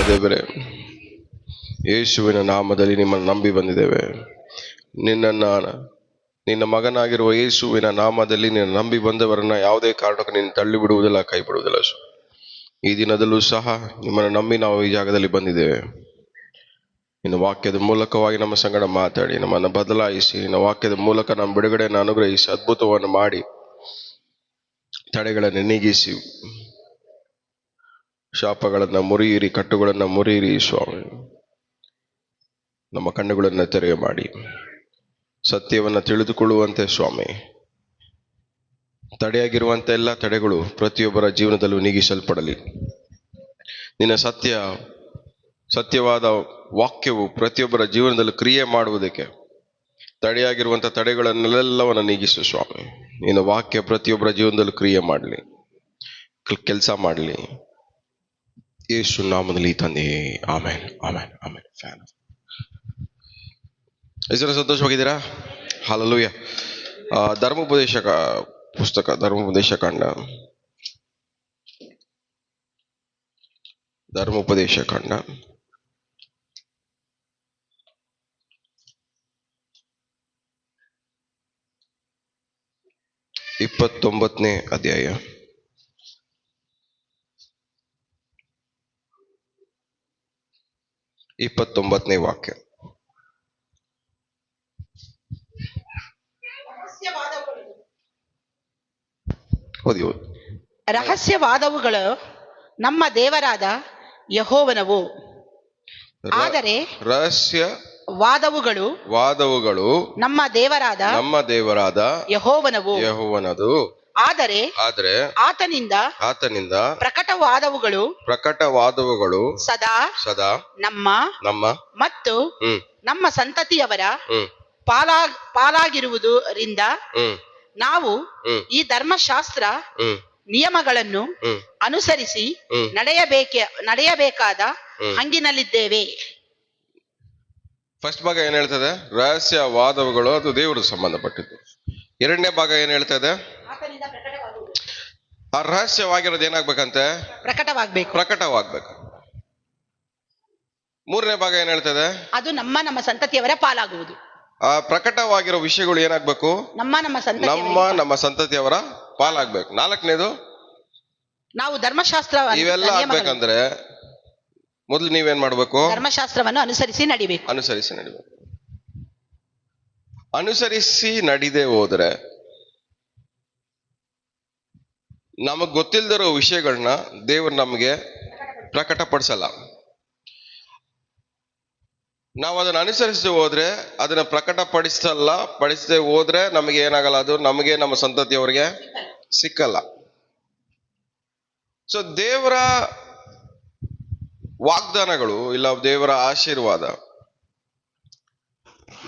ದೇವರೇ, ಯೇಸುವಿನ ನಾಮದಲ್ಲಿ ನಿಮ್ಮನ್ನು ನಂಬಿ ಬಂದಿದ್ದೇವೆ. ನಿನ್ನ ಮಗನಾಗಿರುವ ಯೇಸುವಿನ ನಾಮದಲ್ಲಿ ನಿನ್ನ ನಂಬಿ ಬಂದವರನ್ನ ಯಾವುದೇ ಕಾರಣಕ್ಕೂ ನೀನು ತಳ್ಳಿ ಬಿಡುವುದಿಲ್ಲ, ಕೈ ಬಿಡುವುದಿಲ್ಲ. ಈ ದಿನದಲ್ಲೂ ಸಹ ನಿಮ್ಮನ್ನು ನಂಬಿ ನಾವು ಈ ಜಾಗದಲ್ಲಿ ಬಂದಿದ್ದೇವೆ. ನಿನ್ನ ವಾಕ್ಯದ ಮೂಲಕವಾಗಿ ನಮ್ಮ ಸಂಗಡ ಮಾತಾಡಿ, ನಮ್ಮನ್ನು ಬದಲಾಯಿಸಿ, ನಿನ್ನ ವಾಕ್ಯದ ಮೂಲಕ ನಮ್ಮ ಬಿಡುಗಡೆಯನ್ನು ಅನುಗ್ರಹಿಸಿ, ಅದ್ಭುತವನ್ನು ಮಾಡಿ, ತಡೆಗಳನ್ನು ನೀಗಿಸಿ, ಶಾಪಗಳನ್ನು ಮುರಿಯಿರಿ, ಕಟ್ಟುಗಳನ್ನು ಮುರಿಯಿರಿ ಸ್ವಾಮಿ. ನಮ್ಮ ಕಣ್ಣುಗಳನ್ನು ತೆರೆಯ ಮಾಡಿ ಸತ್ಯವನ್ನು ತಿಳಿದುಕೊಳ್ಳುವಂತೆ ಸ್ವಾಮಿ, ತಡೆಯಾಗಿರುವಂಥ ಎಲ್ಲ ತಡೆಗಳು ಪ್ರತಿಯೊಬ್ಬರ ಜೀವನದಲ್ಲೂ ನೀಗಿಸಲ್ಪಡಲಿ. ನಿನ್ನ ಸತ್ಯವಾದ ವಾಕ್ಯವು ಪ್ರತಿಯೊಬ್ಬರ ಜೀವನದಲ್ಲಿ ಕ್ರಿಯೆ ಮಾಡುವುದಕ್ಕೆ ತಡೆಯಾಗಿರುವಂಥ ತಡೆಗಳನ್ನೆಲ್ಲವನ್ನು ನೀಗಿಸು ಸ್ವಾಮಿ. ನಿನ್ನ ವಾಕ್ಯ ಪ್ರತಿಯೊಬ್ಬರ ಜೀವನದಲ್ಲಿ ಕ್ರಿಯೆ ಮಾಡಲಿ, ಕೆಲಸ ಮಾಡಲಿ. ಯೇಸು ನಾಮದಲ್ಲಿ ತಂದೆ, ಆಮೇನ್, ಆಮೇನ್, ಆಮೇನ್. ಫ್ಯಾನ್ ಹೆಸರು ಸಂತೋಷವಾಗಿದ್ದೀರಾ? ಹಲ್ಲೆಲೂಯಾ. ಧರ್ಮೋಪದೇಶ ಪುಸ್ತಕ, ಧರ್ಮೋಪದೇಶ ಕಾಂಡ 29ನೇ ಅಧ್ಯಾಯ 29ನೇ ವಾಕ್ಯ. ರಹಸ್ಯವಾದವುಗಳು ನಮ್ಮ ದೇವರಾದ ಯೆಹೋವನವು, ಆದರೆ ವಾದವುಗಳು ನಮ್ಮ ದೇವರಾದ ಯೆಹೋವನದು, ಆದರೆ ಆತನಿಂದ ಪ್ರಕಟವಾದವುಗಳು ಸದಾ ನಮ್ಮ ಮತ್ತು ನಮ್ಮ ಸಂತತಿಯವರ ಪಾಲಾಗಿರುವುದರಿಂದ ನಾವು ಈ ಧರ್ಮಶಾಸ್ತ್ರ ನಿಯಮಗಳನ್ನು ಅನುಸರಿಸಿ ನಡೆಯಬೇಕಾದ ಹಂಗಿನಲ್ಲಿದ್ದೇವೆ. ಫಸ್ಟ್ ಭಾಗ ಏನ್ ಹೇಳ್ತದೆ? ರಹಸ್ಯವಾದವುಗಳು, ಅದು ದೇವರಿಗೆ ಸಂಬಂಧಪಟ್ಟಿದ್ದು. ಎರಡನೇ ಭಾಗ ಏನ್ ಹೇಳ್ತದೆ? ಆ ರಹಸ್ಯವಾಗಿರೋದು ಏನಾಗ್ಬೇಕಂತೆ? ಪ್ರಕಟವಾಗ್ಬೇಕು. ಮೂರನೇ ಭಾಗ ಏನ್ ಹೇಳ್ತದೆ? ಅದು ನಮ್ಮ ಸಂತತಿಯವರ ಪಾಲಾಗುವುದು. ಆ ಪ್ರಕಟವಾಗಿರೋ ವಿಷಯಗಳು ಏನಾಗ್ಬೇಕು? ನಮ್ಮ ಸಂತತಿಯವರ ಪಾಲಾಗ್ಬೇಕು. ನಾಲ್ಕನೇದು, ನಾವು ಧರ್ಮಶಾಸ್ತ್ರ ಇವೆಲ್ಲ ಆಗ್ಬೇಕಂದ್ರೆ ಮೊದಲು ನೀವೇನ್ ಮಾಡ್ಬೇಕು? ಧರ್ಮಶಾಸ್ತ್ರವನ್ನು ಅನುಸರಿಸಿ ನಡಿಬೇಕು. ಅನುಸರಿಸಿ ನಡಿದೆ ಹೋದ್ರೆ ನಮಗ್ ಗೊತ್ತಿಲ್ದಿರೋ ವಿಷಯಗಳನ್ನ ದೇವರು ನಮಗೆ ಪ್ರಕಟಪಡಿಸಲ್ಲ. ನಾವು ಅದನ್ನ ಅನುಸರಿಸದೆ ಹೋದ್ರೆ, ಅದನ್ನ ಪಡಿಸದೆ ಹೋದ್ರೆ ನಮಗೆ ಏನಾಗಲ್ಲ, ಅದು ನಮಗೆ ನಮ್ಮ ಸಂತತಿಯವರಿಗೆ ಸಿಕ್ಕಲ್ಲ. ಸೊ ದೇವರ ವಾಗ್ದಾನಗಳು ಇಲ್ಲ ದೇವರ ಆಶೀರ್ವಾದ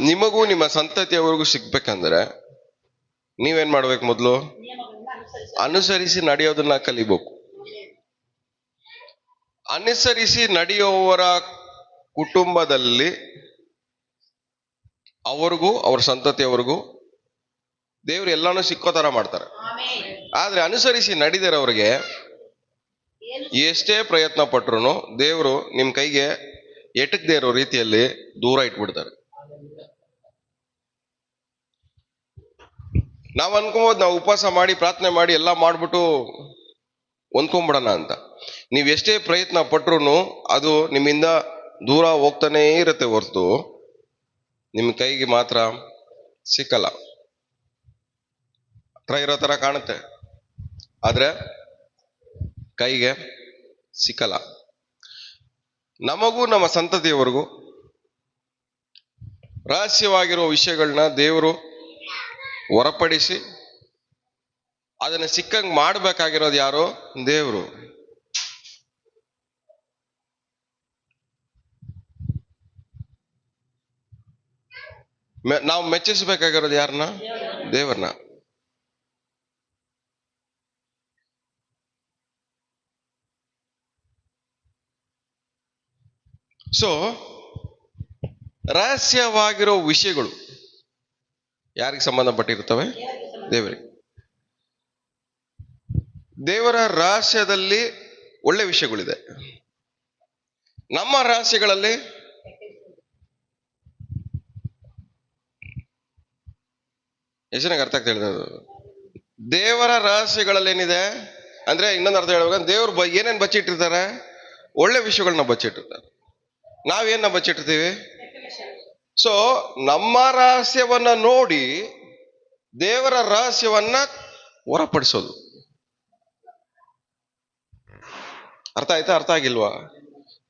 ನಿಮಗೂ ನಿಮ್ಮ ಸಂತತಿಯವರಿಗೂ ಸಿಗ್ಬೇಕಂದ್ರೆ ನೀವೇನ್ ಮಾಡ್ಬೇಕು? ಮೊದಲು ಅನುಸರಿಸಿ ನಡೆಯೋದನ್ನ ಕಲಿಬೇಕು. ಅನುಸರಿಸಿ ನಡೆಯುವವರ ಕುಟುಂಬದಲ್ಲಿ ಅವ್ರಿಗೂ ಅವ್ರ ಸಂತತಿಯವರಿಗೂ ದೇವ್ರು ಎಲ್ಲಾನು ಸಿಕ್ಕೋ ತರ ಮಾಡ್ತಾರೆ. ಆದ್ರೆ ಅನುಸರಿಸಿ ನಡೆದಿರೋರಿಗೆ ಎಷ್ಟೇ ಪ್ರಯತ್ನ ಪಟ್ರು ದೇವರು ನಿಮ್ ಕೈಗೆ ಎಟಕದೇ ಇರೋ ರೀತಿಯಲ್ಲಿ ದೂರ ಇಟ್ಬಿಡ್ತಾರೆ. ನಾವ್ ಅನ್ಕೋಬಹುದು ನಾವು ಉಪವಾಸ ಮಾಡಿ ಪ್ರಾರ್ಥನೆ ಮಾಡಿ ಎಲ್ಲ ಮಾಡ್ಬಿಟ್ಟು ಹೊಂದ್ಕೊಂಡ್ಬಿಡೋಣ ಅಂತ. ನೀವ್ ಎಷ್ಟೇ ಪ್ರಯತ್ನ ಪಟ್ರು ಅದು ನಿಮ್ಮಿಂದ ದೂರ ಹೋಗ್ತಾನೇ ಇರುತ್ತೆ ಹೊರತು ನಿಮ್ ಕೈಗೆ ಮಾತ್ರ ಸಿಕ್ಕಲ್ಲ. ಹತ್ರ ಇರೋ ತರ ಕಾಣುತ್ತೆ, ಆದ್ರೆ ಕೈಗೆ ಸಿಕ್ಕಲ್ಲ. ನಮಗೂ ನಮ್ಮ ಸಂತತಿಯವರೆಗೂ ರಹಸ್ಯವಾಗಿರೋ ವಿಷಯಗಳನ್ನ ದೇವರು ಹೊರಪಡಿಸಿ ಅದನ್ನ ಸಿಕ್ಕಂಗ್ ಮಾಡ್ಬೇಕಾಗಿರೋದು ಯಾರು? ದೇವರು. ನಾವು ಮೆಚ್ಚಿಸಬೇಕಾಗಿರೋದು ಯಾರನ್ನ? ದೇವರನ್ನ. ಸೊ ರಹಸ್ಯವಾಗಿರೋ ವಿಷಯಗಳು ಯಾರಿಗೆ ಸಂಬಂಧಪಟ್ಟಿರ್ತವೆ? ದೇವರಿಗೆ. ದೇವರ ರಹಸ್ಯದಲ್ಲಿ ಒಳ್ಳೆ ವಿಷಯಗಳಿದೆ. ನಮ್ಮ ರಹಸ್ಯಗಳಲ್ಲಿ ಎಷ್ಟು ಜನಕ್ಕೆ ಅರ್ಥ ಆಗ್ತಾ ಹೇಳಿದ್ರು? ದೇವರ ರಹಸ್ಯಗಳಲ್ಲಿ ಏನಿದೆ ಅಂದ್ರೆ, ಇನ್ನೊಂದು ಅರ್ಥ ಹೇಳುವಾಗ ದೇವ್ರು ಏನೇನ್ ಬಚ್ಚಿಟ್ಟಿರ್ತಾರೆ? ಒಳ್ಳೆ ವಿಷಯಗಳನ್ನ ಬಚ್ಚಿಟ್ಟಿರ್ತಾರೆ. ನಾವೇನ ಬಚ್ಚಿಟ್ಟಿರ್ತೀವಿ? ಸೊ ನಮ್ಮ ರಹಸ್ಯವನ್ನ ನೋಡಿ ದೇವರ ರಹಸ್ಯವನ್ನ ಹೊರಪಡಿಸೋದು. ಅರ್ಥ ಆಯ್ತಾ? ಅರ್ಥ ಆಗಿಲ್ವಾ?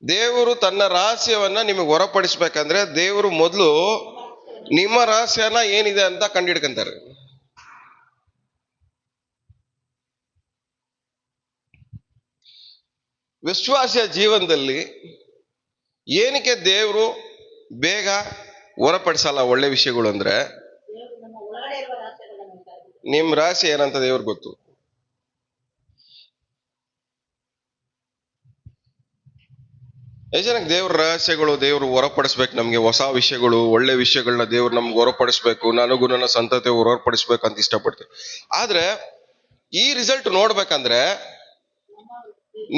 ದೇವರು ತನ್ನ ರಹಸ್ಯವನ್ನ ನಿಮಗೆ ಹೊರಪಡಿಸ್ಬೇಕಂದ್ರೆ ದೇವರು ಮೊದಲು ನಿಮ್ಮ ರಹಸ್ಯನ ಏನಿದೆ ಅಂತ ಕಂಡಿಡ್ಕಂತಾರೆ. ವಿಶ್ವಾಸಿಯ ಜೀವನದಲ್ಲಿ ಏನಕ್ಕೆ ದೇವರು ಬೇಗ ಹೊರಪಡಿಸಲ್ಲ ಒಳ್ಳೆ ವಿಷಯಗಳು ಅಂದ್ರೆ, ನಿಮ್ ರಹಸ್ಯ ಏನಂತ ದೇವ್ರಿಗೆ ಗೊತ್ತು. ಎಷ್ಟು ಜನಕ್ಕೆ ದೇವ್ರ ರಹಸ್ಯಗಳು ದೇವ್ರು ಹೊರಪಡಿಸ್ಬೇಕು? ನಮ್ಗೆ ಹೊಸ ವಿಷಯಗಳು, ಒಳ್ಳೆ ವಿಷಯಗಳನ್ನ ದೇವ್ರು ನಮ್ಗೆ ಹೊರಪಡಿಸ್ಬೇಕು, ನನಗೂ ನನ್ನ ಸಂತತಿ ಹೊರಪಡಿಸ್ಬೇಕು ಅಂತ ಇಷ್ಟಪಡ್ತೀವಿ. ಆದ್ರೆ ಈ ರಿಸಲ್ಟ್ ನೋಡ್ಬೇಕಂದ್ರೆ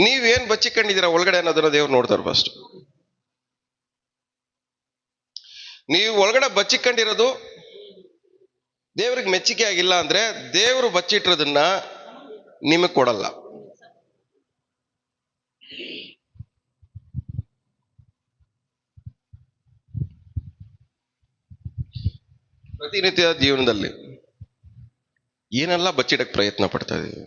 ನೀವೇನ್ ಬಚ್ಚಿಕೊಂಡಿದ್ದೀರಾ ಒಳಗಡೆ ಅನ್ನೋದನ್ನ ದೇವ್ರು ನೋಡ್ತಾರೆ ಫಸ್ಟ್. ನೀವು ಒಳಗಡೆ ಬಚ್ಚಿಕೊಂಡಿರೋದು ದೇವ್ರಿಗೆ ಮೆಚ್ಚುಗೆ ಆಗಿಲ್ಲ ಅಂದ್ರೆ ದೇವ್ರು ಬಚ್ಚಿಟ್ಟಿರೋದನ್ನ ನಿಮಗ್ ಕೊಡಲ್ಲ. ಪ್ರತಿನಿತ್ಯ ಜೀವನದಲ್ಲಿ ಏನೆಲ್ಲ ಬಚ್ಚಿಡಕ್ ಪ್ರಯತ್ನ ಪಡ್ತಾ ಇದೀವಿ?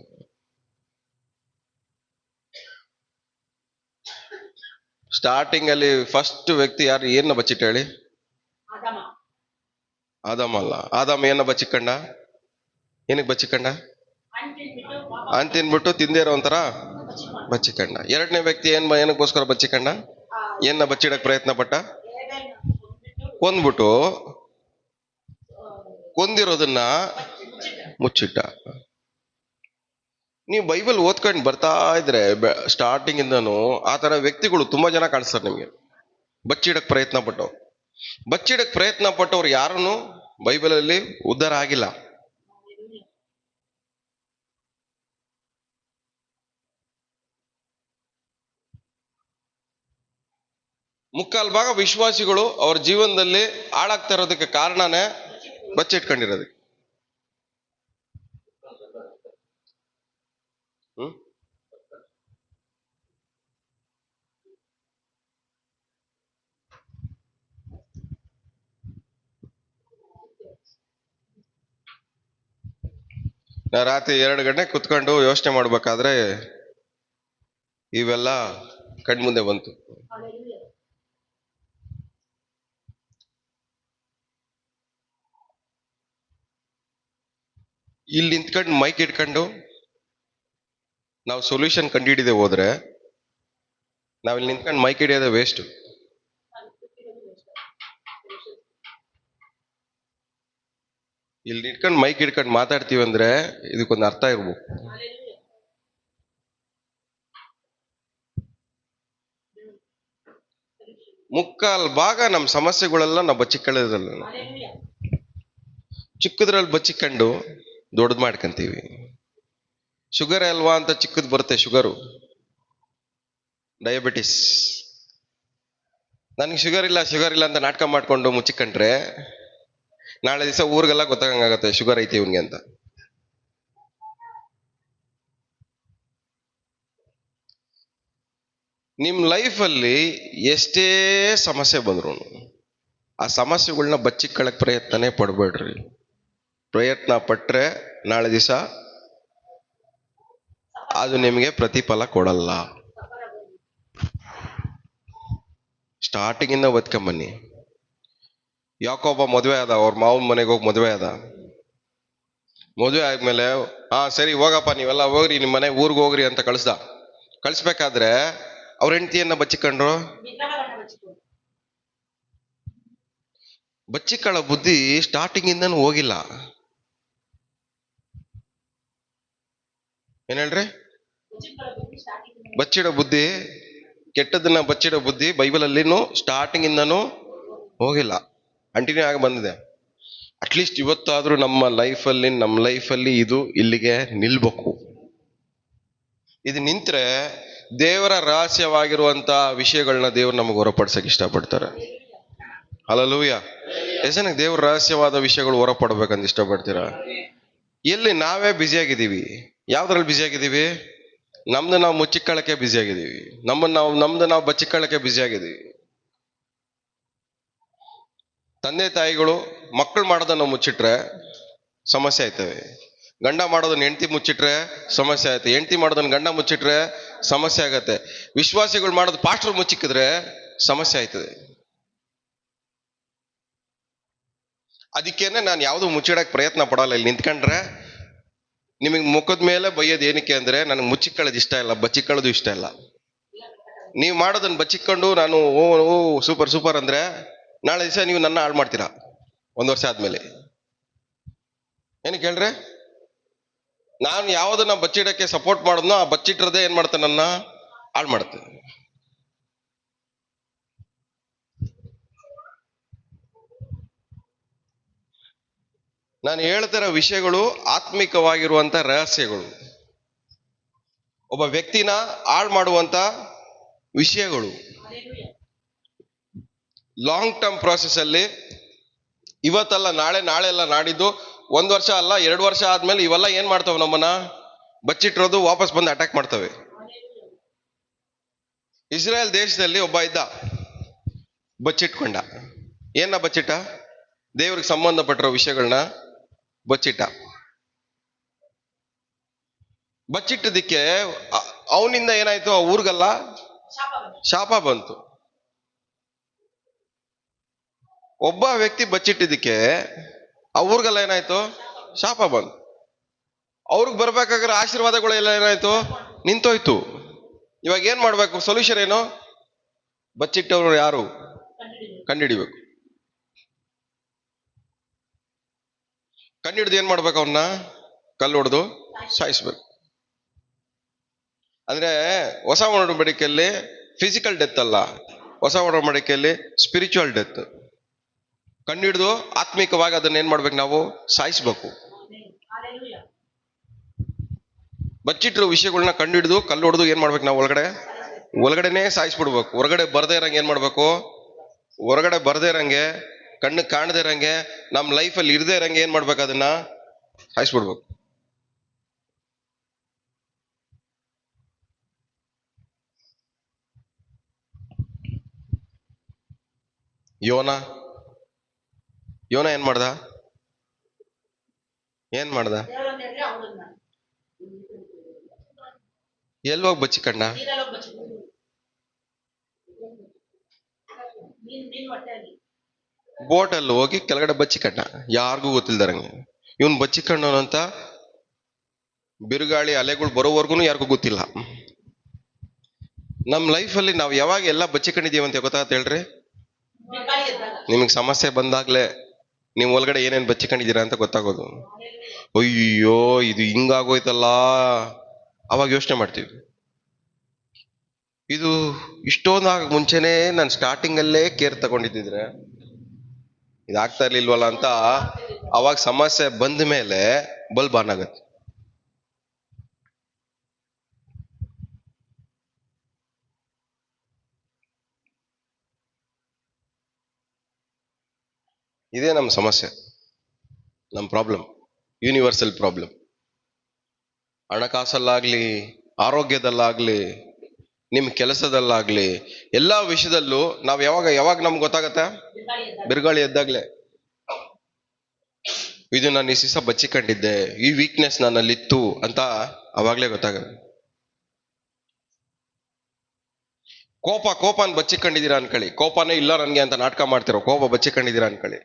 ಸ್ಟಾರ್ಟಿಂಗ್ ಅಲ್ಲಿ ಫಸ್ಟ್ ವ್ಯಕ್ತಿ ಯಾರು ಏನ ಬಚ್ಚಿಟ್ಟ ಹೇಳಿ? ಆದಾಮ ಅಲ್ಲ. ಆದಾಮ ಏನ ಬಚ್ಚಿಕೊಂಡ? ಏನಕ್ಕೆ ಬಚ್ಚಿಕೊಂಡ? ಅಂತ ತಿನ್ಬಿಟ್ಟು ತಿಂದೇ ಇರೋ ಒಂಥರ ಬಚ್ಚಿಕೊಂಡ. ಎರಡನೇ ವ್ಯಕ್ತಿ ಏನಕ್ಕೋಸ್ಕರ ಬಚ್ಚಿಕೊಂಡ? ಏನ ಬಚ್ಚಿಡಕ್ ಪ್ರಯತ್ನ ಪಟ್ಟ? ಕೊಂದ್ಬಿಟ್ಟು ಕೊಂದಿರೋದನ್ನ ಮುಚ್ಚಿಟ್ಟ. ನೀವು ಬೈಬಲ್ ಓದ್ಕೊಂಡು ಬರ್ತಾ ಇದ್ರೆ ಸ್ಟಾರ್ಟಿಂಗ್ ಇಂದನು ಆ ತರ ವ್ಯಕ್ತಿಗಳು ತುಂಬಾ ಜನ ಕಾಣಿಸ್ತಾರೆ ನಿಮ್ಗೆ. ಬಚ್ಚಿಡಕ್ ಪ್ರಯತ್ನ ಪಟ್ಟವ್ರು, ಬಚ್ಚಿಡಕ್ ಪ್ರಯತ್ನ ಪಟ್ಟವ್ರು ಯಾರನ್ನು ಬೈಬಲ್ ಅಲ್ಲಿ ಉದ್ಧಾರ ಆಗಿಲ್ಲ. ಮುಕ್ಕಾಲ್ ಭಾಗ ವಿಶ್ವಾಸಿಗಳು ಅವ್ರ ಜೀವನದಲ್ಲಿ ಹಾಳಾಗ್ತಾ ಇರೋದಕ್ಕೆ ಕಾರಣನೇ ಬಚ್ಚಿಟ್ಕೊಂಡಿರೋದಕ್ಕೆ. ನಾ ರಾತ್ರಿ 2 ಗಂಟೆ ಕುತ್ಕೊಂಡು ಯೋಚನೆ ಮಾಡ್ಬೇಕಾದ್ರೆ ಇವೆಲ್ಲ ಕಣ್ಮುಂದೆ ಬಂತು. ಇಲ್ಲಿ ನಿಂತ್ಕೊಂಡು ಮೈಕ್ ಇಟ್ಕೊಂಡು ನಾವು ಸೊಲ್ಯೂಷನ್ ಕಂಡುಹಿಡಿದೆ ಹೋದ್ರೆ ನಾವಿಲ್ಲಿ ನಿಂತ್ಕೊಂಡು ಮೈಕ್ ಹಿಡಿಯೋದೇ ವೇಸ್ಟ್. ಇಲ್ಲಿ ನಿಂತ್ಕೊಂಡು ಮೈಕ್ ಹಿಡ್ಕೊಂಡು ಮಾತಾಡ್ತೀವಿ ಅಂದ್ರೆ ಇದಕ್ಕೊಂದು ಅರ್ಥ ಇರ್ಬೇಕು. ಮುಕ್ಕಾಲ್ ಭಾಗ ನಮ್ಮ ಸಮಸ್ಯೆಗಳೆಲ್ಲ ನಾವು ಬಚ್ಚಿಕೊಳ್ಳೋದ್ರಲ್ಲ. ಚಿಕ್ಕದ್ರಲ್ಲಿ ಬಚ್ಚಿಕೊಂಡು ದೊಡ್ಡದು ಮಾಡ್ಕೊಂತೀವಿ. ಶುಗರ್ ಅಲ್ವಾ ಅಂತ ಚಿಕ್ಕದ್ ಬರುತ್ತೆ, ಶುಗರು, ಡಯಾಬಿಟಿಸ್. ನನಗೆ ಶುಗರ್ ಇಲ್ಲ ಅಂತ ನಾಟಕ ಮಾಡ್ಕೊಂಡು ಮುಚ್ಚಿಕೊಂಡ್ರೆ ನಾಳೆ ದಿವಸ ಊರಿಗೆಲ್ಲ ಗೊತ್ತಾಗಂಗಾಗತ್ತೆ ಶುಗರ್ ಐತಿ ಇವನ್ಗೆ ಅಂತ. ನಿಮ್ ಲೈಫಲ್ಲಿ ಎಷ್ಟೇ ಸಮಸ್ಯೆ ಬಂದ್ರು ಆ ಸಮಸ್ಯೆಗಳನ್ನ ಬಚ್ಚಿಕೊಳ್ಳಕ್ ಪ್ರಯತ್ನನೇ ಪಡ್ಬೇಡ್ರಿ. ಪ್ರಯತ್ನ ಪಟ್ರೆ ನಾಳೆ ದಿವಸ ಅದು ನಿಮಗೆ ಪ್ರತಿಫಲ ಕೊಡಲ್ಲ. ಸ್ಟಾರ್ಟಿಂಗ್ ಇಂದ ಬದುಕೊಂಬನ್ನಿ. ಯಾಕೊಬ್ಬ ಮದುವೆ ಆದ, ಅವ್ರ ಮಾವನ ಮನೆಗೆ ಹೋಗಿ ಮದುವೆ ಆದ. ಮದುವೆ ಆದ್ಮೇಲೆ ಸರಿ ಹೋಗಪ್ಪ ನೀವೆಲ್ಲ ಹೋಗ್ರಿ ನಿಮ್ಮ ಮನೆ ಊರ್ಗ್ ಹೋಗ್ರಿ ಅಂತ ಕಳಿಸ್ಬೇಕಾದ್ರೆ ಅವ್ರ ಹೆಂಡತಿಯನ್ನ ಬಚ್ಚಿಕೊಂಡ್ರು. ಬಚ್ಚಿಕೊಳ್ಳೋ ಬುದ್ಧಿ ಸ್ಟಾರ್ಟಿಂಗ್ ಇಂದನೂ ಹೋಗಿಲ್ಲ. ಏನ್ ಹೇಳ್ರಿ? ಬಚ್ಚಿಡೋ ಬುದ್ಧಿ, ಕೆಟ್ಟದನ್ನ ಬಚ್ಚಿಡೋ ಬುದ್ಧಿ ಬೈಬಲ್ ಅಲ್ಲಿನೂ ಸ್ಟಾರ್ಟಿಂಗ್ ಇಂದನೂ ಹೋಗಿಲ್ಲ, ಕಂಟಿನ್ಯೂ ಆಗಿ ಬಂದಿದೆ. ಅಟ್ಲೀಸ್ಟ್ ಇವತ್ತಾದ್ರೂ ನಮ್ಮ ಲೈಫಲ್ಲಿ ಇದು ಇಲ್ಲಿಗೆ ನಿಲ್ಬೇಕು. ಇದು ನಿಂತ್ರೆ ದೇವರ ರಹಸ್ಯವಾಗಿರುವಂತ ವಿಷಯಗಳನ್ನ ದೇವ್ರು ನಮಗೆ ಹೊರಪಡಿಸಕ್ ಇಷ್ಟಪಡ್ತಾರೆ. ಹಲ್ಲೆಲೂಯ. ಎಷ್ಟು ಜನಕ್ಕೆ ದೇವ್ರ ರಹಸ್ಯವಾದ ವಿಷಯಗಳು ಹೊರಪಡ್ಬೇಕಂತ ಇಷ್ಟಪಡ್ತೀರಾ? ಎಲ್ಲಿ ನಾವೇ ಬ್ಯುಸಿಯಾಗಿದ್ದೀವಿ? ಯಾವ್ದ್ರಲ್ಲಿ ಬ್ಯುಸಿಯಾಗಿದ್ದೀವಿ? ನಮ್ದು ನಾವು ಮುಚ್ಚಿಕೊಳ್ಳಕ್ಕೆ ಬ್ಯುಸಿಯಾಗಿದ್ದೀವಿ. ನಮ್ದು ನಾವು ಬಚ್ಚಿಕೊಳ್ಳಕ್ಕೆ ಬ್ಯುಸಿಯಾಗಿದ್ದೀವಿ. ತಂದೆ ತಾಯಿಗಳು ಮಕ್ಕಳು ಮಾಡೋದನ್ನ ಮುಚ್ಚಿಟ್ರೆ ಸಮಸ್ಯೆ ಆಯ್ತವೆ. ಗಂಡ ಮಾಡೋದನ್ನ ಹೆಂಡತಿ ಮುಚ್ಚಿಟ್ರೆ ಸಮಸ್ಯೆ ಆಯ್ತು. ಹೆಂಡತಿ ಮಾಡೋದನ್ನ ಗಂಡ ಮುಚ್ಚಿಟ್ರೆ ಸಮಸ್ಯೆ ಆಗತ್ತೆ. ವಿಶ್ವಾಸಿಗಳು ಮಾಡೋದು ಪಾಸ್ಟರ್ ಮುಚ್ಚಿಕ್ಕಿದ್ರೆ ಸಮಸ್ಯೆ ಆಯ್ತದೆ. ಅದಕ್ಕೇನೆ ನಾನು ಯಾವುದು ಮುಚ್ಚಿಡಕ್ಕೆ ಪ್ರಯತ್ನ ಪಡಲ್ಲ. ಇಲ್ಲಿ ನಿಂತ್ಕೊಂಡ್ರೆ ನಿಮಗೆ ಮುಖದ ಮೇಲೆ ಬೈಯೋದು ಏನಕ್ಕೆ ಅಂದ್ರೆ, ನನಗೆ ಮುಚ್ಚಿಕೊಳ್ಳೋದು ಇಷ್ಟ ಇಲ್ಲ, ಬಚ್ಚಿಕೊಳ್ಳೋದು ಇಷ್ಟ ಇಲ್ಲ. ನೀವು ಮಾಡೋದನ್ನ ಬಚ್ಚಿಕೊಂಡು ನಾನು ಓ ಸೂಪರ್ ಸೂಪರ್ ಅಂದ್ರೆ ನಾಳೆ ದಿವಸ ನೀವು ನನ್ನ ಹಾಳು ಮಾಡ್ತೀರಾ 1 ವರ್ಷ ಆದ್ಮೇಲೆ. ಏನಕ್ಕೆ ಹೇಳ್ರೆ? ನಾನು ಯಾವುದನ್ನ ಬಚ್ಚಿಡಕ್ಕೆ ಸಪೋರ್ಟ್ ಮಾಡೋದ್ನೋ ಆ ಬಚ್ಚಿಟ್ರದೇ ಏನ್ ಮಾಡ್ತಾನೆ, ನನ್ನ ಹಾಳು ಮಾಡುತ್ತೆ. ನಾನು ಹೇಳ್ತಿರೋ ವಿಷಯಗಳು ಆತ್ಮಿಕವಾಗಿರುವಂತ ರಹಸ್ಯಗಳು, ಒಬ್ಬ ವ್ಯಕ್ತಿನ ಹಾಳು ಮಾಡುವಂತ ವಿಷಯಗಳು. ಲಾಂಗ್ ಟರ್ಮ್ ಪ್ರಾಸೆಸ್ ಅಲ್ಲಿ ಇವತ್ತಲ್ಲ ನಾಳೆ, ನಾಳೆ ಅಲ್ಲ ನಾಡಿದ್ದು, 1 ವರ್ಷ ಅಲ್ಲ 2 ವರ್ಷ ಆದ್ಮೇಲೆ ಇವೆಲ್ಲ ಏನ್ ಮಾಡ್ತಾವೆ, ನಮ್ಮನ್ನ ಬಚ್ಚಿಟ್ಟಿರೋದು ವಾಪಸ್ ಬಂದು ಅಟ್ಯಾಕ್ ಮಾಡ್ತವೆ. ಇಸ್ರೇಲ್ ದೇಶದಲ್ಲಿ ಒಬ್ಬ ಇದ್ದ, ಬಚ್ಚಿಟ್ಕೊಂಡ. ಏನ ಬಚ್ಚಿಟ್ಟ? ದೇವ್ರಿಗೆ ಸಂಬಂಧಪಟ್ಟಿರೋ ವಿಷಯಗಳನ್ನ ಬಚ್ಚಿಟ್ಟ. ಬಚ್ಚಿಟ್ಟದಕ್ಕೆ ಅವನಿಂದ ಏನಾಯ್ತು, ಆ ಊರಿಗೆಲ್ಲ ಶಾಪ ಬಂತು. ಒಬ್ಬ ವ್ಯಕ್ತಿ ಬಚ್ಚಿಟ್ಟಿದ್ದಕ್ಕೆ ಆ ಊರಿಗೆಲ್ಲ ಏನಾಯ್ತು, ಶಾಪ ಬಂತು. ಅವ್ರಿಗೆ ಬರ್ಬೇಕಾಗಿರೋ ಆಶೀರ್ವಾದಗಳು ಎಲ್ಲ ಏನಾಯ್ತು, ನಿಂತೋಯ್ತು. ಇವಾಗ ಏನ್ ಮಾಡ್ಬೇಕು? ಸೊಲ್ಯೂಷನ್ ಏನು? ಬಚ್ಚಿಟ್ಟವ್ರು ಯಾರು ಕಂಡುಹಿಡಿಬೇಕು. ಕಂಡುಹಿಡಿದು ಏನ್ ಮಾಡ್ಬೇಕು? ಅವನ್ನ ಕಲ್ಲು ಹೊಡೆದು ಸಾಯಿಸ್ಬೇಕು. ಅಂದ್ರೆ ಹೊಸ ಒಡಂಬಡಿಕೆಯಲ್ಲಿ ಫಿಸಿಕಲ್ ಡೆತ್ ಅಲ್ಲ, ಹೊಸ ಒಡಂಬಡಿಕೆಯಲ್ಲಿ ಸ್ಪಿರಿಚುವಲ್ ಡೆತ್. ಕಂಡುಹಿಡಿದು ಆತ್ಮಿಕವಾಗಿ ಅದನ್ನ ಏನ್ ಮಾಡ್ಬೇಕು? ನಾವು ಸಾಯಿಸ್ಬೇಕು. ಬಚ್ಚಿಟ್ಟಿರೋ ವಿಷಯಗಳನ್ನ ಕಂಡುಹಿಡಿದು ಕಲ್ಲು ಹೊಡೆದು ಏನ್ ಮಾಡ್ಬೇಕು? ನಾವು ಒಳಗಡೆನೆ ಸಾಯಿಸ್ಬಿಡ್ಬೇಕು. ಹೊರಗಡೆ ಬರ್ದೇ ಇರಂಗೆ ಏನ್ ಮಾಡ್ಬೇಕು? ಹೊರಗಡೆ ಬರ್ದೇ ಇರಂಗೆ, ಕಣ್ಣು ಕಾಣದೇ ಇರಂಗೆ, ನಮ್ ಲೈಫಲ್ಲಿ ಇರದೇ ಇರಂಗೆ ಏನ್ ಮಾಡ್ಬೇಕು? ಅದನ್ನ ಸಾಯಿಸ್ಬಿಡ್ಬೇಕು. ಯೋನ ಏನ್ ಮಾಡ್ದ? ಎಲ್ವಾಗ ಬಚ್ಚಿಕೊಂಡ? ಬೋಟಲ್ಲಿ ಹೋಗಿ ಕೆಳಗಡೆ ಬಚ್ಚಿಕೊಂಡ, ಯಾರಿಗೂ ಗೊತ್ತಿಲ್ದಾರಂಗೆ. ಇವನ್ ಬಚ್ಚಿಕೊಂಡವನಂತ ಬಿರುಗಾಳಿ ಅಲೆಗಳು ಬರೋವರೆಗೂ ಯಾರಿಗೂ ಗೊತ್ತಿಲ್ಲ. ನಮ್ ಲೈಫಲ್ಲಿ ನಾವು ಯಾವಾಗ ಎಲ್ಲ ಬಚ್ಚಿಕೊಂಡಿದೀವಿ ಅಂತ ಗೊತ್ತಾಗತ್ತೆ ಹೇಳ್ರಿ? ನಿಮಗೆ ಸಮಸ್ಯೆ ಬಂದಾಗ್ಲೇ ನೀವು ಒಳಗಡೆ ಏನೇನ್ ಬಚ್ಚಿಕೊಂಡಿದ್ದೀರಾ ಅಂತ ಗೊತ್ತಾಗೋದು. ಅಯ್ಯೋ ಇದು ಹಿಂಗಾಗೋಯ್ತಲ್ಲ, ಅವಾಗ ಯೋಚನೆ ಮಾಡ್ತೀವಿ. ಇದು ಇಷ್ಟೊಂದು ಮುಂಚೆನೆ ನಾನು ಸ್ಟಾರ್ಟಿಂಗ್ ಅಲ್ಲೇ ಕೇರ್ ತಗೊಂಡಿದ್ದಿದ್ರೆ ಇದಾಗ್ತಾ ಇರ್ಲಿಲ್ವಲ್ಲ ಅಂತ ಅವಾಗ ಸಮಸ್ಯೆ ಬಂದ ಮೇಲೆ ಬಲ್ಬ್ ಆನ್ ಆಗತ್ತೆ. ಇದೇ ನಮ್ಮ ಸಮಸ್ಯೆ, ನಮ್ಮ ಪ್ರಾಬ್ಲಮ್, ಯೂನಿವರ್ಸಲ್ ಪ್ರಾಬ್ಲಮ್. ಹಣಕಾಸಲ್ಲಾಗ್ಲಿ, ಆರೋಗ್ಯದಲ್ಲಾಗ್ಲಿ, ನಿಮ್ ಕೆಲಸದಲ್ಲಾಗ್ಲಿ, ಎಲ್ಲಾ ವಿಷಯದಲ್ಲೂ ನಾವ್ ಯಾವಾಗ ನಮ್ಗೆ ಗೊತ್ತಾಗತ್ತೆ? ಬಿರುಗಾಳಿ ಎದ್ದಾಗ್ಲೆ. ಇದು ನಾನು ಈ ದಿವಸ ಬಚ್ಚಿಕೊಂಡಿದ್ದೆ, ಈ ವೀಕ್ನೆಸ್ ನನ್ನಲ್ಲಿತ್ತು ಅಂತ ಅವಾಗ್ಲೇ ಗೊತ್ತಾಗತ್ತೆ. ಕೋಪನ ಬಚ್ಚಿಕೊಂಡಿದ್ದೀರಾ ಅನ್ಕೊಳ್ಳಿ, ಕೋಪನೇ ಇಲ್ಲ ನನ್ಗೆ ಅಂತ ನಾಟಕ ಮಾಡ್ತಿರೋ ಕೋಪ ಬಚ್ಚಿಕೊಂಡಿದ್ದೀರಾ ಅನ್ಕೊಳ್ಳಿ.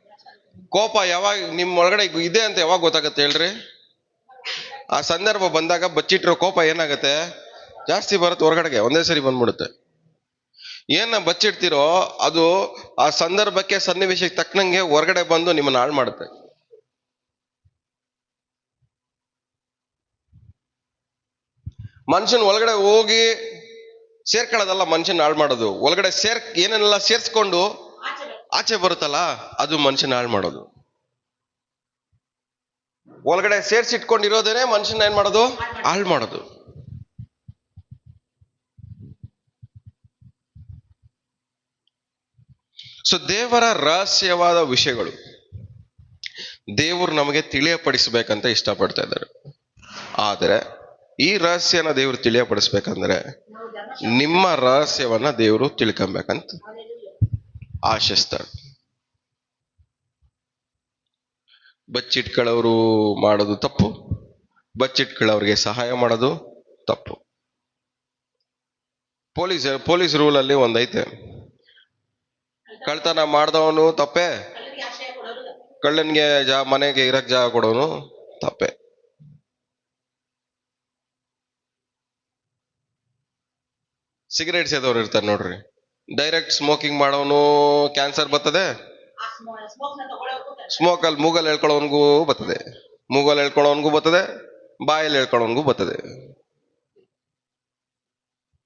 ಕೋಪ ಯಾವಾಗ ನಿಮ್ ಒಳಗಡೆ ಇದೆ ಅಂತ ಯಾವಾಗ ಗೊತ್ತಾಗತ್ತೆ ಹೇಳ್ರಿ? ಆ ಸಂದರ್ಭ ಬಂದಾಗ ಬಚ್ಚಿಟ್ಟಿರೋ ಕೋಪ ಏನಾಗತ್ತೆ? ಜಾಸ್ತಿ ಬರುತ್ತೆ, ಹೊರಗಡೆಗೆ ಒಂದೇ ಸರಿ ಬಂದ್ಬಿಡುತ್ತೆ. ಏನ ಬಚ್ಚಿಡ್ತಿರೋ ಅದು ಆ ಸಂದರ್ಭಕ್ಕೆ ಸನ್ನಿವೇಶಕ್ಕೆ ತಕ್ಕನಂಗೆ ಹೊರಗಡೆ ಬಂದು ನಿಮ್ಮನ್ನ ಹಾಳು ಮಾಡುತ್ತೆ. ಮನುಷ್ಯನ್ ಒಳಗಡೆ ಹೋಗಿ ಸೇರ್ಕೊಳ್ಳೋದಲ್ಲ ಮನುಷ್ಯನ ಹಾಳು ಮಾಡೋದು. ಒಳಗಡೆ ಏನೇನೆಲ್ಲ ಸೇರ್ಸ್ಕೊಂಡು ಆಚೆ ಬರುತ್ತಲ್ಲ ಅದು ಮನುಷ್ಯನ ಹಾಳು ಮಾಡೋದು. ಒಳಗಡೆ ಸೇರ್ಸಿಟ್ಕೊಂಡಿರೋದೇನೆ ಮನುಷ್ಯನ ಏನ್ ಮಾಡೋದು? ಹಾಳು ಮಾಡೋದು. ಸೊ ದೇವರ ರಹಸ್ಯವಾದ ವಿಷಯಗಳು ದೇವರು ನಮಗೆ ತಿಳಿಯಪಡಿಸ್ಬೇಕಂತ ಇಷ್ಟಪಡ್ತಾ ಇದ್ದಾರೆ. ಆದರೆ ಈ ರಹಸ್ಯನ ದೇವರು ತಿಳಿಯಪಡಿಸ್ಬೇಕಂದ್ರೆ ನಿಮ್ಮ ರಹಸ್ಯವನ್ನ ದೇವರು ತಿಳ್ಕೊಬೇಕಂತ ಆಶಿಸ್ತಾರೆ. ಬಚ್ಚಿಟ್ಕೊಳ್ಳೋರು ಮಾಡೋದು ತಪ್ಪು, ಬಚ್ಚಿಟ್ಕೊಳ್ಳೋರಿಗೆ ಸಹಾಯ ಮಾಡೋದು ತಪ್ಪು. ಪೊಲೀಸ್ ರೂಲಲ್ಲಿ ಒಂದೈತೆ, ಕಳ್ತನ ಮಾಡ್ದವನು ತಪ್ಪೆ, ಕಳ್ಳನ್ಗೆ ಮನೆಗೆ ಇರಕ್ ಜಾಗ ಕೊಡೋನು ತಪ್ಪೆ. ಸಿಗರೇಟ್ ಸೇದವ್ರು ಇರ್ತಾರೆ ನೋಡ್ರಿ, ಡೈರೆಕ್ಟ್ ಸ್ಮೋಕಿಂಗ್ ಮಾಡೋನು ಕ್ಯಾನ್ಸರ್ ಬರ್ತದೆ, ಸ್ಮೋಕಲ್ಲಿ ಮೂಗಲ್ಲಿ ಹೇಳ್ಕೊಳ್ಳೋನ್ಗೂ ಬರ್ತದೆ, ಮೂಗಲ್ಲಿ ಹೇಳ್ಕೊಳ್ಳೋನ್ಗೂ ಬರ್ತದೆ, ಬಾಯಲ್ಲಿ ಹೇಳ್ಕೊಳ್ಳೋನ್ಗೂ ಬರ್ತದೆ.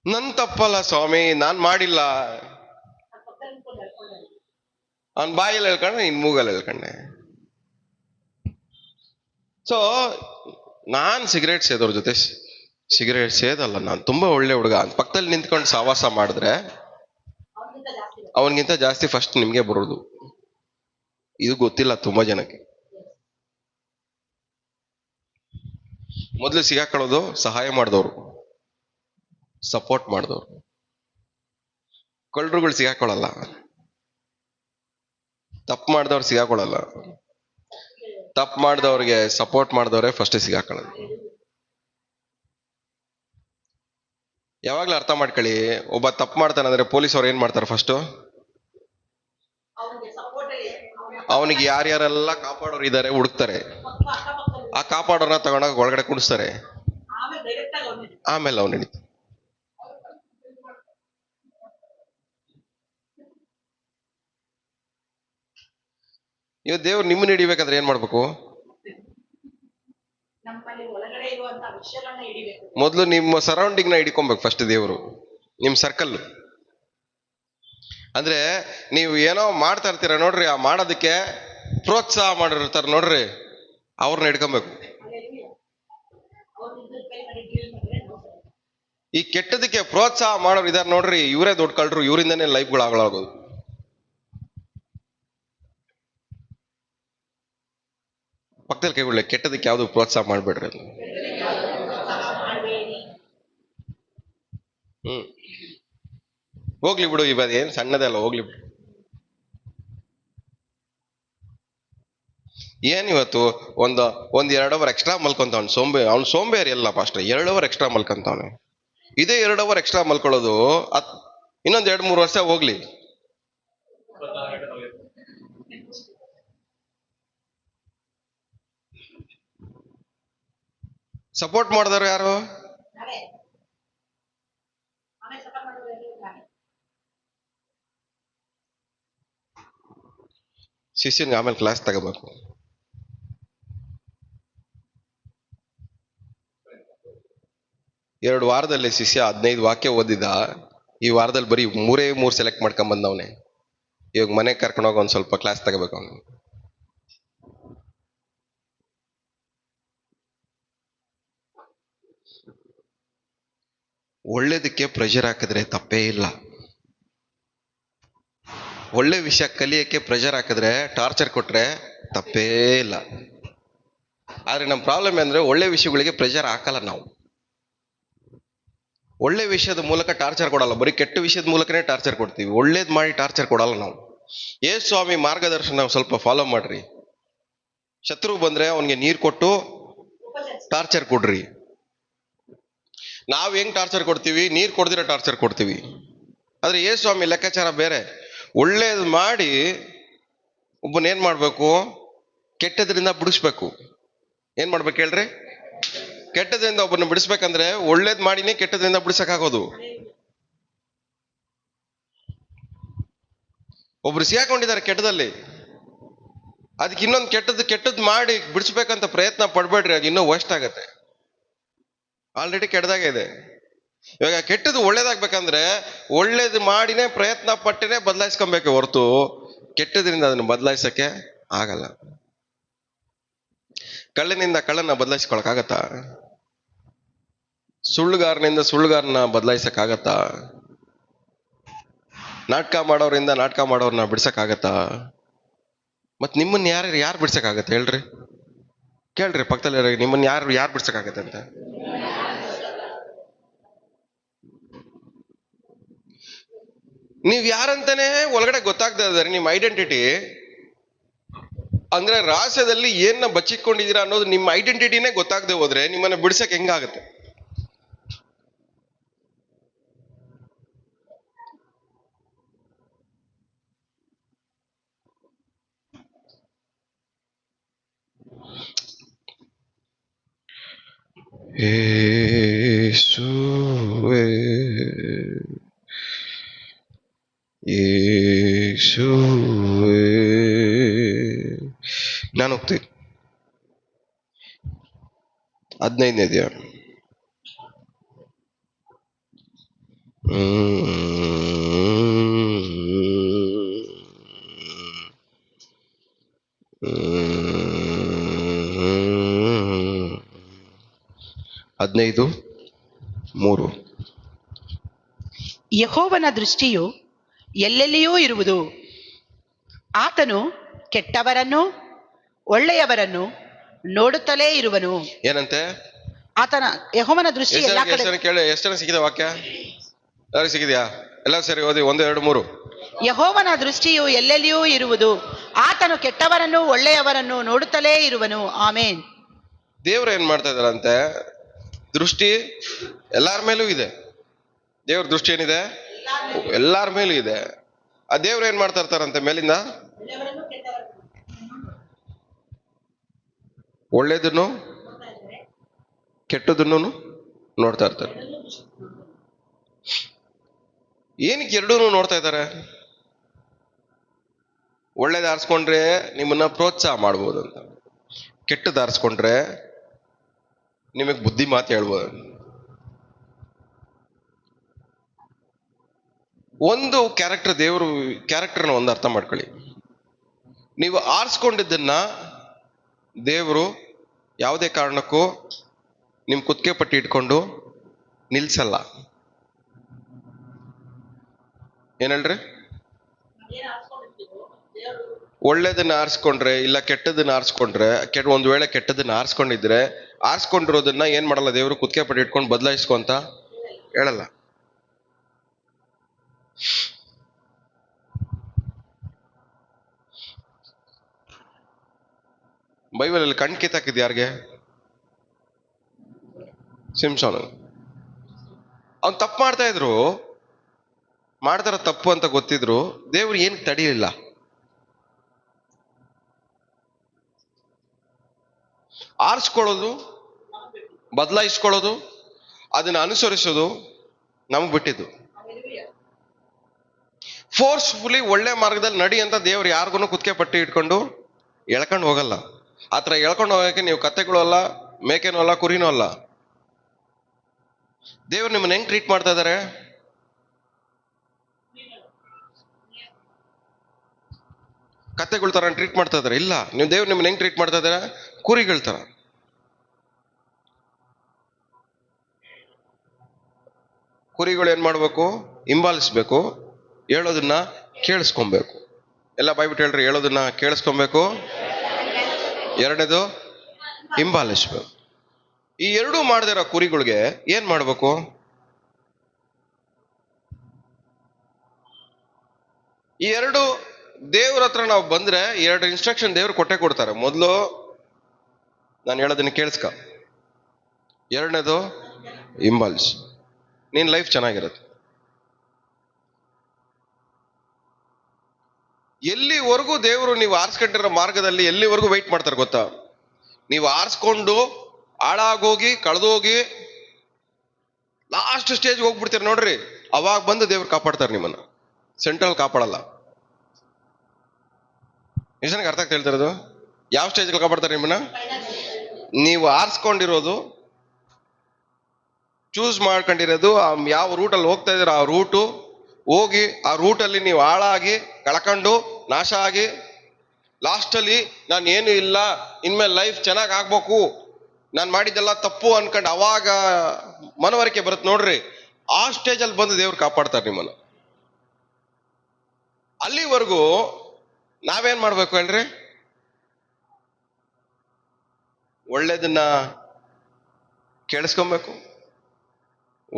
ನನ್ ತಪ್ಪಲ್ಲ ಸ್ವಾಮಿ, ನಾನ್ ಮಾಡಿಲ್ಲ. ಅವ್ನ್ ಬಾಯಲ್ಲಿ ಹೇಳ್ಕೊಂಡೆ, ಇನ್ ಮೂಗಲ್ಲಿ ಹೇಳ್ಕೊಂಡೆ. ಸೊ ನಾನ್ ಸಿಗರೇಟ್ ಸೇದೋರ್ ಜೊತೆ ಸಿಗರೇಟ್ ಸೇದಲ್ಲ, ನಾನು ತುಂಬಾ ಒಳ್ಳೆ ಹುಡುಗ ಅಂತ ಪಕ್ಕದಲ್ಲಿ ನಿಂತ್ಕೊಂಡು ಸಹವಾಸ ಮಾಡಿದ್ರೆ ಅವನಿಗಿಂತ ಜಾಸ್ತಿ ಫಸ್ಟ್ ನಿಮ್ಗೆ ಬರೋದು. ಇದು ಗೊತ್ತಿಲ್ಲ ತುಂಬಾ ಜನಕ್ಕೆ. ಮೊದಲು ಸಿಗಾಕೊಳ್ಳೋದು ಸಹಾಯ ಮಾಡಿದವರು, ಸಪೋರ್ಟ್ ಮಾಡಿದವರು. ಕಳ್ಳರುಗಳು ಸಿಗಾಕೊಳ್ಳಲ್ಲ, ತಪ್ಪು ಮಾಡಿದವ್ರು ಸಿಗಾಕೊಳ್ಳಲ್ಲ. ತಪ್ಪು ಮಾಡಿದವ್ರಿಗೆ ಸಪೋರ್ಟ್ ಮಾಡಿದವ್ರೆ ಫಸ್ಟ್ ಸಿಗಾಕೊಳ್ಳೋದು. ಯಾವಾಗ್ಲೂ ಅರ್ಥ ಮಾಡ್ಕೊಳ್ಳಿ, ಒಬ್ಬ ತಪ್ಪು ಮಾಡ್ತಾನೆ ಅಂದ್ರೆ ಪೊಲೀಸ್ ಅವ್ರು ಏನ್ ಮಾಡ್ತಾರೆ, ಫಸ್ಟ್ ಅವನಿಗೆ ಯಾರ್ಯಾರೆಲ್ಲ ಕಾಪಾಡೋರು ಇದ್ದಾರೆ ಹುಡುಕ್ತಾರೆ. ಆ ಕಾಪಾಡೋರ್ನ ತಗೊಂಡಾಗ ಒಳಗಡೆ ಕುಣಿಸ್ತಾರೆ, ಆಮೇಲೆ ಅವ್ನು ಹಿಡಿತ. ಇವತ್ತು ದೇವ್ರು ನಿಮ್ಮನ್ನ ಹಿಡಿಬೇಕಾದ್ರೆ ಏನ್ ಮಾಡ್ಬೇಕು? ಮೊದಲು ನಿಮ್ಮ ಸರೌಂಡಿಂಗ್ ನ ಹಿಡ್ಕೊಬೇಕು ಫಸ್ಟ್ ದೇವರು, ನಿಮ್ ಸರ್ಕಲ್. ಅಂದ್ರೆ ನೀವು ಏನೋ ಮಾಡ್ತಾ ಇರ್ತೀರ ನೋಡ್ರಿ, ಆ ಮಾಡೋದಕ್ಕೆ ಪ್ರೋತ್ಸಾಹ ಮಾಡಿರ್ತಾರ ನೋಡ್ರಿ, ಅವ್ರನ್ನ ಹಿಡ್ಕೊಬೇಕು. ಈ ಕೆಟ್ಟದಕ್ಕೆ ಪ್ರೋತ್ಸಾಹ ಮಾಡೋರು ಇದಾರೆ ನೋಡ್ರಿ, ಇವರೇ ದೊಡ್ಡ ಕಳ್ರು, ಇವರಿಂದನೇ ಲೈಫ್ಗಳು ಆಗೋದು. ಪಕ್ಕದಲ್ಲಿ ಕೈಗೊಳ್ಳಿ, ಕೆಟ್ಟದಕ್ಕೆ ಯಾವ್ದು ಪ್ರೋತ್ಸಾಹ ಮಾಡ್ಬೇಡ್ರಿ ಅಂತ. ಹೋಗ್ಲಿ ಬಿಡು, ಇವಾಗ ಏನ್ ಸಣ್ಣದಲ್ಲ, ಹೋಗ್ಲಿ ಬಿಡು. ಏನ್ ಇವತ್ತು ಒಂದ್ 2 ಅವರ್ ಎಕ್ಸ್ಟ್ರಾ ಮಲ್ಕೊಂತವ್ನು ಅವ್ನು ಸೋಂಬೇರಿ ಎಲ್ಲ ಪಾಸ್ಟರ್. 2 hour extra ಮಲ್ಕೊಂತವ್ನೆ. ಇದೇ 2 ಅವರ್ ಎಕ್ಸ್ಟ್ರಾ ಮಲ್ಕೊಳ್ಳೋದು ಇನ್ನೊಂದ್ 2-3 ವರ್ಷ ಹೋಗ್ಲಿ. ಸಪೋರ್ಟ್ ಮಾಡಿದವರು ಯಾರು? ಶಿಷ್ಯನ್ಗೆ ಆಮೇಲೆ ಕ್ಲಾಸ್ ತಗೋಬೇಕು. ಎರಡು ವಾರದಲ್ಲಿ ಶಿಷ್ಯ 15 ವಾಕ್ಯ ಓದಿದ, ಈ ವಾರದಲ್ಲಿ ಬರೀ 3 ಸೆಲೆಕ್ಟ್ ಮಾಡ್ಕೊಂಡ್ ಬಂದವನೇ. ಇವಾಗ ಮನೆಗೆ ಕರ್ಕೊಂಡೋಗಿ ಒಂದ್ ಸ್ವಲ್ಪ ಕ್ಲಾಸ್ ತಗೋಬೇಕು ಅವನು. ಒಳ್ಳೇದಕ್ಕೆ ಪ್ರೆಷರ್ ಹಾಕಿದ್ರೆ ತಪ್ಪೇ ಇಲ್ಲ. ಒಳ್ಳೆ ವಿಷಯ ಕಲಿಯಕ್ಕೆ ಪ್ರೆಷರ್ ಹಾಕಿದ್ರೆ, ಟಾರ್ಚರ್ ಕೊಟ್ರೆ ತಪ್ಪೇ ಇಲ್ಲ. ಆದ್ರೆ ನಮ್ಮ ಪ್ರಾಬ್ಲಮ್ ಅಂದ್ರೆ ಒಳ್ಳೆ ವಿಷಯಗಳಿಗೆ ಪ್ರೆಷರ್ ಹಾಕಲ್ಲ ನಾವು. ಒಳ್ಳೆ ವಿಷಯದ ಮೂಲಕ ಟಾರ್ಚರ್ ಕೊಡಲ್ಲ, ಬರೀ ಕೆಟ್ಟ ವಿಷಯದ ಮೂಲಕನೇ ಟಾರ್ಚರ್ ಕೊಡ್ತೀವಿ. ಒಳ್ಳೇದ್ ಮಾಡಿ ಟಾರ್ಚರ್ ಕೊಡಲ್ಲ ನಾವು. ಯೇಸು ಸ್ವಾಮಿ ಮಾರ್ಗದರ್ಶನ ಸ್ವಲ್ಪ ಫಾಲೋ ಮಾಡ್ರಿ. ಶತ್ರು ಬಂದ್ರೆ ಅವನಿಗೆ ನೀರು ಕೊಟ್ಟು ಟಾರ್ಚರ್ ಕೊಡ್ರಿ. ನಾವ್ ಹೆಂಗ್ ಟಾರ್ಚರ್ ಕೊಡ್ತೀವಿ? ನೀರ್ ಕೊಡ್ದಿರೋ ಟಾರ್ಚರ್ ಕೊಡ್ತೀವಿ. ಆದ್ರೆ ಯೇಸು ಸ್ವಾಮಿ ಲೆಕ್ಕಾಚಾರ ಬೇರೆ. ಒಳ್ಳೇದು ಮಾಡಿ ಒಬ್ಬನ ಏನ್ ಮಾಡ್ಬೇಕು? ಕೆಟ್ಟದ್ರಿಂದ ಬಿಡಿಸ್ಬೇಕು. ಏನ್ ಮಾಡ್ಬೇಕು ಹೇಳ್ರಿ? ಕೆಟ್ಟದ್ರಿಂದ ಒಬ್ಬನ ಬಿಡಿಸ್ಬೇಕಂದ್ರೆ ಒಳ್ಳೇದ್ ಮಾಡಿನೇ ಕೆಟ್ಟದ್ರಿಂದ ಬಿಡಿಸಕ್ಕಾಗೋದು. ಒಬ್ರು ಸಿಗಾಕೊಂಡಿದ್ದಾರೆ ಕೆಟ್ಟದಲ್ಲಿ, ಅದಕ್ಕೆ ಇನ್ನೊಂದು ಕೆಟ್ಟದ್ ಮಾಡಿ ಬಿಡಿಸ್ಬೇಕಂತ ಪ್ರಯತ್ನ ಪಡ್ಬೇಡ್ರಿ, ಅದು ಇನ್ನೂ ವೇಸ್ಟ್ ಆಗತ್ತೆ. ಆಲ್ರೆಡಿ ಕೆಟ್ಟದಾಗೆ ಇದೆ. ಇವಾಗ ಕೆಟ್ಟದ್ದು ಒಳ್ಳೇದಾಗ್ಬೇಕಂದ್ರೆ ಒಳ್ಳೇದು ಮಾಡಿನೇ ಪ್ರಯತ್ನ ಪಟ್ಟಿನೇ ಬದಲಾಯಿಸ್ಕೊಬೇಕು ಹೊರತು ಕೆಟ್ಟದ್ರಿಂದ ಅದನ್ನು ಬದಲಾಯಿಸಕ್ಕೆ ಆಗಲ್ಲ. ಕಳ್ಳನಿಂದ ಕಳ್ಳನ ಬದಲಾಯಿಸ್ಕೊಳಕ್ಕಾಗತ್ತಾ? ಸುಳ್ಳುಗಾರನಿಂದ ಸುಳ್ಳುಗಾರನ ಬದಲಾಯಿಸಕ್ಕಾಗತ್ತಾ? ನಾಟಕ ಮಾಡೋರಿಂದ ನಾಟಕ ಮಾಡೋರ್ನ ಬಿಡ್ಸಕ್ಕಾಗತ್ತಾ? ಮತ್ ನಿಮ್ಮನ್ನ ಯಾರು ಬಿಡ್ಸಕ್ಕಾಗತ್ತೆ ಹೇಳ್ರಿ? ಕೇಳ್ರಿ ಪಕ್ಕದಲ್ಲಿ ನಿಮ್ಮನ್ನ ಯಾರು ಬಿಡ್ಸಕ್ಕಾಗತ್ತೆ ಅಂತ. ನೀವ್ ಯಾರಂತಾನೆ ಒಳಗಡೆ ಗೊತ್ತಾಗ್ತಾ ಇದ್ದಾರೆ. ನಿಮ್ಮ ಐಡೆಂಟಿಟಿ ಅಂದ್ರೆ ರಹಸ್ಯದಲ್ಲಿ ಏನ ಬಚ್ಚಿಕೊಂಡಿದ್ದೀರಾ ಅನ್ನೋದು ನಿಮ್ಮ ಐಡೆಂಟಿಟಿನೇ ಗೊತ್ತಾಗದೆ ಹೋದ್ರೆ ನಿಮ್ಮನ್ನ ಬಿಡ್ಸಕ್ ಹೆಂಗಾಗತ್ತೆ? ಯೇಸುವೇ ಯೇಸುವೇ. ನಾನು ಹೋಗ್ತೀನಿ 15ನೇ ಅಧ್ಯಾಯ. ಹದಿನೈದು 3. ಯೆಹೋವನ ದೃಷ್ಟಿಯು ಎಲ್ಲೆಲ್ಲಿಯೂ ಇರುವುದು. ಆತನು ಕೆಟ್ಟವರನ್ನು ಒಳ್ಳೆಯವರನ್ನು ನೋಡುತ್ತಲೇ ಇರುವನು. ಏನಂತೆ? ಆತನ ಯೆಹೋವನ ದೃಷ್ಟಿ ಎಲ್ಲಾ ಕಡೆ. ಎಷ್ಟು ಜನ ಸಿಕ್ಕಿದೆ ವಾಕ್ಯ? ಯಾರು ಸಿಕ್ಕಿದ್ಯಾ? ಎಲ್ಲ ಸರಿ ಓದಿ. 1, 2, 3. ಯೆಹೋವನ ದೃಷ್ಟಿಯು ಎಲ್ಲೆಲ್ಲಿಯೂ ಇರುವುದು. ಆತನು ಕೆಟ್ಟವರನ್ನು ಒಳ್ಳೆಯವರನ್ನು ನೋಡುತ್ತಲೇ ಇರುವನು. ಆಮೇನ್. ದೇವ್ರು ಏನ್ ಮಾಡ್ತಾ ಇದಾರಂತೆ? ದೃಷ್ಟಿ ಎಲ್ಲಾರ ಮೇಲೂ ಇದೆ. ದೇವ್ರ ದೃಷ್ಟಿ ಏನಿದೆ? ಎಲ್ಲಾರ ಮೇಲೂ ಇದೆ. ಆ ದೇವ್ರು ಏನ್ ಮಾಡ್ತಾ ಇರ್ತಾರಂತೆ ಮೇಲಿಂದ? ಒಳ್ಳೇದನ್ನು ಕೆಟ್ಟದನ್ನು ನೋಡ್ತಾ ಇರ್ತಾರೆ. ಏನಕ್ಕೆ ಎರಡೂ ನೋಡ್ತಾ ಇದ್ದಾರೆ? ಒಳ್ಳೇದು ಆರಿಸ್ಕೊಂಡ್ರೆ ನಿಮ್ಮನ್ನ ಪ್ರೋತ್ಸಾಹ ಮಾಡ್ಬೋದು ಅಂತ, ಕೆಟ್ಟದ್ದು ಆರಿಸ್ಕೊಂಡ್ರೆ ನಿಮಗೆ ಬುದ್ಧಿ ಮಾತು ಹೇಳ್ಬೋದು. ಒಂದು ದೇವರು ಕ್ಯಾರೆಕ್ಟರ್ನ ಒಂದು ಅರ್ಥ ಮಾಡ್ಕೊಳ್ಳಿ. ನೀವು ಆರಿಸ್ಕೊಂಡಿದ್ದನ್ನ ದೇವರು ಯಾವುದೇ ಕಾರಣಕ್ಕೂ ನಿಮ್ ಕುತ್ತಿಗೆ ಪಟ್ಟಿ ಇಟ್ಕೊಂಡು ನಿಲ್ಸಲ್ಲ. ಏನ್ ಹೇಳ್ರಿ? ಒಳ್ಳೇದನ್ನ ಆರಿಸ್ಕೊಂಡ್ರೆ ಇಲ್ಲ ಕೆಟ್ಟದನ್ನ ಆರಿಸ್ಕೊಂಡ್ರೆ, ಒಂದು ವೇಳೆ ಕೆಟ್ಟದನ್ನ ಆರಿಸ್ಕೊಂಡಿದ್ರೆ ಆರಿಸ್ಕೊಂಡಿರೋದನ್ನ ಏನ್ ಮಾಡಲ್ಲ ದೇವರು ಕುತ್ತಿಗೆ ಪಟ್ಟಿ ಇಟ್ಕೊಂಡು ಬದಲಾಯಿಸ್ಕೊ ಅಂತ ಹೇಳಲ್ಲ. ಬೈಬಲಲ್ಲಿ ಕಣ್ ಕಿತ್ತಾಕಿದ್ ಯಾರಿಗೆ? ಸಿಂಸೋನ್. ಅವ್ನು ತಪ್ಪು ಮಾಡ್ತಾರ ತಪ್ಪು ಅಂತ ಗೊತ್ತಿದ್ರು ದೇವ್ರು ಏನ್ ತಡೀಲಿಲ್ಲ. ಆರಿಸ್ಕೊಳ್ಳೋದು, ಬದಲಾಯಿಸ್ಕೊಳ್ಳೋದು, ಅದನ್ನ ಅನುಸರಿಸೋದು ನಮಗ್ ಬಿಟ್ಟಿದ್ದು. ಫೋರ್ಸ್ಫುಲಿ ಒಳ್ಳೆ ಮಾರ್ಗದಲ್ಲಿ ನಡಿ ಅಂತ ದೇವ್ರು ಯಾರಿಗೂ ಕುತ್ತಿಗೆ ಪಟ್ಟಿ ಇಟ್ಕೊಂಡು ಎಳ್ಕೊಂಡು ಹೋಗಲ್ಲ. ಆತರ ಎಳ್ಕೊಂಡು ಹೋಗಕ್ಕೆ ನೀವು ಕತ್ತೆಗಳು ಅಲ್ಲ, ಮೇಕೆನೂ ಅಲ್ಲ, ಕುರಿನೂ ಅಲ್ಲ. ದೇವ್ರು ನಿಮ್ಮನ್ನ ಹೆಂಗ್ ಟ್ರೀಟ್ ಮಾಡ್ತಾ ಇದಾರೆ? ಕತ್ತೆಗಳ ತರ ಟ್ರೀಟ್ ಮಾಡ್ತಾ ಇದಾರೆ? ಇಲ್ಲ. ನೀವು ದೇವ್ರು ನಿಮ್ಮನ್ನ ಹೆಂಗ್ ಟ್ರೀಟ್ ಮಾಡ್ತಾ ಇದಾರೆ? ಕುರಿಗಳ ತರ. ಕುರಿಗಳು ಏನ್ ಮಾಡ್ಬೇಕು? ಹಿಂಬಾಲಿಸ್ಬೇಕು, ಹೇಳೋದನ್ನ ಕೇಳಿಸ್ಕೊಬೇಕು. ಎಲ್ಲ ಬಾಯ್ಬಿಟ್ಟು ಹೇಳ್ರಿ, ಹೇಳೋದನ್ನ ಕೇಳಿಸ್ಕೊಬೇಕು, ಎರಡನೇದು ಹಿಂಬಾಲಿಸ್ಬೇಕು. ಈ ಎರಡೂ ಮಾಡದಿರೋ ಕುರಿಗಳಿಗೆ ಏನ್ ಮಾಡ್ಬೇಕು? ಈ ಎರಡು ದೇವ್ರ ಹತ್ರ ನಾವು ಬಂದ್ರೆ 2 ಇನ್ಸ್ಟ್ರಕ್ಷನ್ ದೇವ್ರು ಕೊಡ್ತಾರೆ. ಮೊದಲು ನಾನು ಹೇಳೋದನ್ನ ಕೇಳಿಸ್ಕ, ಎರಡನೇದು ಹಿಂಬಾಲಿಸ್, ನಿನ್ ಲೈಫ್ ಚೆನ್ನಾಗಿರುತ್ತೆ. ಎಲ್ಲಿವರೆಗೂ ದೇವರು ನೀವು ಆರಿಸ್ಕೊಂಡಿರೋ ಮಾರ್ಗದಲ್ಲಿ ಎಲ್ಲಿವರೆಗೂ ವೆಯ್ಟ್ ಮಾಡ್ತಾರೆ ಗೊತ್ತಾ? ನೀವು ಆರಿಸ್ಕೊಂಡು ಹಾಳಾಗೋಗಿ ಕಳೆದೋಗಿ ಲಾಸ್ಟ್ ಸ್ಟೇಜ್ ಹೋಗ್ಬಿಡ್ತೀರಿ ನೋಡ್ರಿ, ಅವಾಗ ಬಂದು ದೇವ್ರು ಕಾಪಾಡ್ತಾರೆ ನಿಮ್ಮನ್ನ. ಸೆಂಟ್ರಲ್ ಕಾಪಾಡಲ್ಲ. ಎಷ್ಟು ಜನಕ್ಕೆ ಅರ್ಥ ಆಗ್ತಾ ಹೇಳ್ತಿರೋದು? ಯಾವ ಸ್ಟೇಜ್ ಕಾಪಾಡ್ತಾರೆ ನಿಮ್ಮನ್ನ? ನೀವು ಆರಿಸ್ಕೊಂಡಿರೋದು, ಚೂಸ್ ಮಾಡ್ಕೊಂಡಿರೋದು, ಯಾವ ರೂಟಲ್ಲಿ ಹೋಗ್ತಾ ಇದ್ದೀರ ಆ ರೂಟು ಹೋಗಿ, ಆ ರೂಟಲ್ಲಿ ನೀವು ಹಾಳಾಗಿ ಕಳ್ಕೊಂಡು ನಾಶ ಆಗಿ ಲಾಸ್ಟಲ್ಲಿ ನಾನು ಏನು ಇಲ್ಲ, ಇನ್ಮೇಲೆ ಲೈಫ್ ಚೆನ್ನಾಗಿ ಆಗ್ಬೇಕು, ನಾನು ಮಾಡಿದ್ದೆಲ್ಲ ತಪ್ಪು ಅನ್ಕೊಂಡು ಅವಾಗ ಮನವರಿಕೆ ಬರುತ್ತೆ ನೋಡ್ರಿ, ಆ ಸ್ಟೇಜಲ್ಲಿ ಬಂದು ದೇವ್ರು ಕಾಪಾಡ್ತಾರೆ ನಿಮ್ಮನ್ನ. ಅಲ್ಲಿವರೆಗೂ ನಾವೇನ್ ಮಾಡ್ಬೇಕು ಹೇಳ್ರಿ? ಒಳ್ಳೇದನ್ನ ಕೇಳಿಸ್ಕೊಬೇಕು,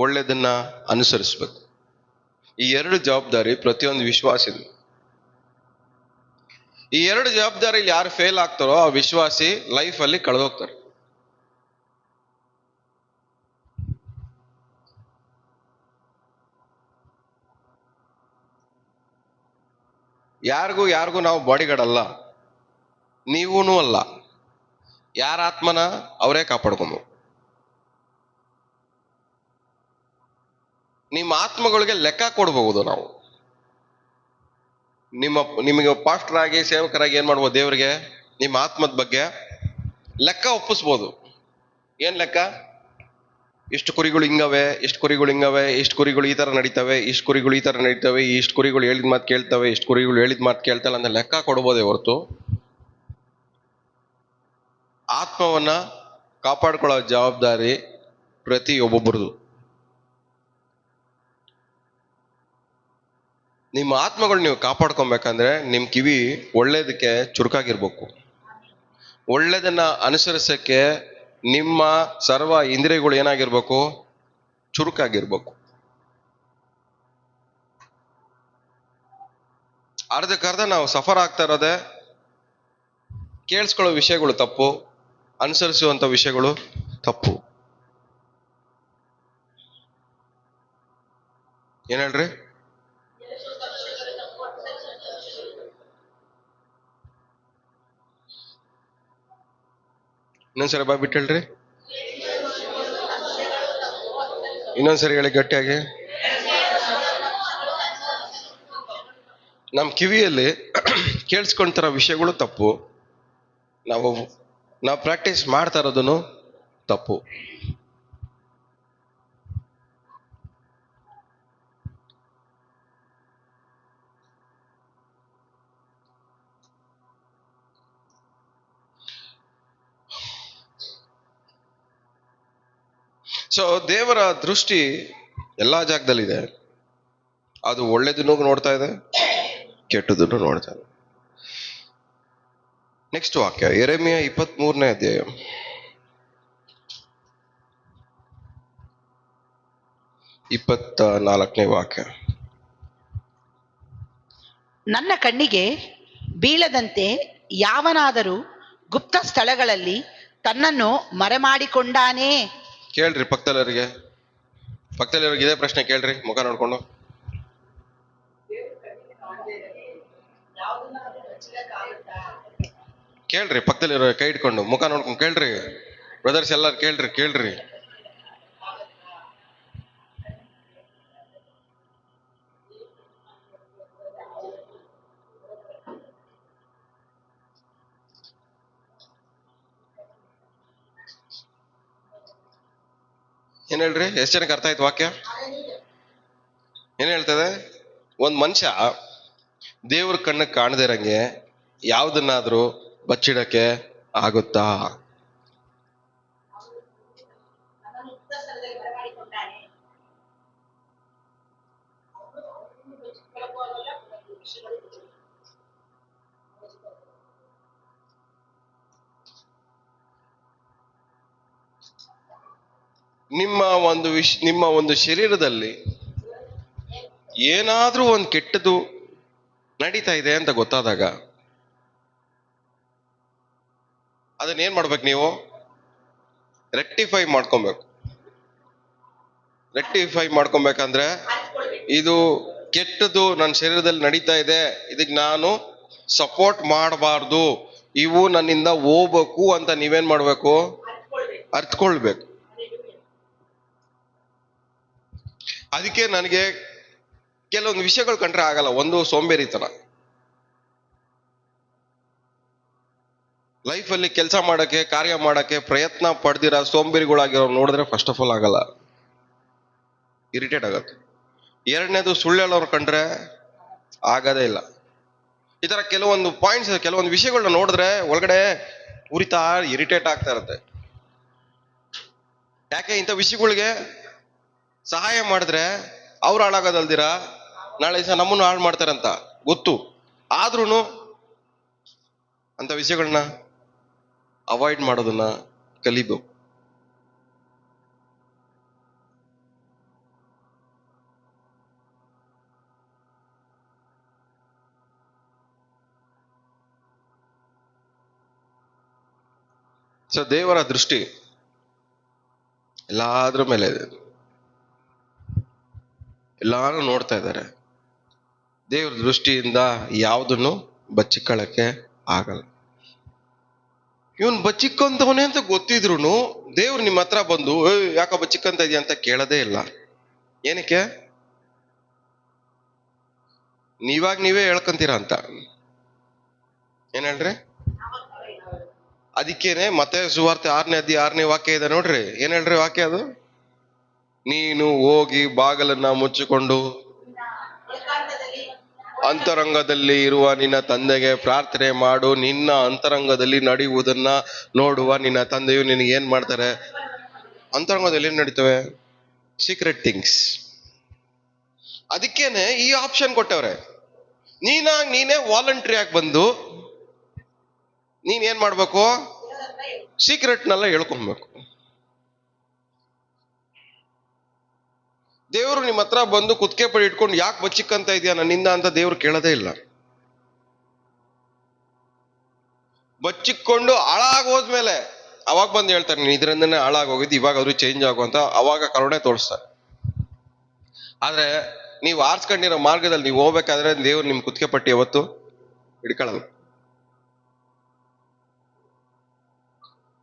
ಒಳ್ಳೇದನ್ನ ಅನುಸರಿಸ್ಬೇಕು. ಈ ಎರಡು ಜವಾಬ್ದಾರಿ ಪ್ರತಿಯೊಂದು ವಿಶ್ವಾಸಿದು. ಈ ಎರಡು ಜವಾಬ್ದಾರಿಲಿ ಯಾರು ಫೇಲ್ ಆಗ್ತಾರೋ ಆ ವಿಶ್ವಾಸಿ ಲೈಫಲ್ಲಿ ಕಳೆದೋಗ್ತಾರೆ. ಯಾರಿಗೂ ನಾವು ಬಾಡಿಗಾರ್ಡ್ ಅಲ್ಲ, ನೀವೂನು ಅಲ್ಲ. ಯಾರ ಆತ್ಮನ ಅವರೇ ಕಾಪಾಡ್ಕೊಬೇಕು. ನಿಮ್ಮ ಆತ್ಮಗಳಿಗೆ ಲೆಕ್ಕ ಕೊಡ್ಬಹುದು ನಾವು. ನಿಮಗೆ ಪಾಸ್ಟರ್ ಆಗಿ ಸೇವಕರಾಗಿ ಏನ್ ಮಾಡ್ಬೋದು? ದೇವರಿಗೆ ನಿಮ್ಮ ಆತ್ಮದ ಬಗ್ಗೆ ಲೆಕ್ಕ ಒಪ್ಪಿಸ್ಬೋದು. ಏನ್ ಲೆಕ್ಕ? ಇಷ್ಟು ಕುರಿಗಳು ಹಿಂಗವೆ, ಇಷ್ಟು ಕುರಿಗಳು ಹಿಂಗವೆ, ಇಷ್ಟು ಕುರಿಗಳು ಈ ತರ ನಡೀತವೆ, ಇಷ್ಟು ಕುರಿಗಳು ಈ ತರ ನಡೀತವೆ, ಇಷ್ಟು ಕುರಿಗಳು ಹೇಳಿದ ಮಾತು ಕೇಳ್ತವೆ, ಇಷ್ಟು ಕುರಿಗಳು ಹೇಳಿದ ಮಾತು ಕೇಳ್ತಲ್ಲ ಅಂತ ಲೆಕ್ಕ ಕೊಡ್ಬೋದೇ ಹೊರತು ಆತ್ಮವನ್ನ ಕಾಪಾಡ್ಕೊಳ್ಳೋ ಜವಾಬ್ದಾರಿ ಪ್ರತಿಯೊಬ್ಬೊಬ್ಬರದು. ನಿಮ್ಮ ಆತ್ಮಗಳು ನೀವು ಕಾಪಾಡ್ಕೊಬೇಕಂದ್ರೆ ನಿಮ್ ಕಿವಿ ಒಳ್ಳೇದಕ್ಕೆ ಚುರುಕಾಗಿರ್ಬೇಕು. ಒಳ್ಳೇದನ್ನ ಅನುಸರಿಸಕ್ಕೆ ನಿಮ್ಮ ಸರ್ವ ಇಂದ್ರಿಯಗಳು ಏನಾಗಿರ್ಬೇಕು? ಚುರುಕಾಗಿರ್ಬೇಕು. ಅರ್ಧಕ್ಕರ್ಧ ನಾವು ಸಫರ್ ಆಗ್ತಾ ಇರೋದೆ ಕೇಳಿಸ್ಕೊಳ್ಳೋ ವಿಷಯಗಳು ತಪ್ಪು, ಅನುಸರಿಸುವಂತ ವಿಷಯಗಳು ತಪ್ಪು. ಏನ್ ಹೇಳ್ರಿ? ಇನ್ನೊಂದ್ಸರಿ ಬಾಯ್ಬಿಟ್ಟು ಹೇಳ್ರಿ. ಇನ್ನೊಂದ್ಸರಿ ಹೇಳಿ ಗಟ್ಟಿಯಾಗಿ. ನಮ್ ಕಿವಿಯಲ್ಲಿ ಕೇಳಿಸ್ಕೊಂತಾರ ವಿಷಯಗಳು ತಪ್ಪು, ನಾವು ಪ್ರಾಕ್ಟೀಸ್ ಮಾಡ್ತಾ ಇರೋದನ್ನು ತಪ್ಪು. ಸೊ ದೇವರ ದೃಷ್ಟಿ ಎಲ್ಲಾ ಜಾಗದಲ್ಲಿದೆ. ಅದು ಒಳ್ಳೇದನ್ನು ನೋಡ್ತಾ ಇದೆ, ಕೆಟ್ಟದನ್ನು ನೋಡ್ತಾ ಇದೆ. ನೆಕ್ಸ್ಟ್ ವಾಕ್ಯ ಯೆರೆಮೀಯ 23ನೇ ಅಧ್ಯಾಯ 24ನೇ ವಾಕ್ಯ. ನನ್ನ ಕಣ್ಣಿಗೆ ಬೀಳದಂತೆ ಯಾವನಾದರೂ ಗುಪ್ತ ಸ್ಥಳಗಳಲ್ಲಿ ತನ್ನನ್ನು ಮರೆಮಾಡಿಕೊಂಡಾನೇ. ಕೇಳ್ರಿ ಪಕ್ಕದಲ್ಲಿಯವರಿಗೆ ಇದೇ ಪ್ರಶ್ನೆ ಕೇಳ್ರಿ, ಮುಖ ನೋಡ್ಕೊಂಡು. ಕೇಳ್ರಿ ಪಕ್ಕದಲ್ಲಿರೋ ಕೈ ಇಟ್ಕೊಂಡು ಮುಖ ನೋಡ್ಕೊಂಡು ಕೇಳ್ರಿ. ಬ್ರದರ್ಸ್ ಎಲ್ಲಾರು ಕೇಳ್ರಿ. ಏನ್ ಹೇಳ್ರಿ? ಎಷ್ಟು ಜನಕ್ಕೆ ಅರ್ಥ ಆಯ್ತು ವಾಕ್ಯ? ಏನ್ ಹೇಳ್ತದೆ? ಒಂದ್ ಮನುಷ್ಯ ದೇವ್ರ ಕಣ್ಣಕ್ಕೆ ಕಾಣದೇ ಇರಂಗೆ ಯಾವ್ದನ್ನಾದ್ರೂ ಬಚ್ಚಿಡಕ್ಕೆ ಆಗುತ್ತಾ? ನಿಮ್ಮ ಒಂದು ಶರೀರದಲ್ಲಿ ಏನಾದ್ರೂ ಒಂದು ಕೆಟ್ಟದ್ದು ನಡೀತಾ ಇದೆ ಅಂತ ಗೊತ್ತಾದಾಗ ಅದನ್ನೇನ್ ಮಾಡ್ಬೇಕು? ನೀವು ರೆಕ್ಟಿಫೈ ಮಾಡ್ಕೊಬೇಕಂದ್ರೆ ಇದು ಕೆಟ್ಟದ್ದು ನನ್ನ ಶರೀರದಲ್ಲಿ ನಡೀತಾ ಇದೆ, ಇದಕ್ಕೆ ನಾನು ಸಪೋರ್ಟ್ ಮಾಡಬಾರ್ದು, ಇವು ನನ್ನಿಂದ ಹೋಗ್ಬೇಕು ಅಂತ ನೀವೇನ್ ಮಾಡ್ಬೇಕು? ಅರ್ಥಕೊಳ್ಬೇಕು. ಅದಕ್ಕೆ ನನಗೆ ಕೆಲವೊಂದು ವಿಷಯಗಳು ಕಂಡ್ರೆ ಆಗಲ್ಲ. ಒಂದು ಸೋಂಬೇರಿತನ. ಲೈಫಲ್ಲಿ ಕೆಲಸ ಮಾಡಕ್ಕೆ, ಕಾರ್ಯ ಮಾಡಕ್ಕೆ ಪ್ರಯತ್ನ ಪಡ್ದಿರ ಸೋಂಬೇರಿಗಳಾಗಿರೋ ನೋಡಿದ್ರೆ ಫಸ್ಟ್ ಆಫ್ ಆಲ್ ಆಗಲ್ಲ, ಇರಿಟೇಟ್ ಆಗತ್ತೆ. ಎರಡನೇದು ಸುಳ್ಳು ಹೇಳೋರು ಕಂಡ್ರೆ ಆಗದೇ ಇಲ್ಲ. ಈ ತರ ಕೆಲವೊಂದು ಪಾಯಿಂಟ್ಸ್, ಕೆಲವೊಂದು ವಿಷಯಗಳನ್ನ ನೋಡಿದ್ರೆ ಒಳಗಡೆ ಉರಿತಾ ಇರಿಟೇಟ್ ಆಗ್ತಾ ಇರುತ್ತೆ. ಯಾಕೆ? ಇಂಥ ವಿಷಯಗಳಿಗೆ ಸಹಾಯ ಮಾಡಿದ್ರೆ ಅವ್ರು ಹಾಳಾಗೋದಲ್ದಿರ ನಾಳೆ ದಿವಸ ನಮ್ಮನ್ನು ಹಾಳು ಮಾಡ್ತಾರಂತ ಗೊತ್ತು, ಆದ್ರೂ ಅಂತ ವಿಷಯಗಳನ್ನ ಅವಾಯ್ಡ್ ಮಾಡೋದನ್ನ ಕಲಿಬೇಕು. ಸೊ ದೇವರ ದೃಷ್ಟಿ ಎಲ್ಲಾದ್ರ ಮೇಲೆ ಇದೆ, ಎಲ್ಲಾರು ನೋಡ್ತಾ ಇದ್ದಾರೆ. ದೇವ್ರ ದೃಷ್ಟಿಯಿಂದ ಯಾವುದನ್ನು ಬಚ್ಚಿಕೊಳ್ಳಕ್ಕೆ ಆಗಲ್ಲ. ಇವನ್ ಬಚ್ಚಿಕ್ಕಂತವನೇ ಅಂತ ಗೊತ್ತಿದ್ರು ದೇವ್ರು ನಿಮ್ಮ ಹತ್ರ ಬಂದು ಯಾಕ ಬಚ್ಚಿಕ್ಕಂತ ಇದೆಯಾ ಅಂತ ಕೇಳದೇ ಇಲ್ಲ. ಏನಕ್ಕೆ? ನೀವೇ ಹೇಳ್ಕೊಂತೀರ ಅಂತ. ಏನ್ ಹೇಳ್ರಿ? ಅದಕ್ಕೇನೆ ಮತ್ತೆ ಸುವಾರ್ತೆ 6ನೇ ಅಧ್ಯಾಯ 6ನೇ ವಾಕ್ಯ ಇದೆ ನೋಡ್ರಿ. ಏನ್ ಹೇಳ್ರಿ ವಾಕ್ಯ ಅದು? ನೀನು ಹೋಗಿ ಬಾಗಲನ್ನ ಮುಚ್ಚಿಕೊಂಡು ಅಂತರಂಗದಲ್ಲಿ ಇರುವ ನಿನ್ನ ತಂದೆಗೆ ಪ್ರಾರ್ಥನೆ ಮಾಡು, ನಿನ್ನ ಅಂತರಂಗದಲ್ಲಿ ನಡೆಯುವುದನ್ನ ನೋಡುವ ನಿನ್ನ ತಂದೆಯು ನಿನಗೆ ಏನ್ ಮಾಡ್ತಾರೆ? ಅಂತರಂಗದಲ್ಲಿ ಏನ್ ನಡೀತವೆ? Secret things. ಅದಕ್ಕೇನೆ ಈ ಆಪ್ಷನ್ ಕೊಟ್ಟವ್ರೆ. ನೀನೇ ವಾಲಂಟ್ರಿ ಆಗಿ ಬಂದು ನೀನ್ ಏನ್ ಮಾಡ್ಬೇಕು? ಸೀಕ್ರೆಟ್ನೆಲ್ಲ ಹೇಳ್ಕೊಬೇಕು. ದೇವ್ರು ನಿಮ್ಮ ಹತ್ರ ಬಂದು ಕುತ್ತಿಗೆ ಪಡಿ ಇಟ್ಕೊಂಡು ಯಾಕೆ ಬಚ್ಚಿಕ್ಕಂತ ಇದೆಯಾ ನನ್ನಿಂದ ಅಂತ ದೇವ್ರು ಕೇಳೋದೇ ಇಲ್ಲ. ಬಚ್ಚಿಕೊಂಡು ಹಾಳಾಗೋದ್ಮೇಲೆ ಅವಾಗ ಬಂದು ಹೇಳ್ತಾರೆ, ನೀನ್ ಇದರಿಂದನೇ ಹಾಳಾಗೋಗಿದ್ದು, ಇವಾಗ ಅವ್ರು ಚೇಂಜ್ ಆಗುವಂತ ಅವಾಗ ಕರುಣೆ ತೋರಿಸ್ತಾರೆ. ಆದ್ರೆ ನೀವು ಆರಿಸ್ಕೊಂಡಿರೋ ಮಾರ್ಗದಲ್ಲಿ ನೀವು ಹೋಗ್ಬೇಕಾದ್ರೆ ದೇವ್ರು ನಿಮ್ ಕುತ್ತಿಗೆ ಪಟ್ಟಿ ಯಾವತ್ತು ಹಿಡ್ಕೊಳ್ಳಲ್ಲ.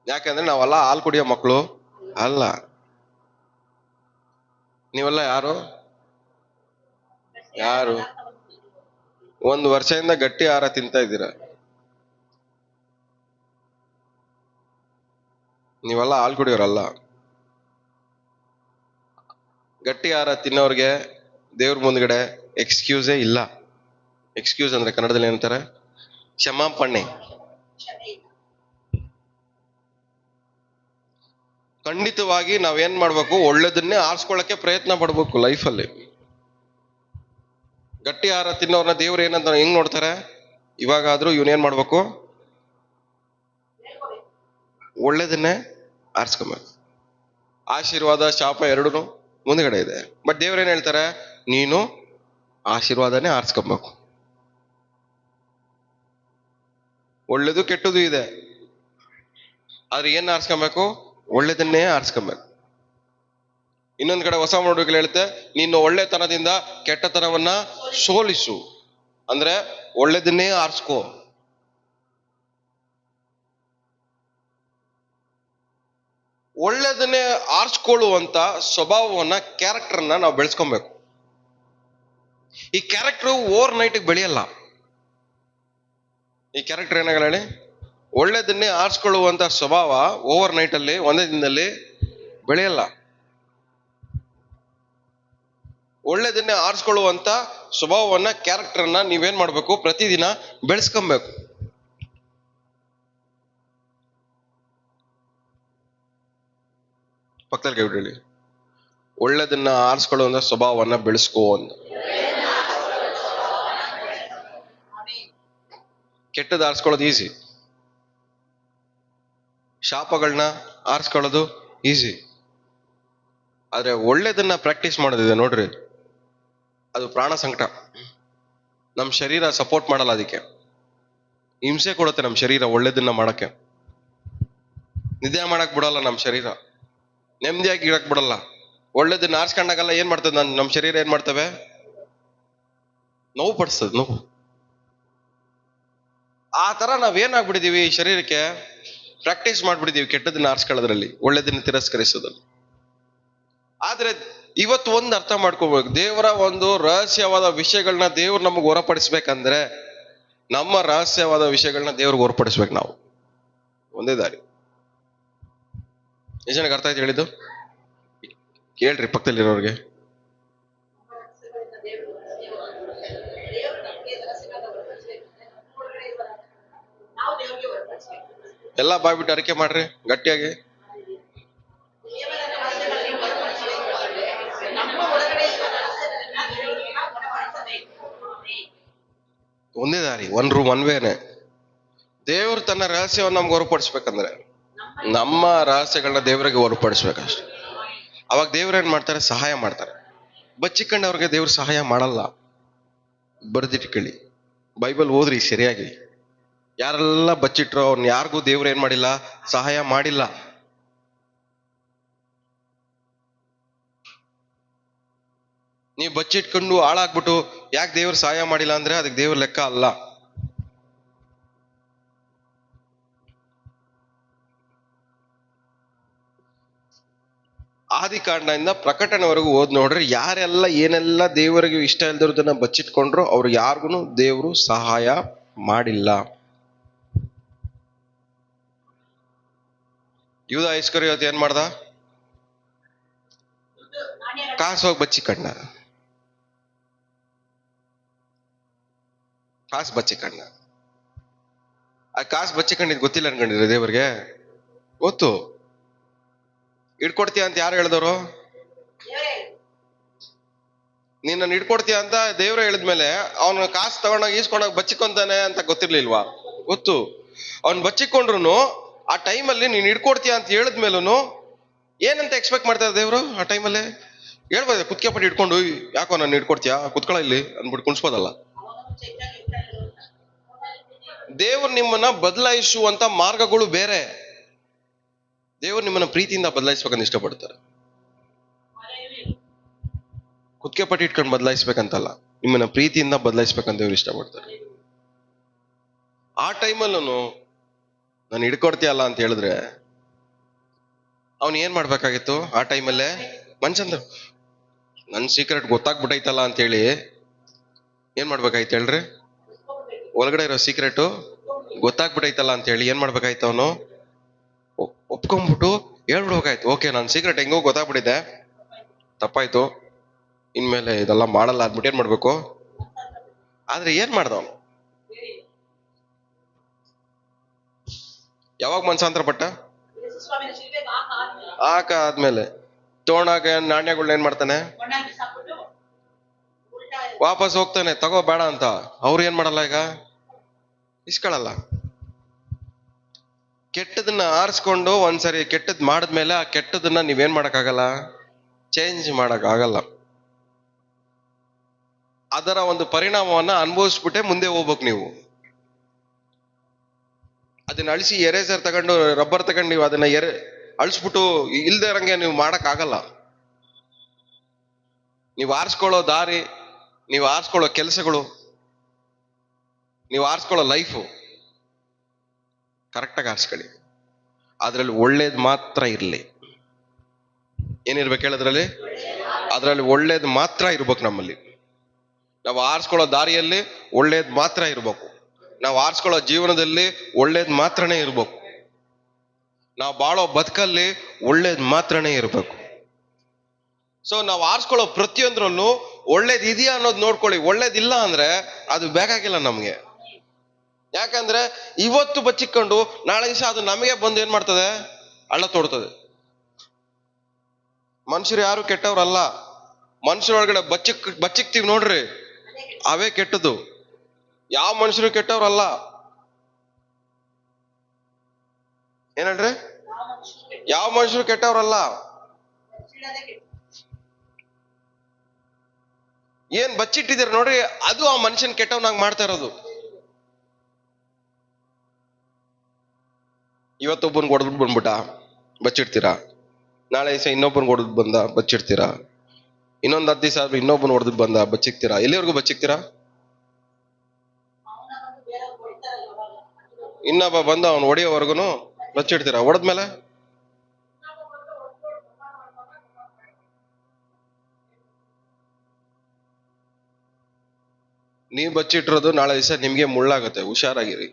ಯಾಕಂದ್ರೆ ನಾವೆಲ್ಲ ಹಾಲು ಕುಡಿಯೋ ಮಕ್ಕಳು ಅಲ್ಲ. ನೀವೆಲ್ಲ ಯಾರು 1 ವರ್ಷದಿಂದ ಗಟ್ಟಿ ಆಹಾರ ತಿಂತಾ ಇದ್ದೀರಾ. ನೀವೆಲ್ಲ ಹಾಲು ಕುಡಿಯೋರಲ್ಲ. ಗಟ್ಟಿ ಆಹಾರ ತಿನ್ನೋರ್ಗೆ ದೇವ್ರ ಮುಂದ್ಗಡೆ ಎಕ್ಸ್ಕ್ಯೂಸೇ ಇಲ್ಲ. ಎಕ್ಸ್ಕ್ಯೂಸ್ ಅಂದ್ರೆ ಕನ್ನಡದಲ್ಲಿ ಏನಂತಾರೆ? ಕ್ಷಮಾಪಣೆ. ಖಂಡಿತವಾಗಿ ನಾವೇನ್ ಮಾಡ್ಬೇಕು? ಒಳ್ಳೇದನ್ನೇ ಆರಿಸ್ಕೊಳ್ಳಕ್ಕೆ ಪ್ರಯತ್ನ ಪಡ್ಬೇಕು ಲೈಫಲ್ಲಿ. ಗಟ್ಟಿ ಆಹಾರ ತಿನ್ನೋರ್ನ ದೇವ್ರು ಏನಂತ ಹೆಂಗ್ ನೋಡ್ತಾರೆ? ಇವಾಗಾದ್ರೂ ಇವನೇನ್ ಮಾಡ್ಬೇಕು? ಒಳ್ಳೇದನ್ನೇ ಆರಿಸ್ಕೊಬೇಕು. ಆಶೀರ್ವಾದ ಶಾಪ ಎರಡೂ ಮುಂದ್ಗಡೆ ಇದೆ. ಬಟ್ ದೇವ್ರೇನ್ ಹೇಳ್ತಾರೆ? ನೀನು ಆಶೀರ್ವಾದನೇ ಆರಿಸ್ಕೊಬೇಕು. ಒಳ್ಳೇದು ಕೆಟ್ಟದು ಇದೆ, ಆದ್ರೆ ಏನ್ ಆರಿಸ್ಕೊಬೇಕು? ಒಳ್ಳೇದನ್ನೇ ಆರಿಸ್ಕೊಬೇಕು. ಇನ್ನೊಂದ್ ಕಡೆ ಹೊಸ ನೋಡುಗಲ್ಲಿ ಹೇಳುತ್ತೆ, ನೀನು ಒಳ್ಳೆತನದಿಂದ ಕೆಟ್ಟತನವನ್ನ ಸೋಲಿಸು. ಅಂದ್ರೆ ಒಳ್ಳೇದನ್ನೇ ಆರಿಸ್ಕೋ. ಒಳ್ಳೇದನ್ನೇ ಆರಿಸ್ಕೊಳ್ಳುವಂತ ಸ್ವಭಾವವನ್ನ, ಕ್ಯಾರೆಕ್ಟರ್ನ ನಾವು ಬೆಳೆಸ್ಕೊಬೇಕು. ಈ ಕ್ಯಾರೆಕ್ಟರ್ ಓವರ್ ನೈಟ್ ಬೆಳೆಯಲ್ಲ. ಈ ಕ್ಯಾರೆಕ್ಟರ್ ಏನಾಗಲ್ಲ ಹೇಳಿ? ಒಳ್ಳೇದನ್ನೇ ಆರಿಸ್ಕೊಳ್ಳುವಂತ ಸ್ವಭಾವ ಓವರ್ ನೈಟ್ ಅಲ್ಲಿ, ಒಂದೇ ದಿನದಲ್ಲಿ ಬೆಳೆಯಲ್ಲ. ಒಳ್ಳೇದನ್ನೇ ಆರಿಸ್ಕೊಳ್ಳುವಂತ ಸ್ವಭಾವವನ್ನ, ಕ್ಯಾರೆಕ್ಟರ್ನ ನೀವೇನ್ ಮಾಡ್ಬೇಕು? ಪ್ರತಿದಿನ ಬೆಳೆಸ್ಕೊಬೇಕು. ಪಕ್ಕದಲ್ಲಿ ಕೈ ಹೇಳಿ, ಒಳ್ಳೇದನ್ನ ಆರಿಸ್ಕೊಳ್ಳುವಂತ ಸ್ವಭಾವವನ್ನ ಬೆಳೆಸ್ಕೋ ಅಂತ. ಕೆಟ್ಟದ್ದು ಆರಿಸ್ಕೊಳ್ಳೋದು ಈಸಿ, ಶಾಪಗಳನ್ನ ಆರಿಸ್ಕೊಳ್ಳೋದು ಈಸಿ. ಆದ್ರೆ ಒಳ್ಳೇದನ್ನ ಪ್ರಾಕ್ಟೀಸ್ ಮಾಡೋದಿದೆ ನೋಡ್ರಿ, ಅದು ಪ್ರಾಣ ಸಂಕಟ. ನಮ್ ಶರೀರ ಸಪೋರ್ಟ್ ಮಾಡಲ್ಲ. ಅದಕ್ಕೆ ಹಿಂಸೆ ಕೊಡುತ್ತೆ ನಮ್ ಶರೀರ ಒಳ್ಳೇದನ್ನ ಮಾಡಕ್ಕೆ. ನಿದ್ದೆ ಮಾಡಕ್ ಬಿಡಲ್ಲ ನಮ್ ಶರೀರ, ನೆಮ್ಮದಿಯಾಗಿ ಇರಕ್ ಬಿಡಲ್ಲ. ಒಳ್ಳೇದನ್ನ ಆರಿಸ್ಕೊಂಡಾಗಲ್ಲ ಏನ್ ಮಾಡ್ತದೆ? ನಮ್ ಶರೀರ ಏನ್ ಮಾಡ್ತವೆ? ನೋವು ಪಡಿಸ್ತದೆ, ನೋವು. ಆ ತರ ನಾವೇನಾಗ್ಬಿಟ್ಟಿದೀವಿ, ಈ ಶರೀರಕ್ಕೆ ಪ್ರಾಕ್ಟೀಸ್ ಮಾಡ್ಬಿಟ್ಟಿದೀವಿ ಕೆಟ್ಟದನ್ನ ಆರಿಸ್ಕೊಳ್ಳೋದ್ರಲ್ಲಿ, ಒಳ್ಳೇದನ್ನ ತಿರಸ್ಕರಿಸೋದ್ರಲ್ಲಿ. ಆದ್ರೆ ಇವತ್ತು ಒಂದು ಅರ್ಥ ಮಾಡ್ಕೋಬೇಕು, ದೇವರ ಒಂದು ರಹಸ್ಯವಾದ ವಿಷಯಗಳನ್ನ ದೇವ್ರು ನಮಗೆ ಹೊರಪಡಿಸ್ಬೇಕಂದ್ರೆ ನಮ್ಮ ರಹಸ್ಯವಾದ ವಿಷಯಗಳನ್ನ ದೇವ್ರಿಗೆ ಹೊರಪಡಿಸ್ಬೇಕು. ನಾವು ಒಂದೇ ದಾರಿ. ಎಷ್ಟು ಜನಕ್ಕೆ ಅರ್ಥ ಆಯ್ತು ಹೇಳಿದ್ದು? ಕೇಳ್ರಿ ಪಕ್ಕದಲ್ಲಿರೋರಿಗೆ. ಎಲ್ಲ ಬಾಯ್ಬಿಟ್ಟು ಅರಿಕೆ ಮಾಡ್ರಿ ಗಟ್ಟಿಯಾಗಿ. ಒಂದೇ ದಾರಿ, ಒನ್ ರೂಮ್, ಒನ್ ವೇನೆ. ದೇವ್ರು ತನ್ನ ರಹಸ್ಯವನ್ನು ನಮ್ಗೆ ಹೊರಪಡಿಸ್ಬೇಕಂದ್ರೆ ನಮ್ಮ ರಹಸ್ಯಗಳನ್ನ ದೇವರಿಗೆ ಹೊರಪಡಿಸ್ಬೇಕಷ್ಟೆ. ಅವಾಗ ದೇವ್ರು ಏನ್ ಮಾಡ್ತಾರೆ? ಸಹಾಯ ಮಾಡ್ತಾರೆ. ಬಚ್ಚಿಕೊಂಡವ್ರಿಗೆ ದೇವ್ರು ಸಹಾಯ ಮಾಡಲ್ಲ. ಬರ್ದಿಟ್ಕೊಳ್ಳಿ, ಬೈಬಲ್ ಓದ್ರಿ ಸರಿಯಾಗಿ. ಯಾರೆಲ್ಲ ಬಚ್ಚಿಟ್ರೋ ಅವ್ರನ್ನ ಯಾರಿಗೂ ದೇವ್ರು ಏನ್ ಮಾಡಿಲ್ಲ? ಸಹಾಯ ಮಾಡಿಲ್ಲ. ನೀವು ಬಚ್ಚಿಟ್ಕೊಂಡು ಹಾಳಾಗ್ಬಿಟ್ಟು ಯಾಕೆ ದೇವ್ರು ಸಹಾಯ ಮಾಡಿಲ್ಲ ಅಂದ್ರೆ ಅದಕ್ಕೆ ದೇವ್ರ ಲೆಕ್ಕ ಅಲ್ಲ. ಆದಿಕಾಂಡದಿಂದ ಪ್ರಕಟಣೆವರೆಗೂ ಓದ್ ನೋಡ್ರಿ, ಯಾರೆಲ್ಲ ಏನೆಲ್ಲ ದೇವರಿಗೆ ಇಷ್ಟ ಇಲ್ದಿರೋದನ್ನ ಬಚ್ಚಿಟ್ಕೊಂಡ್ರು ಅವ್ರು ಯಾರಿಗೂ ದೇವರು ಸಹಾಯ ಮಾಡಿಲ್ಲ. ಯೂದ ಇಸ್ಕರಿಯೋತ್ ಏನ್ ಮಾಡ್ದ? ಕಾಸು ಹೋಗಿ ಬಚ್ಚಿಕೊಂಡ, ಕಾಸು ಬಚ್ಚಿಕೊಂಡ. ಆ ಕಾಸು ಬಚ್ಚಿಕೊಂಡಿದ್ ಗೊತ್ತಿಲ್ಲ ಅನ್ಕೊಂಡಿದ್ರೆ ದೇವ್ರಿಗೆ ಗೊತ್ತು. ಇಟ್ಕೊಡ್ತೀಯ ಅಂತ ಯಾರು ಹೇಳಿದವರು? ನೀನ್ ಇಟ್ಕೊಡ್ತೀಯ ಅಂತ ದೇವ್ರೆ ಹೇಳಿದ್ಮೇಲೆ ಅವನ ಕಾಸು ತಗೊಂಡೋಗಿ ಈಸ್ಕೊಂಡೋಗಿ ಬಚ್ಚಿಕೊಂತಾನೆ ಅಂತ ಗೊತ್ತಿರ್ಲಿಲ್ವಾ? ಗೊತ್ತು. ಅವ್ನ್ ಬಚ್ಚಿಕೊಂಡ್ರು ಆ ಟೈಮಲ್ಲಿ ನೀನ್ ಇಟ್ಕೊಡ್ತೀಯ ಅಂತ ಹೇಳಿದ್ಮೇಲೂ ಏನಂತ ಎಕ್ಸ್ಪೆಕ್ಟ್ ಮಾಡ್ತಾರೆ ದೇವ್ರು? ಆ ಟೈಮಲ್ಲಿ ಹೇಳ್ಬೋದು, ಕುತ್ಕೆಪಟ್ಟು ಇಟ್ಕೊಂಡು ಯಾಕೋ ನಾನು ಇಟ್ಕೊಡ್ತೀಯಾ, ಕುತ್ಕೊಳ ಇಲ್ಲಿ ಅಂದ್ಬಿಟ್ಟು ಕುಣಿಸ್ಬೋದಲ್ಲ. ದೇವ್ರು ನಿಮ್ಮನ್ನ ಬದಲಾಯಿಸುವಂತ ಮಾರ್ಗಗಳು ಬೇರೆ. ದೇವ್ರು ನಿಮ್ಮನ್ನ ಪ್ರೀತಿಯಿಂದ ಬದಲಾಯಿಸ್ಬೇಕಂತ ಇಷ್ಟಪಡ್ತಾರೆ. ಕುತ್ಕೆ ಪಟ್ಟಿ ಇಟ್ಕೊಂಡು ಬದಲಾಯಿಸ್ಬೇಕಂತಲ್ಲ, ನಿಮ್ಮನ್ನ ಪ್ರೀತಿಯಿಂದ ಬದಲಾಯಿಸ್ಬೇಕಂತ ದೇವ್ರು ಇಷ್ಟಪಡ್ತಾರೆ. ಆ ಟೈಮಲ್ಲೂ ನಾನು ಹಿಡ್ಕೊಡ್ತೀಯಲ್ಲ ಅಂತ ಹೇಳಿದ್ರೆ ಅವನು ಏನ್ ಮಾಡ್ಬೇಕಾಗಿತ್ತು? ಆ ಟೈಮಲ್ಲೇ ಮನ್ಸಂದ್ರ ನನ್ ಸೀಕ್ರೆಟ್ ಗೊತ್ತಾಗ್ಬಿಟ್ಟೈತಲ್ಲ ಅಂತ ಹೇಳಿ ಏನ್ ಮಾಡ್ಬೇಕಾಯ್ತು ಹೇಳ್ರಿ? ಒಳಗಡೆ ಇರೋ ಸೀಕ್ರೆಟ್ ಗೊತ್ತಾಗ್ಬಿಟ್ಟೈತಲ್ಲ ಅಂತ ಹೇಳಿ ಏನ್ ಮಾಡ್ಬೇಕಾಯ್ತು? ಅವನು ಒಪ್ಕೊಂಡ್ಬಿಟ್ಟು ಹೇಳ್ಬಿಡ್ಬೇಕಾಯ್ತು, ಓಕೆ ನನ್ನ ಸೀಕ್ರೆಟ್ ಹೆಂಗೋ ಗೊತ್ತಾಗ್ಬಿಟ್ಟಿದೆ, ತಪ್ಪಾಯ್ತು, ಇನ್ಮೇಲೆ ಇದೆಲ್ಲ ಮಾಡಲ್ಲ ಅಂದ್ಬಿಟ್ಟು ಏನ್ ಮಾಡ್ಬೇಕು? ಆದ್ರೆ ಏನ್ ಮಾಡ್ದ ಅವನು? ಯಾವಾಗ ಮನ್ಸಾಂತರ ಪಟ್ಟ? ಆದ್ಮೇಲೆ ತೋಣಾಗ ನಾಣ್ಯಗಳನ್ನ ಏನ್ ಮಾಡ್ತಾನೆ? ವಾಪಸ್ ಹೋಗ್ತಾನೆ, ತಗೋ ಬೇಡ ಅಂತ. ಅವ್ರು ಏನ್ ಮಾಡಲ್ಲ, ಈಗ ಇಸ್ಕೊಳಲ್ಲ. ಕೆಟ್ಟದನ್ನ ಆರಿಸ್ಕೊಂಡು ಒಂದ್ಸರಿ ಕೆಟ್ಟದ್ ಮಾಡಿದ್ಮೇಲೆ ಆ ಕೆಟ್ಟದನ್ನ ನೀವೇನ್ ಮಾಡಕ್ಕಾಗಲ್ಲ? ಚೇಂಜ್ ಮಾಡಕ್ ಆಗಲ್ಲ. ಅದರ ಒಂದು ಪರಿಣಾಮವನ್ನ ಅನುಭವಿಸ್ಬಿಟ್ಟೆ ಮುಂದೆ ಹೋಗ್ಬೇಕು ನೀವು. ಅದನ್ನ ಅಳಿಸಿ ಎರೇಸರ್ ತಗೊಂಡು ರಬ್ಬರ್ ತಗೊಂಡು ನೀವು ಅದನ್ನ ಅಳಿಸ್ಬಿಟ್ಟು ಇಲ್ದೇ ಇರಂಗೆ ನೀವು ಮಾಡಕ್ ಆಗಲ್ಲ. ನೀವು ಆರಿಸ್ಕೊಳ್ಳೋ ದಾರಿ, ನೀವು ಆರಿಸ್ಕೊಳ್ಳೋ ಕೆಲಸಗಳು, ನೀವು ಆರಿಸ್ಕೊಳ್ಳೋ ಲೈಫು ಕರೆಕ್ಟಾಗಿ ಆರಿಸ್ಕೊಳ್ಳಿ. ಅದ್ರಲ್ಲಿ ಒಳ್ಳೇದು ಮಾತ್ರ ಇರ್ಲಿ. ಏನಿರ್ಬೇಕು ಹೇಳೋದ್ರಲ್ಲಿ? ಅದ್ರಲ್ಲಿ ಒಳ್ಳೇದು ಮಾತ್ರ ಇರ್ಬೇಕು. ನಮ್ಮಲ್ಲಿ ನಾವು ಆರಿಸ್ಕೊಳ್ಳೋ ದಾರಿಯಲ್ಲಿ ಒಳ್ಳೇದು ಮಾತ್ರ ಇರ್ಬೇಕು. ನಾವು ಆರಿಸ್ಕೊಳ್ಳೋ ಜೀವನದಲ್ಲಿ ಒಳ್ಳೇದು ಮಾತ್ರನೇ ಇರ್ಬೇಕು. ನಾವು ಬಾಳೋ ಬದುಕಲ್ಲಿ ಒಳ್ಳೇದು ಮಾತ್ರನೇ ಇರ್ಬೇಕು. ಸೊ ನಾವು ಆರಿಸ್ಕೊಳ್ಳೋ ಪ್ರತಿಯೊಂದ್ರಲ್ಲೂ ಒಳ್ಳೇದು ಇದೆಯಾ ಅನ್ನೋದು ನೋಡ್ಕೊಳ್ಳಿ. ಒಳ್ಳೇದಿಲ್ಲ ಅಂದ್ರೆ ಅದು ಬೇಕಾಗಿಲ್ಲ ನಮ್ಗೆ. ಯಾಕಂದ್ರೆ ಇವತ್ತು ಬಚ್ಚಿಕೊಂಡು ನಾಳೆ ದಿವಸ ಅದು ನಮಗೆ ಬಂದು ಏನ್ ಮಾಡ್ತದೆ? ಹಳ್ಳ ತೋಡ್ತದೆ. ಮನುಷ್ಯರು ಯಾರು ಕೆಟ್ಟವ್ರಲ್ಲ. ಮನುಷ್ಯರೊಳಗಡೆ ಬಚ್ಚಿಕ್ತೀವಿ ನೋಡ್ರಿ, ಅವೇ ಕೆಟ್ಟದು. ಯಾವ ಮನುಷ್ಯರು ಕೆಟ್ಟವ್ರಲ್ಲ. ಏನಲ್ರಿ? ಯಾವ ಮನುಷ್ಯರು ಕೆಟ್ಟವ್ರಲ್ಲ. ಏನ್ ಬಚ್ಚಿಟ್ಟಿದ್ದೀರ ನೋಡ್ರಿ, ಅದು ಆ ಮನುಷ್ಯನ್ ಕೆಟ್ಟವನಾಗಿ ಮಾಡ್ತಾ ಇರೋದು. ಇವತ್ತೊಬ್ಬನ್ ಹೊಡೆದ್ಬಿಟ್ಟು ಬಂದ್ಬಿಟ್ಟ, ಬಚ್ಚಿಡ್ತೀರಾ. ನಾಳೆ ದಿವಸ ಇನ್ನೊಬ್ಬನ್ ಹೊಡೆದ್ ಬಂದ, ಬಚ್ಚಿಡ್ತೀರಾ. ಇನ್ನೊಂದ್ 10 ದಿವಸ ಆದ್ಮೇಲೆ ಇನ್ನೊಬ್ಬನ್ ಹೊಡೆದ್ ಬಂದ, ಬಚ್ಚಿಕ್ತೀರಾ. ಎಲ್ಲಿವರೆಗೂ ಬಚ್ಚಿಕ್ತೀರಾ? ಇನ್ನೊಬ್ಬ ಬಂದ ಅವ್ನು ಹೊಡೆಯೋವರೆಗೂ ಬಚ್ಚಿಡ್ತೀರಾ. ಹೊಡೆದ್ಮೇಲೆ ನೀವು ಬಚ್ಚಿಟ್ಟಿರೋದು ನಾಳೆ ದಿವಸ ನಿಮ್ಗೆ ಮುಳ್ಳಾಗತ್ತೆ. ಹುಷಾರಾಗಿರಿ.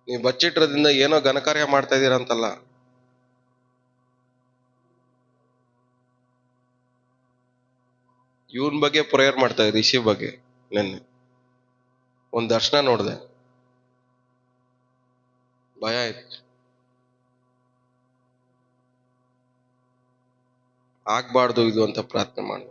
ನೀವು ಬಚ್ಚಿಟ್ಟಿರೋದ್ರಿಂದ ಏನೋ ಘನಕಾರ್ಯ ಮಾಡ್ತಾ ಇದ್ದೀರಾ ಅಂತಲ್ಲ. ಇವನ್ ಬಗ್ಗೆ ಪ್ರೇಯರ್ ಮಾಡ್ತಾ ಇದ್ರಿ, ರಿಷಿ ಬಗ್ಗೆ. ನೆನ್ನೆ ಒಂದ್ ದರ್ಶನ ನೋಡ್ದೆ, ಭಯ ಆಯ್ತು. ಆಗ್ಬಾರ್ದು ಇದು ಅಂತ ಪ್ರಾರ್ಥನೆ ಮಾಡು.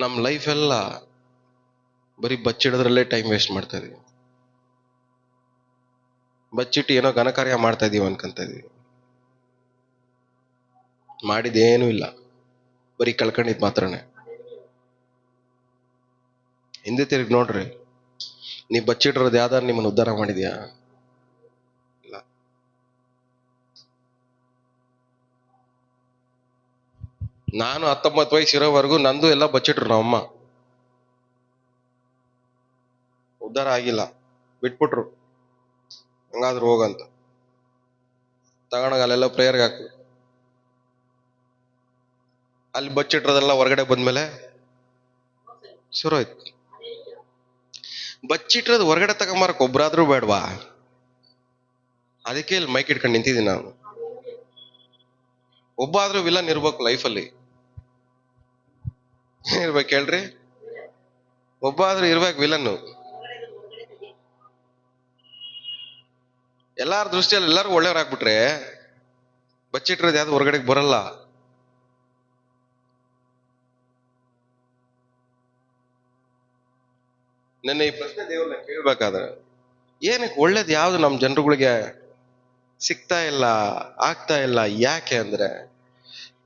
ನಮ್ಮ ಲೈಫ್ ಎಲ್ಲ ಬರೀ ಬಚ್ಚಿಡೋದ್ರಲ್ಲೇ ಟೈಮ್ ವೇಸ್ಟ್ ಮಾಡ್ತಾ ಇದೀವಿ. ಬಚ್ಚಿಟ್ಟು ಏನೋ ಘನಕಾರ್ಯ ಮಾಡ್ತಾ ಇದೀವಿ ಅನ್ಕೊಂತ ಇದೀವಿ. ಮಾಡಿದೇನೂ ಇಲ್ಲ, ಬರೀ ಕಳ್ಕೊಂಡಿದ್ ಮಾತ್ರನೇ. ಹಿಂದೆ ತಿರುಗಿ ನೋಡ್ರಿ, ನೀವ್ ಬಚ್ಚಿಟ್ಟಿರೋದು ಯಾವ್ದಾರು ನಿಮ್ಮನ್ನು ಉದ್ಧಾರ ಮಾಡಿದ್ಯಾ? ಇಲ್ಲ. ನಾನು 19 ವಯಸ್ಸು ಇರೋವರೆಗೂ ನಂದು ಎಲ್ಲ ಬಚ್ಚಿಟ್ರು ನಮ್ಮಮ್ಮ. ಉದ್ಧಾರ ಆಗಿಲ್ಲ, ಬಿಟ್ಬಿಟ್ರು. ಹಂಗಾದ್ರೂ ಹೋಗಂತ ತಗೊಂಡಾಗ ಅಲ್ಲೆಲ್ಲ ಪ್ರೇಯರ್ಗೆ ಹಾಕು. ಅಲ್ಲಿ ಬಚ್ಚಿಟ್ರದೆಲ್ಲ ಹೊರಗಡೆ ಬಂದ್ಮೇಲೆ ಶುರು ಆಯ್ತು. ಬಚ್ಚಿಟ್ರದ್ ಹೊರಗಡೆ ತಗೊಂಬರಕ್ ಒಬ್ರಾದ್ರೂ ಬೇಡವಾ? ಅದಕ್ಕೆ ಇಲ್ಲಿ ಮೈಕ್ ಇಟ್ಕೊಂಡು ನಿಂತಿದ್ದೀನಿ ನಾನು. ಒಬ್ಬ ಆದ್ರೂ ವಿಲನ್ ಇರ್ಬೇಕು ಲೈಫಲ್ಲಿ. ಇರ್ಬೇಕು ಹೇಳ್ರಿ, ಒಬ್ಬ ಆದ್ರೂ ಇರ್ಬೇಕು ವಿಲನ್ನು. ಎಲ್ಲಾರ ದೃಷ್ಟಿಯಲ್ಲಿ ಎಲ್ಲರೂ ಒಳ್ಳೆಯವ್ರಾಗ್ಬಿಟ್ರೆ ಬಚ್ಚಿಟ್ರದ್ ಯಾವ್ದು ಹೊರಗಡೆಗೆ ಬರಲ್ಲ. ನನ್ನ ಈ ಪ್ರಶ್ನೆ ದೇವ್ರನ್ನ ಕೇಳ್ಬೇಕಾದ್ರೆ, ಏನಕ್ಕೆ ಒಳ್ಳೇದು ಯಾವ್ದು ನಮ್ಮ ಜನರುಗಳಿಗೆ ಸಿಗ್ತಾ ಇಲ್ಲ, ಆಗ್ತಾ ಇಲ್ಲ? ಯಾಕೆ ಅಂದ್ರೆ,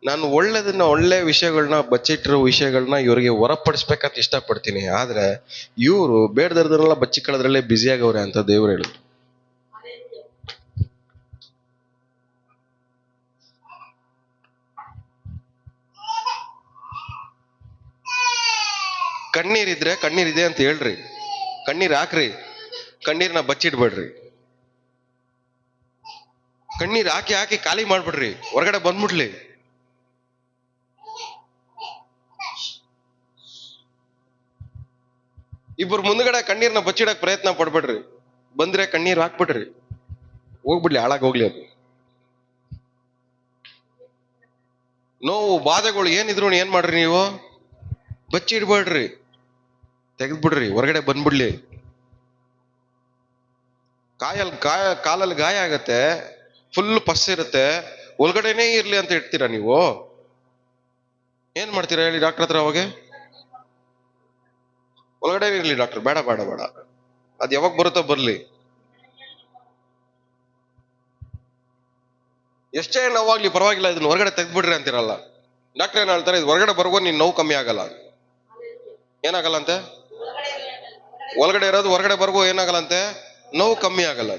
ನಾನು ಒಳ್ಳೆ ವಿಷಯಗಳನ್ನ, ಬಚ್ಚಿಟ್ಟಿರೋ ವಿಷಯಗಳನ್ನ ಇವ್ರಿಗೆ ಹೊರಪಡಿಸ್ಬೇಕಂತ ಇಷ್ಟಪಡ್ತೀನಿ. ಆದ್ರೆ ಇವರು ಬೇಡದರ್ದನ್ನೆಲ್ಲ ಬಚ್ಚಿಕೊಳ್ಳೋದ್ರಲ್ಲೇ ಬ್ಯುಸಿ ಆಗವ್ರೆ ಅಂತ ದೇವ್ರು ಹೇಳಿದ್ರು. ಕಣ್ಣೀರಿದ್ರೆ ಕಣ್ಣೀರಿದೆ ಅಂತ ಹೇಳ್ರಿ, ಕಣ್ಣೀರ್ ಹಾಕ್ರಿ, ಕಣ್ಣೀರ್ನ ಬಚ್ಚಿಡ್ಬೇಡ್ರಿ. ಕಣ್ಣೀರ್ ಹಾಕಿ ಹಾಕಿ ಖಾಲಿ ಮಾಡ್ಬಿಡ್ರಿ, ಹೊರಗಡೆ ಬಂದ್ಬಿಡ್ಲಿ. ಇಬ್ಬರು ಮುಂದ್ಗಡೆ ಕಣ್ಣೀರ್ನ ಬಚ್ಚಿಡಕ್ ಪ್ರಯತ್ನ ಪಡ್ಬೇಡ್ರಿ. ಬಂದ್ರೆ ಕಣ್ಣೀರ್ ಹಾಕ್ಬಿಡ್ರಿ, ಹೋಗ್ಬಿಡ್ಲಿ, ಹಾಳಾಗೋಗ್ಲಿ ಅದು. ನೋವು ಬಾಧೆಗಳು ಏನಿದ್ರು ಏನ್ ಮಾಡ್ರಿ, ನೀವು ಬಚ್ಚಿಡ್ಬೇಡ್ರಿ, ತೆಗೆದ್ಬಿಡ್ರಿ, ಹೊರಗಡೆ ಬಂದ್ಬಿಡ್ಲಿ. ಕಾಲಲ್ಲಿ ಗಾಯ ಆಗತ್ತೆ, ಫುಲ್ ಪಸ್ ಇರುತ್ತೆ, ಒಳಗಡೆನೇ ಇರ್ಲಿ ಅಂತ ಇಡ್ತೀರಾ ನೀವು? ಏನ್ ಮಾಡ್ತೀರಾ ಹೇಳಿ ಡಾಕ್ಟರ್ ಹತ್ರ? ಅವಾಗ ಒಳಗಡೆ ಇರ್ಲಿ ಡಾಕ್ಟರ್, ಬೇಡ ಬೇಡ ಬೇಡ, ಅದ್ ಯಾವಾಗ ಬರುತ್ತೋ ಬರ್ಲಿ. ಎಷ್ಟೇ ನೋವಾಗ್ಲಿ ಪರವಾಗಿಲ್ಲ, ಇದನ್ನ ಹೊರಗಡೆ ತೆಗ್ದ್ಬಿಡ್ರಿ ಅಂತಿರಲ್ಲ. ಡಾಕ್ಟರ್ ಏನ್ ಹೇಳ್ತಾರೆ, ಇದು ಹೊರಗಡೆ ಬರುವಾಗ ನಿನ್ ನೋವು ಕಮ್ಮಿ ಆಗಲ್ಲ. ಏನಾಗಲ್ಲ ಅಂತೆ? ಒಳಗಡೆ ಇರೋದು ಹೊರಗಡೆ ಬರ್ಗೋ ಏನಾಗಲ್ಲ ಅಂತೆ? ನೋವು ಕಮ್ಮಿ ಆಗಲ್ಲ.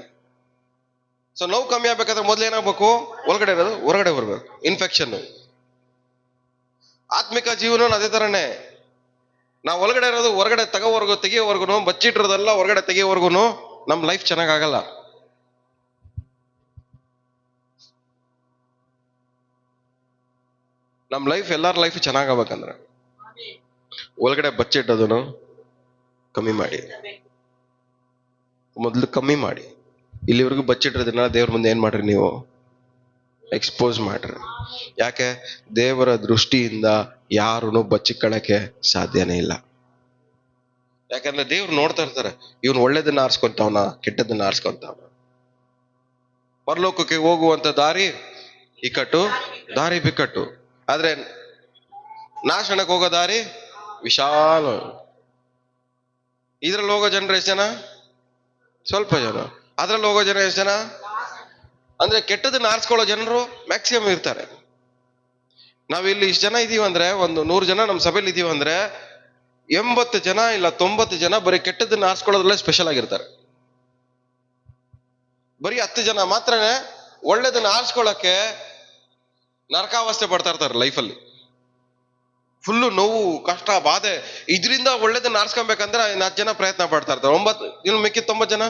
ಸೊ ನೋವು ಕಮ್ಮಿ ಆಗ್ಬೇಕಾದ್ರೆ ಮೊದ್ಲು ಏನಾಗ್ಬೇಕು? ಒಳಗಡೆ ಇರೋದು ಹೊರಗಡೆ ಬರ್ಬೇಕು. ಇನ್ಫೆಕ್ಷನ್. ಆತ್ಮಿಕ ಜೀವನ ಅದೇ ತರನೇ. ನಾವು ಒಳಗಡೆ ಇರೋದು ಹೊರಗಡೆ ತೆಗಿಯೋವರ್ಗುನು, ಬಚ್ಚಿಟ್ಟಿರೋದೆಲ್ಲ ಹೊರಗಡೆ ತೆಗಿಯೋವರ್ಗುನು ನಮ್ ಲೈಫ್ ಚೆನ್ನಾಗಾಗಲ್ಲ. ನಮ್ ಲೈಫ್, ಎಲ್ಲಾರ ಲೈಫ್ ಚೆನ್ನಾಗಾಗಬೇಕಂದ್ರೆ ಒಳಗಡೆ ಬಚ್ಚಿಟ್ಟೋದನ್ನು ಕಮ್ಮಿ ಮಾಡಿ, ಮೊದ್ಲು ಕಮ್ಮಿ ಮಾಡಿ. ಇಲ್ಲಿವರೆಗೂ ಬಚ್ಚಿಟ್ಟಿರೋದನ್ನ ದೇವ್ರ ಮುಂದೆ ಏನ್ ಮಾಡ್ರಿ, ನೀವು ಎಕ್ಸ್ಪೋಸ್ ಮಾಡ್ರಿ. ಯಾಕೆ? ದೇವರ ದೃಷ್ಟಿಯಿಂದ ಯಾರನ್ನು ಬಚ್ಚಿಕೊಳ್ಳಕ್ಕೆ ಸಾಧ್ಯನೇ ಇಲ್ಲ. ಯಾಕಂದ್ರೆ ದೇವ್ರು ನೋಡ್ತಾ ಇರ್ತಾರೆ, ಇವನು ಒಳ್ಳೇದನ್ನ ಆರಿಸ್ಕೊಂತವನ, ಕೆಟ್ಟದನ್ನ ಆರಿಸ್ಕೊಂತವನ. ಪರಲೋಕಕ್ಕೆ ಹೋಗುವಂತ ದಾರಿ ಇಕ್ಕಟ್ಟು, ದಾರಿ ಬಿಕ್ಕಟ್ಟು. ಆದ್ರೆ ನಾಶನಕ್ಕೆ ಹೋಗೋ ದಾರಿ ವಿಶಾಲ. ಇದ್ರಲ್ಲಿ ಹೋಗೋ ಜನರು ಎಷ್ಟು ಜನ? ಸ್ವಲ್ಪ ಜನ. ಅದ್ರಲ್ಲಿ ಹೋಗೋ ಜನ ಎಷ್ಟು ಜನ? ಅಂದ್ರೆ ಕೆಟ್ಟದನ್ನ ಆರಿಸ್ಕೊಳ್ಳೋ ಜನರು ಮ್ಯಾಕ್ಸಿಮಮ್ ಇರ್ತಾರೆ. ನಾವಿಲ್ಲಿ ಇಷ್ಟು ಜನ ಇದೀವಿ ಅಂದ್ರೆ, ಒಂದು 100 ಜನ ನಮ್ಮ ಸಭೆಯಲ್ಲಿ ಇದೀವಿ ಅಂದ್ರೆ 80 ಜನ ಇಲ್ಲ 90 ಜನ ಬರೀ ಕೆಟ್ಟದನ್ನ ಆರಿಸ್ಕೊಳ್ಳೋದ್ರಲ್ಲೇ ಸ್ಪೆಷಲ್ ಆಗಿರ್ತಾರೆ. ಬರೀ 10 ಜನ ಮಾತ್ರನೇ ಒಳ್ಳೇದನ್ನ ಆರಿಸ್ಕೊಳ್ಳಕ್ಕೆ ನರಕಾವಸ್ಥೆ ಪಡ್ತಾ ಇರ್ತಾರೆ ಲೈಫಲ್ಲಿ. ಫುಲ್ಲು ನೋವು, ಕಷ್ಟ, ಬಾಧೆ. ಇದರಿಂದ ಒಳ್ಳೇದನ್ನ ಆರಿಸ್ಕೊಬೇಕಂದ್ರೆ 10 ಜನ ಪ್ರಯತ್ನ ಪಡ್ತಾ ಇರ್ತಾರೆ. 9 ಇನ್ನು ಮಿಕ್ಕಿದ 90 ಜನ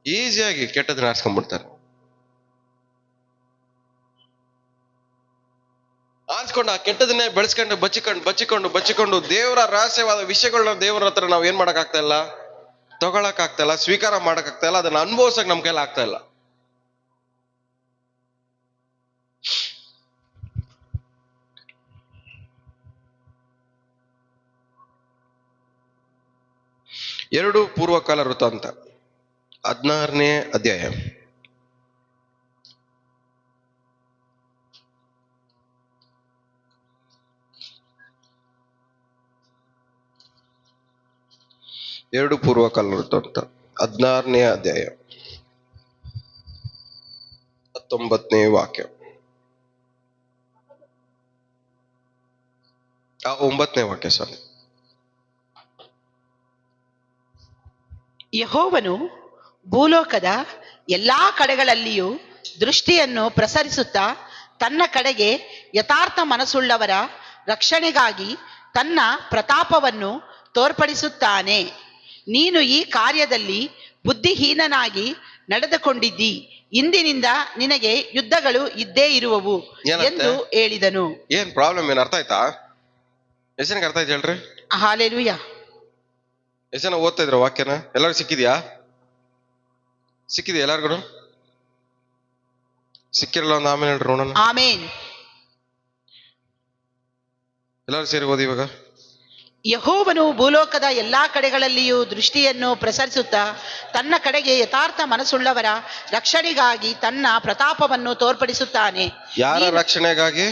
ಈಸಿಯಾಗಿ ಕೆಟ್ಟದನ್ನ ಆರಿಸ್ಕೊಂಡ್ಬಿಡ್ತಾರೆ. ಆರಿಸ್ಕೊಂಡು ಆ ಕೆಟ್ಟದನ್ನೇ ಬೆಳೆಸ್ಕೊಂಡು ಬಚ್ಚಿಕೊಂಡು ದೇವರ ರಹಸ್ಯವಾದ ವಿಷಯಗಳನ್ನ ದೇವರ ಹತ್ರ ನಾವು ಏನ್ ಮಾಡಕ್ ಆಗ್ತಾ ಇಲ್ಲ, ತಗೊಳಕ್ ಆಗ್ತಾ ಇಲ್ಲ, ಸ್ವೀಕಾರ ಮಾಡಕ್ ಆಗ್ತಾ ಇಲ್ಲ, ಅದನ್ನ ಅನುಭವಿಸಕ್ ನಮ್ ಕೈಲಿ ಆಗ್ತಾ ಇಲ್ಲ. ಎರಡು ಪೂರ್ವಕಾಲ ವೃತ್ತಾಂತ 16ನೇ ಅಧ್ಯಾಯ. ಎರಡು ಪೂರ್ವಕಾಲ ವೃತ್ತಾಂತ 16ನೇ ಅಧ್ಯಾಯ 19ನೇ ವಾಕ್ಯ. 9ನೇ ವಾಕ್ಯ ಸಾರಿ. ಯೆಹೋವನು ಭೂಲೋಕದ ಎಲ್ಲಾ ಕಡೆಗಳಲ್ಲಿಯೂ ದೃಷ್ಟಿಯನ್ನು ಪ್ರಸರಿಸುತ್ತಾ ತನ್ನ ಕಡೆಗೆ ಯಥಾರ್ಥ ಮನಸ್ಸುಳ್ಳವರ ರಕ್ಷಣೆಗಾಗಿ ತನ್ನ ಪ್ರತಾಪವನ್ನು ತೋರ್ಪಡಿಸುತ್ತಾನೆ. ನೀನು ಈ ಕಾರ್ಯದಲ್ಲಿ ಬುದ್ಧಿಹೀನನಾಗಿ ನಡೆದುಕೊಂಡಿದ್ದಿ, ಇಂದಿನಿಂದ ನಿನಗೆ ಯುದ್ಧಗಳು ಇದ್ದೇ ಇರುವವು ಎಂದು ಹೇಳಿದನು. ಏನ್ ಪ್ರಾಬ್ಲಮ್? ಏನ್ ಅರ್ಥ ಆಯ್ತಾ? ಎಷ್ಟನಿಗೆ ಅರ್ಥ ಆಯ್ತು ಹೇಳ್ರಿ? ಹಾಲೆಲೂಯಾ. ಎಷ್ಟು ಜನ ಓದ್ತಾ ಇದ್ರ ವಾಕ್ಯನ? ಎಲ್ಲರಿಗೂ ಸಿಕ್ಕಿದ್ಯಾ? ಸಿಕ್ಕಿದ್ಯಾ ಎಲ್ಲಾರ್ಗು? ಸಿಕ್ಕಿರಲ್ಲ ಒಂದು ಆಮೇಲೆ ಹೇಳ್ರಿ ನೋಡೋಣ. ಆಮೇನ್. ಎಲ್ಲರೂ ಸೇರಿ ಓದಿ ಇವಾಗ. ಯೆಹೋವನು ಭೂಲೋಕದ ಎಲ್ಲಾ ಕಡೆಗಳಲ್ಲಿಯೂ ದೃಷ್ಟಿಯನ್ನು ಪ್ರಸರಿಸುತ್ತಾ ತನ್ನ ಕಡೆಗೆ ಯಥಾರ್ಥ ಮನಸ್ಸುಳ್ಳವರ ರಕ್ಷಣೆಗಾಗಿ ತನ್ನ ಪ್ರತಾಪವನ್ನು ತೋರ್ಪಡಿಸುತ್ತಾನೆ. ಯಾರ ರಕ್ಷಣೆಗಾಗಿ?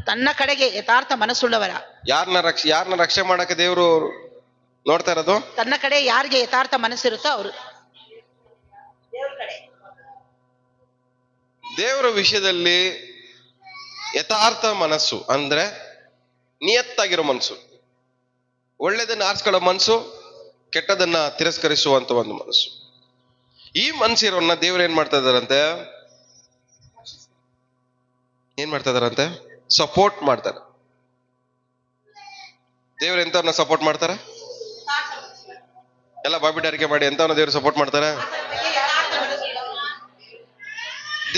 ತನ್ನ ಕಡೆಗೆ ಯಥಾರ್ಥ ಮನಸ್ಸುಳ್ಳವರ. ಯಾರನ್ನ ರಕ್ಷಣೆ ಮಾಡಕ್ಕೆ ದೇವರು ನೋಡ್ತಾ ಇರೋದು? ತನ್ನ ಕಡೆ ಯಾರಿಗೆ ಯಥಾರ್ಥ ಮನಸ್ಸಿರುತ್ತೋ ಅವರು. ದೇವರ ವಿಷಯದಲ್ಲಿ ಯಥಾರ್ಥ ಮನಸ್ಸು ಅಂದ್ರೆ ನಿಯತ್ತಾಗಿರೋ ಮನಸ್ಸು, ಒಳ್ಳೆದನ್ನ ಆರಿಸ್ಕೊಳ್ಳೋ ಮನಸ್ಸು, ಕೆಟ್ಟದನ್ನ ತಿರಸ್ಕರಿಸುವಂತ ಒಂದು ಮನಸ್ಸು. ಈ ಮನಸ್ಸಿರೋನ್ನ ದೇವ್ರು ಏನ್ ಮಾಡ್ತಾ ಇದಾರಂತೆ? ಸಪೋರ್ಟ್ ಮಾಡ್ತಾರೆ. ದೇವ್ರು ಎಂತವ್ರನ್ನ ಸಪೋರ್ಟ್ ಮಾಡ್ತಾರೆ? ಎಲ್ಲ ಬಾಬಿಡಾರಿಕೆ ಮಾಡಿ ಎಂತವ್ರನ್ನ ದೇವ್ರು ಸಪೋರ್ಟ್ ಮಾಡ್ತಾರೆ?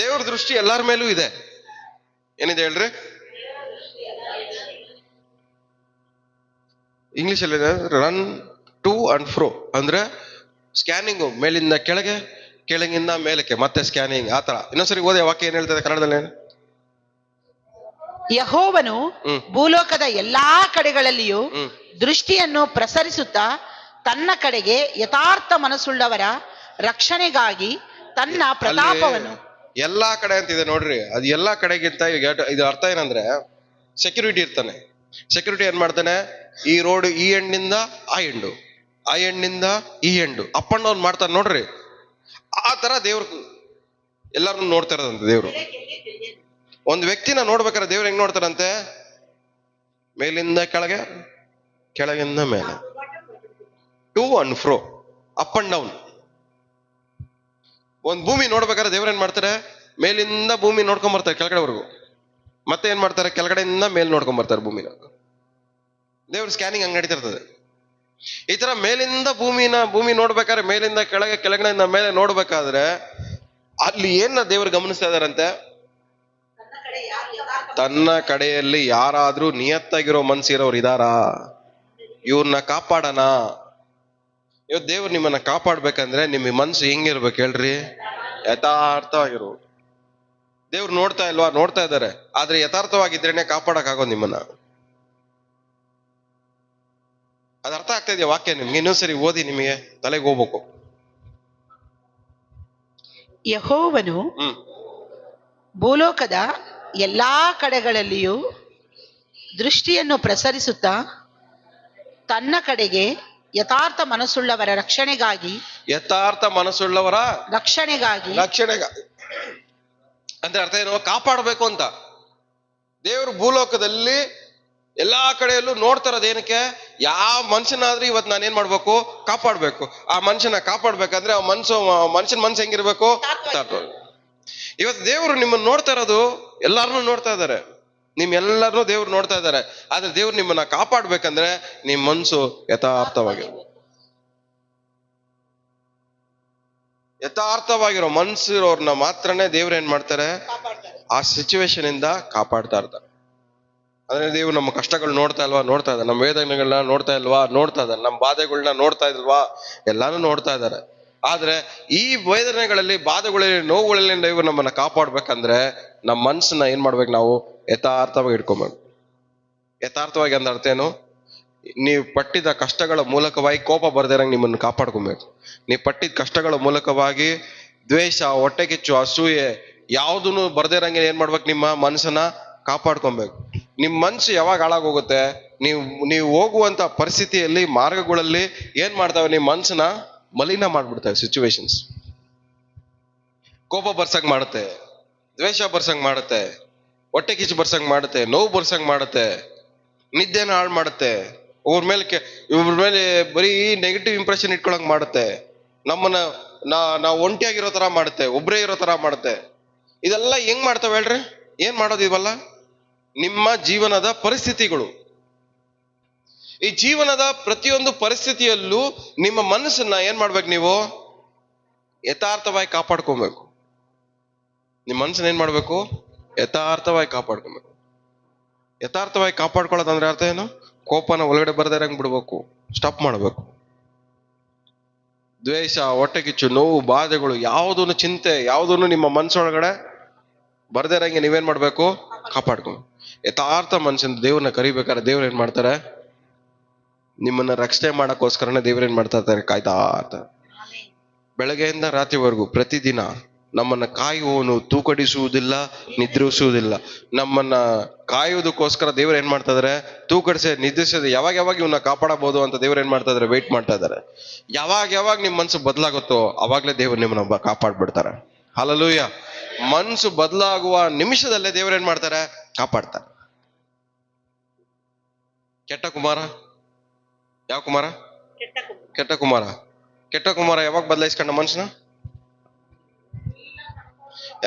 ದೇವ್ರ ದೃಷ್ಟಿ ಎಲ್ಲಾರ ಮೇಲೂ ಇದೆ. ಏನಿದೆ ಹೇಳ್ರಿ? ಇಂಗ್ಲಿಷ್ ಅಲ್ಲಿ ರನ್ ಟು ಅಂಡ್ ಫ್ರೋ ಅಂದ್ರೆ ಸ್ಕ್ಯಾನಿಂಗ್, ಮೇಲಿಂದ ಕೆಳಗೆ, ಕೆಳಗಿಂದ ಮೇಲಕ್ಕೆ, ಮತ್ತೆ ಸ್ಕ್ಯಾನಿಂಗ್, ಆತರ. ಇನ್ನೊಂದ್ಸರಿ ಓದಿ ವಾಕ್ಯ ಏನ್ ಹೇಳ್ತದೆ ಕನ್ನಡದಲ್ಲಿ? ಯೆಹೋವನು ಭೂಲೋಕದ ಎಲ್ಲಾ ಕಡೆಗಳಲ್ಲಿಯೂ ದೃಷ್ಟಿಯನ್ನು ಪ್ರಸರಿಸುತ್ತಾ ತನ್ನ ಕಡೆಗೆ ಯಥಾರ್ಥ ಮನಸ್ಸುಳ್ಳವರ ರಕ್ಷಣೆಗಾಗಿ ತನ್ನ ಪ್ರತಾಪವನ್ನು. ಎಲ್ಲಾ ಕಡೆ ಅಂತಿದೆ ನೋಡ್ರಿ. ಅದು ಎಲ್ಲಾ ಕಡೆಗಿಂತ ಇದು ಅರ್ಥ ಏನಂದ್ರೆ ಸೆಕ್ಯೂರಿಟಿ ಇರ್ತಾನೆ. ಸೆಕ್ಯೂರಿಟಿ ಏನ್ ಮಾಡ್ತಾನೆ? ಈ ರೋಡ್ ಈ ಎಂಡಿಂದ ಆ ಎಂಡು, ಆ ಎಂಡಿಂದ ಈ ಎಂಡು ಅಪ್ ಅಂಡ್ ಡೌನ್ ಮಾಡ್ತಾನೆ ನೋಡ್ರಿ. ಆ ತರ ದೇವ್ರು ಎಲ್ಲಾರನ್ನು ನೋಡ್ತಾ ಇರೋದಂತೆ. ದೇವ್ರು ಒಂದು ವ್ಯಕ್ತಿನ ನೋಡ್ಬೇಕಾದ್ರೆ ದೇವ್ರು ಹೆಂಗ್ ನೋಡ್ತಾರಂತೆ? ಮೇಲಿಂದ ಕೆಳಗೆ, ಕೆಳಗಿಂದ ಮೇಲೆ, to and fro, up and down. ಒಂದ್ ಭೂಮಿ ನೋಡ್ಬೇಕಾದ್ರೆ ದೇವ್ರ ಏನ್ ಮಾಡ್ತಾರೆ? ಮೇಲಿಂದ ಭೂಮಿ ನೋಡ್ಕೊಂಡ್ ಬರ್ತಾರೆ ಕೆಳಗಡೆವರೆಗೂ, ಮತ್ತೆ ಏನ್ ಮಾಡ್ತಾರೆ? ಕೆಳಗಡೆಯಿಂದ ಮೇಲ್ ನೋಡ್ಕೊಂಡ್ ಬರ್ತಾರೆ ಭೂಮಿನ. ದೇವ್ರ ಸ್ಕ್ಯಾನಿಂಗ್ ಹಂಗ್ ನಡೀತಾ ಇರ್ತದೆ. ಈ ತರ ಮೇಲಿಂದ ಭೂಮಿ ನೋಡ್ಬೇಕಾದ್ರೆ, ಮೇಲಿಂದ ಕೆಳಗೆ, ಕೆಳಗಡೆಯಿಂದ ಮೇಲೆ ನೋಡ್ಬೇಕಾದ್ರೆ ಅಲ್ಲಿ ಏನ ದೇವ್ರು ಗಮನಿಸ್ತಾ ಇದಾರಂತೆ? ತನ್ನ ಕಡೆಯಲ್ಲಿ ಯಾರಾದ್ರೂ ನಿಯತ್ತಾಗಿರೋ ಮನ್ಸಿರೋರು ಇದಾರಾ? ಇವ್ರನ್ನ ಕಾಪಾಡೋಣ. ಇವತ್ತು ದೇವ್ರು ನಿಮ್ಮನ್ನ ಕಾಪಾಡ್ಬೇಕಂದ್ರೆ ನಿಮ್ಮ ಮನ್ಸು ಹೆಂಗಿರ್ಬೇಕು ಹೇಳ್ರಿ? ಯಥಾರ್ಥವಾಗಿರು. ದೇವ್ರು ನೋಡ್ತಾ ಇಲ್ವಾ? ನೋಡ್ತಾ ಇದ್ದಾರೆ. ಆದ್ರೆ ಯಥಾರ್ಥವಾಗಿದ್ರೇನೆ ಕಾಪಾಡಕ್ ಆಗೋದು ನಿಮ್ಮನ್ನ. ಅದ್ ಅರ್ಥ ಆಗ್ತಾ ಇದೆಯಾ ವಾಕ್ಯ ನಿಮ್ಗೆ? ಇನ್ನೊಂದ್ಸರಿ ಓದಿ, ನಿಮಗೆ ತಲೆಗೆ ಹೋಗ್ಬೇಕು. ಯೆಹೋವನು ಭೂಲೋಕದ ಎಲ್ಲಾ ಕಡೆಗಳಲ್ಲಿಯೂ ದೃಷ್ಟಿಯನ್ನು ಪ್ರಸರಿಸುತ್ತಾ ತನ್ನ ಕಡೆಗೆ ಯಥಾರ್ಥ ಮನಸ್ಸುಳ್ಳವರ ರಕ್ಷಣೆಗಾಗಿ. ಯಥಾರ್ಥ ಮನಸ್ಸುಳ್ಳವರ ರಕ್ಷಣೆಗಾಗಿ ಅಂದ್ರೆ ಅರ್ಥ ಏನು? ಕಾಪಾಡಬೇಕು ಅಂತ. ದೇವರು ಭೂಲೋಕದಲ್ಲಿ ಎಲ್ಲಾ ಕಡೆಯಲ್ಲೂ ನೋಡ್ತಾ ಇರೋದು ಏನಕ್ಕೆ? ಯಾವ ಮನುಷ್ಯನಾದ್ರೂ ಇವತ್ತು ನಾನೇನ್ ಮಾಡ್ಬೇಕು? ಕಾಪಾಡ್ಬೇಕು. ಆ ಮನುಷ್ಯನ ಕಾಪಾಡ್ಬೇಕಂದ್ರೆ ಆ ಮನುಷ್ಯನ ಮನ್ಸು ಹೆಂಗಿರ್ಬೇಕು? ಇವತ್ತು ದೇವರು ನಿಮ್ಮನ್ನ ನೋಡ್ತಾ ಇರೋದು, ಎಲ್ಲಾರನ್ನೂ ನೋಡ್ತಾ ಇದ್ದಾರೆ. ನಿಮ್ಮೆಲ್ಲರನ್ನೂ ದೇವ್ರು ನೋಡ್ತಾ ಇದ್ದಾರೆ. ಆದ್ರೆ ದೇವ್ರು ನಿಮ್ಮನ್ನ ಕಾಪಾಡ್ಬೇಕಂದ್ರೆ ನಿಮ್ ಮನ್ಸು ಯಥಾರ್ಥವಾಗಿರ್ಬೇಕು. ಯಥಾರ್ಥವಾಗಿರೋ ಮನ್ಸಿರೋರ್ನ ಮಾತ್ರನೇ ದೇವ್ರು ಏನ್ ಮಾಡ್ತಾರೆ? ಆ ಸಿಚುವೇಶನ್ ಇಂದ ಕಾಪಾಡ್ತಾ ಇರ್ತಾರೆ. ಅಂದ್ರೆ ದೇವ್ರು ನಮ್ಮ ಕಷ್ಟಗಳು ನೋಡ್ತಾ ಇಲ್ವಾ? ನೋಡ್ತಾ ಇದ್ದಾರೆ. ನಮ್ಮ ವೇದನೆಗಳನ್ನ ನೋಡ್ತಾ ಇಲ್ವಾ? ನೋಡ್ತಾ ಇದ್ದಾರೆ. ನಮ್ಮ ಬಾಧೆಗಳನ್ನ ನೋಡ್ತಾ ಇಲ್ವಾ? ಎಲ್ಲಾನು ನೋಡ್ತಾ ಇದ್ದಾರೆ. ಆದ್ರೆ ಈ ವೇದನೆಗಳಲ್ಲಿ, ಬಾಧೆಗಳಲ್ಲಿ, ನೋವುಗಳಲ್ಲಿ ದೇವ್ರು ನಮ್ಮನ್ನ ಕಾಪಾಡ್ಬೇಕಂದ್ರೆ ನಮ್ಮ ಮನ್ಸನ್ನ ಏನ್ ಮಾಡ್ಬೇಕು? ನಾವು ಯಥಾರ್ಥವಾಗಿ ಇಟ್ಕೊಬೇಕು. ಯಥಾರ್ಥವಾಗಿ ಅಂದ ಅರ್ಥ ಏನು? ನೀವು ಪಟ್ಟಿದ ಕಷ್ಟಗಳ ಮೂಲಕವಾಗಿ ಕೋಪ ಬರ್ದಿರಂಗೆ ನಿಮ್ಮನ್ನು ಕಾಪಾಡ್ಕೊಬೇಕು. ನೀವು ಪಟ್ಟಿದ ಕಷ್ಟಗಳ ಮೂಲಕವಾಗಿ ದ್ವೇಷ, ಹೊಟ್ಟೆ ಕಿಚ್ಚು, ಅಸೂಯೆ ಯಾವುದನ್ನು ಬರ್ದಿರಂಗೆ ಏನ್ ಮಾಡ್ಬೇಕು? ನಿಮ್ಮ ಮನಸ್ಸನ್ನ ಕಾಪಾಡ್ಕೊಬೇಕು. ನಿಮ್ಮ ಮನಸ್ಸು ಯಾವಾಗ ಹಾಳಾಗೋಗುತ್ತೆ? ನೀವು ಹೋಗುವಂತ ಪರಿಸ್ಥಿತಿಯಲ್ಲಿ, ಮಾರ್ಗಗಳಲ್ಲಿ ಏನ್ ಮಾಡ್ತಾವೆ? ನಿಮ್ಮ ಮನಸ್ಸನ್ನ ಮಲಿನ ಮಾಡ್ಬಿಡ್ತವೆ ಸಿಚುವೇಶನ್ಸ್. ಕೋಪ ಬರ್ಸಂಗ್ ಮಾಡುತ್ತೆ, ದ್ವೇಷ ಬರ್ಸಂಗ್ ಮಾಡುತ್ತೆ, ಹೊಟ್ಟೆ ಕಿಚ್ಚು ಬರ್ಸಂಗ್ ಮಾಡುತ್ತೆ, ನೋವು ಬರ್ಸಂಗ್ ಮಾಡುತ್ತೆ, ನಿದ್ದೆನ ಹಾಳು ಮಾಡುತ್ತೆ, ಇವ್ರ ಮೇಲೆ ಬರೀ ನೆಗೆಟಿವ್ ಇಂಪ್ರೆಷನ್ ಇಟ್ಕೊಳಂಗ್ ಮಾಡುತ್ತೆ, ನಮ್ಮನ್ನ ನಾವು ಒಂಟಿಯಾಗಿರೋ ತರ ಮಾಡುತ್ತೆ, ಒಬ್ರೇ ಇರೋ ತರ ಮಾಡುತ್ತೆ. ಇದೆಲ್ಲ ಹೆಂಗ್ ಮಾಡ್ತಾವೆ ಹೇಳ್ರಿ? ಏನ್ ಮಾಡೋದು ಇವೆಲ್ಲ? ನಿಮ್ಮ ಜೀವನದ ಪರಿಸ್ಥಿತಿಗಳು. ಈ ಜೀವನದ ಪ್ರತಿಯೊಂದು ಪರಿಸ್ಥಿತಿಯಲ್ಲೂ ನಿಮ್ಮ ಮನಸ್ಸನ್ನ ಏನ್ ಮಾಡ್ಬೇಕು? ನೀವು ಯಥಾರ್ಥವಾಗಿ ಕಾಪಾಡ್ಕೊಬೇಕು. ನಿಮ್ಮ ಮನಸ್ಸನ್ನ ಏನ್ ಮಾಡ್ಬೇಕು? ಯಥಾರ್ಥವಾಗಿ ಕಾಪಾಡ್ಕೊಬೇಕು. ಯಥಾರ್ಥವಾಗಿ ಕಾಪಾಡ್ಕೊಳ್ಳೋದಂದ್ರೆ ಅರ್ಥ ಏನು? ಕೋಪನ ಒಳಗಡೆ ಬರ್ದಿರಂಗ್ ಬಿಡ್ಬೇಕು, ಸ್ಟಾಪ್ ಮಾಡ್ಬೇಕು. ದ್ವೇಷ, ಹೊಟ್ಟೆ ಕಿಚ್ಚು, ನೋವು, ಬಾಧೆಗಳು ಯಾವುದನ್ನು, ಚಿಂತೆ ಯಾವುದನ್ನು ನಿಮ್ಮ ಮನಸ್ಸೊಳಗಡೆ ಬರ್ದಿರಂಗೆ ನೀವೇನ್ ಮಾಡ್ಬೇಕು? ಕಾಪಾಡ್ಕೊಂಡು ಯಥಾರ್ಥ ಮನುಷ್ಯನ ದೇವ್ರನ್ನ ಕರಿಬೇಕಾದ್ರೆ ದೇವ್ರ ಏನ್ ಮಾಡ್ತಾರೆ? ನಿಮ್ಮನ್ನ ರಕ್ಷಣೆ ಮಾಡಕ್ಕೋಸ್ಕರನೇ ದೇವ್ರ ಏನ್ ಮಾಡ್ತಾ ಇರ್ತಾರೆ? ಕಾಯ್ತಾ ಇರ್ತಾರೆ. ಬೆಳಗ್ಗೆಯಿಂದ ರಾತ್ರಿವರೆಗೂ ಪ್ರತಿದಿನ ನಮ್ಮನ್ನ ಕಾಯುವವನು ತೂಕಡಿಸುವುದಿಲ್ಲ, ನಿದ್ರಿಸುವುದಿಲ್ಲ. ನಮ್ಮನ್ನ ಕಾಯುವುದಕ್ಕೋಸ್ಕರ ದೇವ್ರ ಏನ್ ಮಾಡ್ತಾ ಇದಾರೆ? ತೂಕಡಿಸಿ ನಿದ್ರಿಸೋದು. ಯಾವಾಗ ಇವನ್ನ ಕಾಪಾಡಬಹುದು ಅಂತ ದೇವ್ರ ಏನ್ ಮಾಡ್ತಾ ಇದಾರೆ? ವೆಯ್ಟ್ ಮಾಡ್ತಾ ಇದಾರೆ. ಯಾವಾಗ ನಿಮ್ ಮನ್ಸು ಬದಲಾಗುತ್ತೋ ಅವಾಗ್ಲೇ ದೇವ್ರು ನಿಮ್ಮನ್ನ ಕಾಪಾಡ್ಬಿಡ್ತಾರೆ. ಹಲ್ಲೆಲೂಯಾ. ಮನ್ಸು ಬದಲಾಗುವ ನಿಮಿಷದಲ್ಲೇ ದೇವ್ರ ಏನ್ ಮಾಡ್ತಾರೆ? ಕಾಪಾಡ್ತಾರೆ. ಕೆಟ್ಟ ಕುಮಾರ ಯಾವ ಕುಮಾರ? ಕೆಟ್ಟ ಕುಮಾರ ಯಾವಾಗ ಬದಲಾಯಿಸ್ಕೊಂಡ ಮನ್ಸನ?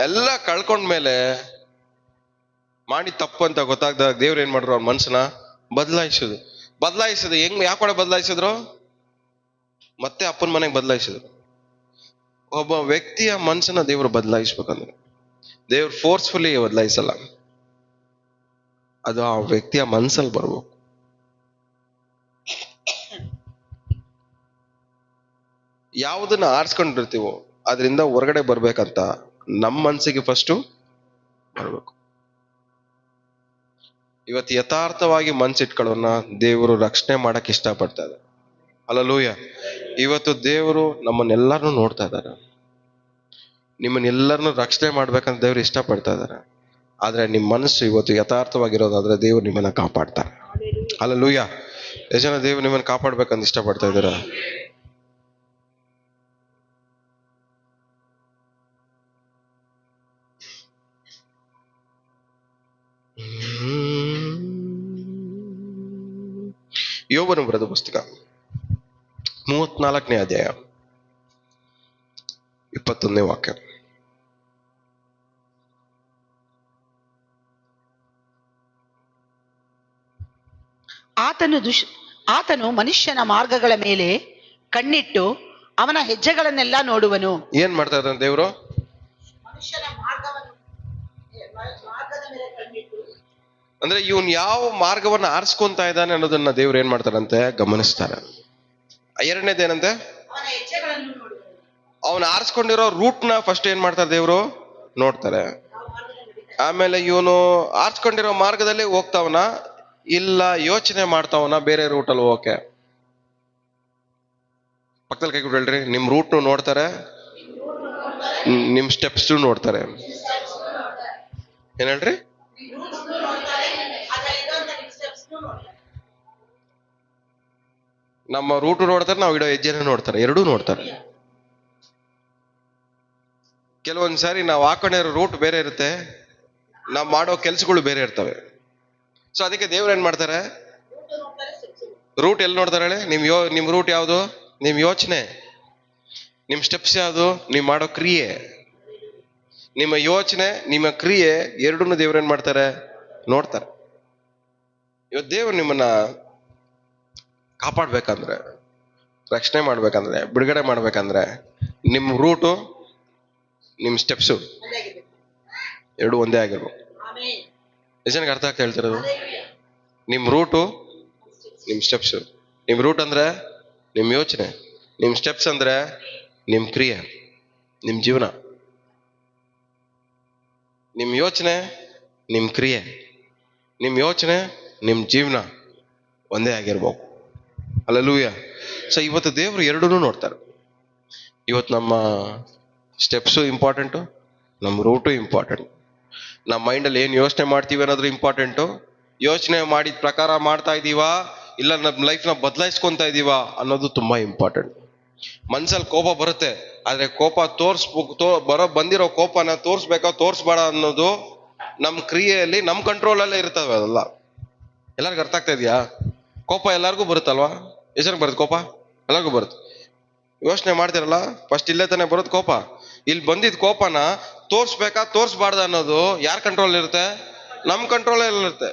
ಎಲ್ಲ ಕಳ್ಕೊಂಡ್ಮೇಲೆ ಮಾಡಿ ತಪ್ಪು ಅಂತ ಗೊತ್ತಾಗ್ದಾಗ ದೇವ್ರ ಏನ್ ಮಾಡ್ರು? ಅವ್ರ ಮನ್ಸನ ಬದಲಾಯಿಸೋದು. ಯಾಕೆ ಬದಲಾಯಿಸಿದ್ರು? ಮತ್ತೆ ಅಪ್ಪನ ಮನೆಗೆ ಬದಲಾಯಿಸಿದ್ರು. ಒಬ್ಬ ವ್ಯಕ್ತಿಯ ಮನ್ಸನ್ನ ದೇವ್ರು ಬದಲಾಯಿಸ್ಬೇಕಂದ್ರೆ ದೇವ್ರು ಫೋರ್ಸ್ಫುಲಿ ಬದಲಾಯಿಸಲ್ಲ, ಅದು ಆ ವ್ಯಕ್ತಿಯ ಮನ್ಸಲ್ಲಿ ಬರ್ಬೇಕು. ಯಾವುದನ್ನ ಆರಿಸ್ಕೊಂಡಿರ್ತೀವೋ ಅದರಿಂದ ಹೊರಗಡೆ ಬರ್ಬೇಕಂತ ನಮ್ಮ ಮನ್ಸಿಗೆ ಫಸ್ಟು ಬರ್ಬೇಕು. ಇವತ್ತು ಯಥಾರ್ಥವಾಗಿ ಮನ್ಸಿಟ್ಕೊಳ್ಳೋನ್ನ ದೇವರು ರಕ್ಷಣೆ ಮಾಡಕ್ ಇಷ್ಟಪಡ್ತಾ ಇದ್ದಾರೆ. ಹಲ್ಲೆಲೂಯಾ. ಇವತ್ತು ದೇವರು ನಮ್ಮನ್ನೆಲ್ಲರನ್ನೂ ನೋಡ್ತಾ ಇದ್ದಾರೆ. ನಿಮ್ಮನ್ನೆಲ್ಲರನ್ನೂ ರಕ್ಷಣೆ ಮಾಡ್ಬೇಕಂತ ದೇವ್ರು ಇಷ್ಟಪಡ್ತಾ ಇದ್ದಾರೆ. ಆದ್ರೆ ನಿಮ್ಮ ಮನಸ್ಸು ಇವತ್ತು ಯಥಾರ್ಥವಾಗಿರೋದಾದ್ರೆ ದೇವ್ರು ನಿಮ್ಮನ್ನ ಕಾಪಾಡ್ತಾರೆ. ಹಲ್ಲೆಲೂಯಾ. ಎಷ್ಟು ಜನ ದೇವ್ರು ನಿಮ್ಮನ್ನ ಕಾಪಾಡ್ಬೇಕಂತ ಇಷ್ಟಪಡ್ತಾ ಇದ್ದೀರಾ? ಯೋಬನ ಬರೆದ ಪುಸ್ತಕ 34ನೇ ಅಧ್ಯಾಯ 21ನೇ ವಾಕ್ಯ. ಆತನು ಮನುಷ್ಯನ ಮಾರ್ಗಗಳ ಮೇಲೆ ಕಣ್ಣಿಟ್ಟು ಅವನ ಹೆಜ್ಜೆಗಳನ್ನೆಲ್ಲ ನೋಡುವನು. ಏನ್ ಮಾಡ್ತಾ ಇದ್ದಾನೆ ದೇವ್ರು? ಮನುಷ್ಯನ ಮಾರ್ಗದ ಮೇಲೆ ಕಣ್ಣಿಟ್ಟು, ಅಂದ್ರೆ ಇವನ್ ಯಾವ ಮಾರ್ಗವನ್ನ ಆರಿಸ್ಕೊಂತ ಇದ್ದಾನೆ ಅನ್ನೋದನ್ನ ದೇವ್ರು ಏನ್ ಮಾಡ್ತಾರಂತೆ? ಗಮನಿಸ್ತಾರೆ. ಎರಡನೇದೇನಂತೆ? ಅವನ್ ಆರಿಸ್ಕೊಂಡಿರೋ ರೂಟ್ನ ಫಸ್ಟ್ ಏನ್ ಮಾಡ್ತಾರೆ? ದೇವ್ರು ನೋಡ್ತಾರೆ. ಆಮೇಲೆ ಇವನು ಆರಿಸ್ಕೊಂಡಿರೋ ಮಾರ್ಗದಲ್ಲಿ ಹೋಗ್ತಾವನ ಇಲ್ಲ ಯೋಚನೆ ಮಾಡ್ತಾವನ ಬೇರೆ ರೂಟಲ್ಲಿ ಹೋಗಕ್ಕೆ? ಪಕ್ಕದಲ್ಲಿ ಕೈ ಕೊಡ್ರಿ. ನಿಮ್ ರೂಟ್ ನೋಡ್ತಾರೆ, ನಿಮ್ ಸ್ಟೆಪ್ಸ್ ನೋಡ್ತಾರೆ. ಏನ್ ಹೇಳ್ರಿ? ನಮ್ಮ ರೂಟ್ ನೋಡ್ತಾರೆ, ನಾವು ಇಡೋ ಹೆಜ್ಜೆನ ನೋಡ್ತಾರೆ, ಎರಡೂ ನೋಡ್ತಾರೆ. ಕೆಲವೊಂದ್ಸಾರಿ ನಾವು ಹಾಕೊಂಡಿರೋ ರೂಟ್ ಬೇರೆ ಇರುತ್ತೆ, ನಾವು ಮಾಡೋ ಕೆಲ್ಸಗಳು ಬೇರೆ ಇರ್ತವೆ. ಸೊ ಅದಕ್ಕೆ ದೇವ್ರು ಏನ್ ಮಾಡ್ತಾರೆ? ರೂಟ್ ಎಲ್ಲಿ ನೋಡ್ತಾರೆ ಹೇಳಿ? ನಿಮ್ ರೂಟ್ ಯಾವುದು? ನಿಮ್ ಯೋಚನೆ. ನಿಮ್ ಸ್ಟೆಪ್ಸ್ ಯಾವುದು? ನೀವು ಮಾಡೋ ಕ್ರಿಯೆ. ನಿಮ್ಮ ಯೋಚನೆ, ನಿಮ್ಮ ಕ್ರಿಯೆ ಎರಡನ್ನೂ ದೇವ್ರು ಏನ್ ಮಾಡ್ತಾರೆ? ನೋಡ್ತಾರೆ. ಇವತ್ತು ದೇವ್ರು ನಿಮ್ಮನ್ನ ಕಾಪಾಡ್ಬೇಕಂದ್ರೆ, ರಕ್ಷಣೆ ಮಾಡ್ಬೇಕಂದ್ರೆ, ಬಿಡುಗಡೆ ಮಾಡ್ಬೇಕಂದ್ರೆ ನಿಮ್ ರೂಟು, ನಿಮ್ ಸ್ಟೆಪ್ಸು ಎರಡು ಒಂದೇ ಆಗಿರ್ಬೇಕು. ಎಷ್ಟು ಜನಕ್ಕೆ ಅರ್ಥ ಆಗ್ತಾ ಹೇಳ್ತಿರೋದು? ನಿಮ್ ರೂಟು, ನಿಮ್ ಸ್ಟೆಪ್ಸು. ನಿಮ್ ರೂಟ್ ಅಂದ್ರೆ ನಿಮ್ ಯೋಚನೆ, ನಿಮ್ ಸ್ಟೆಪ್ಸ್ ಅಂದ್ರೆ ನಿಮ್ ಕ್ರಿಯೆ, ನಿಮ್ ಜೀವನ. ನಿಮ್ ಯೋಚನೆ, ನಿಮ್ ಕ್ರಿಯೆ, ನಿಮ್ ಯೋಚನೆ, ನಿಮ್ ಜೀವನ ಒಂದೇ ಆಗಿರ್ಬೇಕು. ಹಲ್ಲೆಲೂಯಾ. ಸೊ ಇವತ್ತು ದೇವರು ಎರಡನ್ನೂ ನೋಡ್ತಾರೆ. ಇವತ್ತು ನಮ್ಮ ಸ್ಟೆಪ್ಸು ಇಂಪಾರ್ಟೆಂಟು, ನಮ್ಮ ರೂಟು ಇಂಪಾರ್ಟೆಂಟ್. ನಮ್ಮ ಮೈಂಡಲ್ಲಿ ಏನು ಯೋಚನೆ ಮಾಡ್ತೀವಿ ಅನ್ನೋದು ಇಂಪಾರ್ಟೆಂಟು. ಯೋಚನೆ ಮಾಡಿದ ಪ್ರಕಾರ ಮಾಡ್ತಾ ಇದ್ದೀವಾ ಇಲ್ಲ ನಮ್ಮ ಲೈಫ್ನ ಬದಲಾಯಿಸ್ಕೊತಾ ಇದ್ದೀವಾ ಅನ್ನೋದು ತುಂಬಾ ಇಂಪಾರ್ಟೆಂಟ್. ಮನ್ಸಲ್ಲಿ ಕೋಪ ಬರುತ್ತೆ, ಆದ್ರೆ ಕೋಪ ಬಂದಿರೋ ಕೋಪನ ತೋರಿಸ್ಬೇಕಾ ತೋರಿಸ್ಬೇಡ ಅನ್ನೋದು ನಮ್ಮ ಕ್ರಿಯೆಯಲ್ಲಿ, ನಮ್ಮ ಕಂಟ್ರೋಲಲ್ಲೇ ಇರ್ತವೆ ಅದೆಲ್ಲ. ಎಲ್ಲರಿಗೂ ಅರ್ಥ ಆಗ್ತಾ ಇದೆಯಾ? ಕೋಪ ಎಲ್ಲರಿಗೂ ಬರುತ್ತಲ್ವಾ? ಎಷ್ಟು ಬರುತ್ತೆ ಕೋಪ? ಎಲ್ಲರಿಗೂ ಬರುತ್ತೆ. ಯೋಚನೆ ಮಾಡ್ತಿರಲ್ಲ, ಫಸ್ಟ್ ಇಲ್ಲೇ ತಾನೇ ಬರುತ್ತೆ ಕೋಪ. ಇಲ್ಲಿ ಬಂದಿದ್ದ ಕೋಪನ ತೋರಿಸ್ಬೇಕಾ ತೋರಿಸ್ಬಾರ್ದ ಅನ್ನೋದು ಯಾರ ಕಂಟ್ರೋಲ್ ಇರುತ್ತೆ? ನಮ್ಮ ಕಂಟ್ರೋಲಲ್ಲಿ ಇರುತ್ತೆ.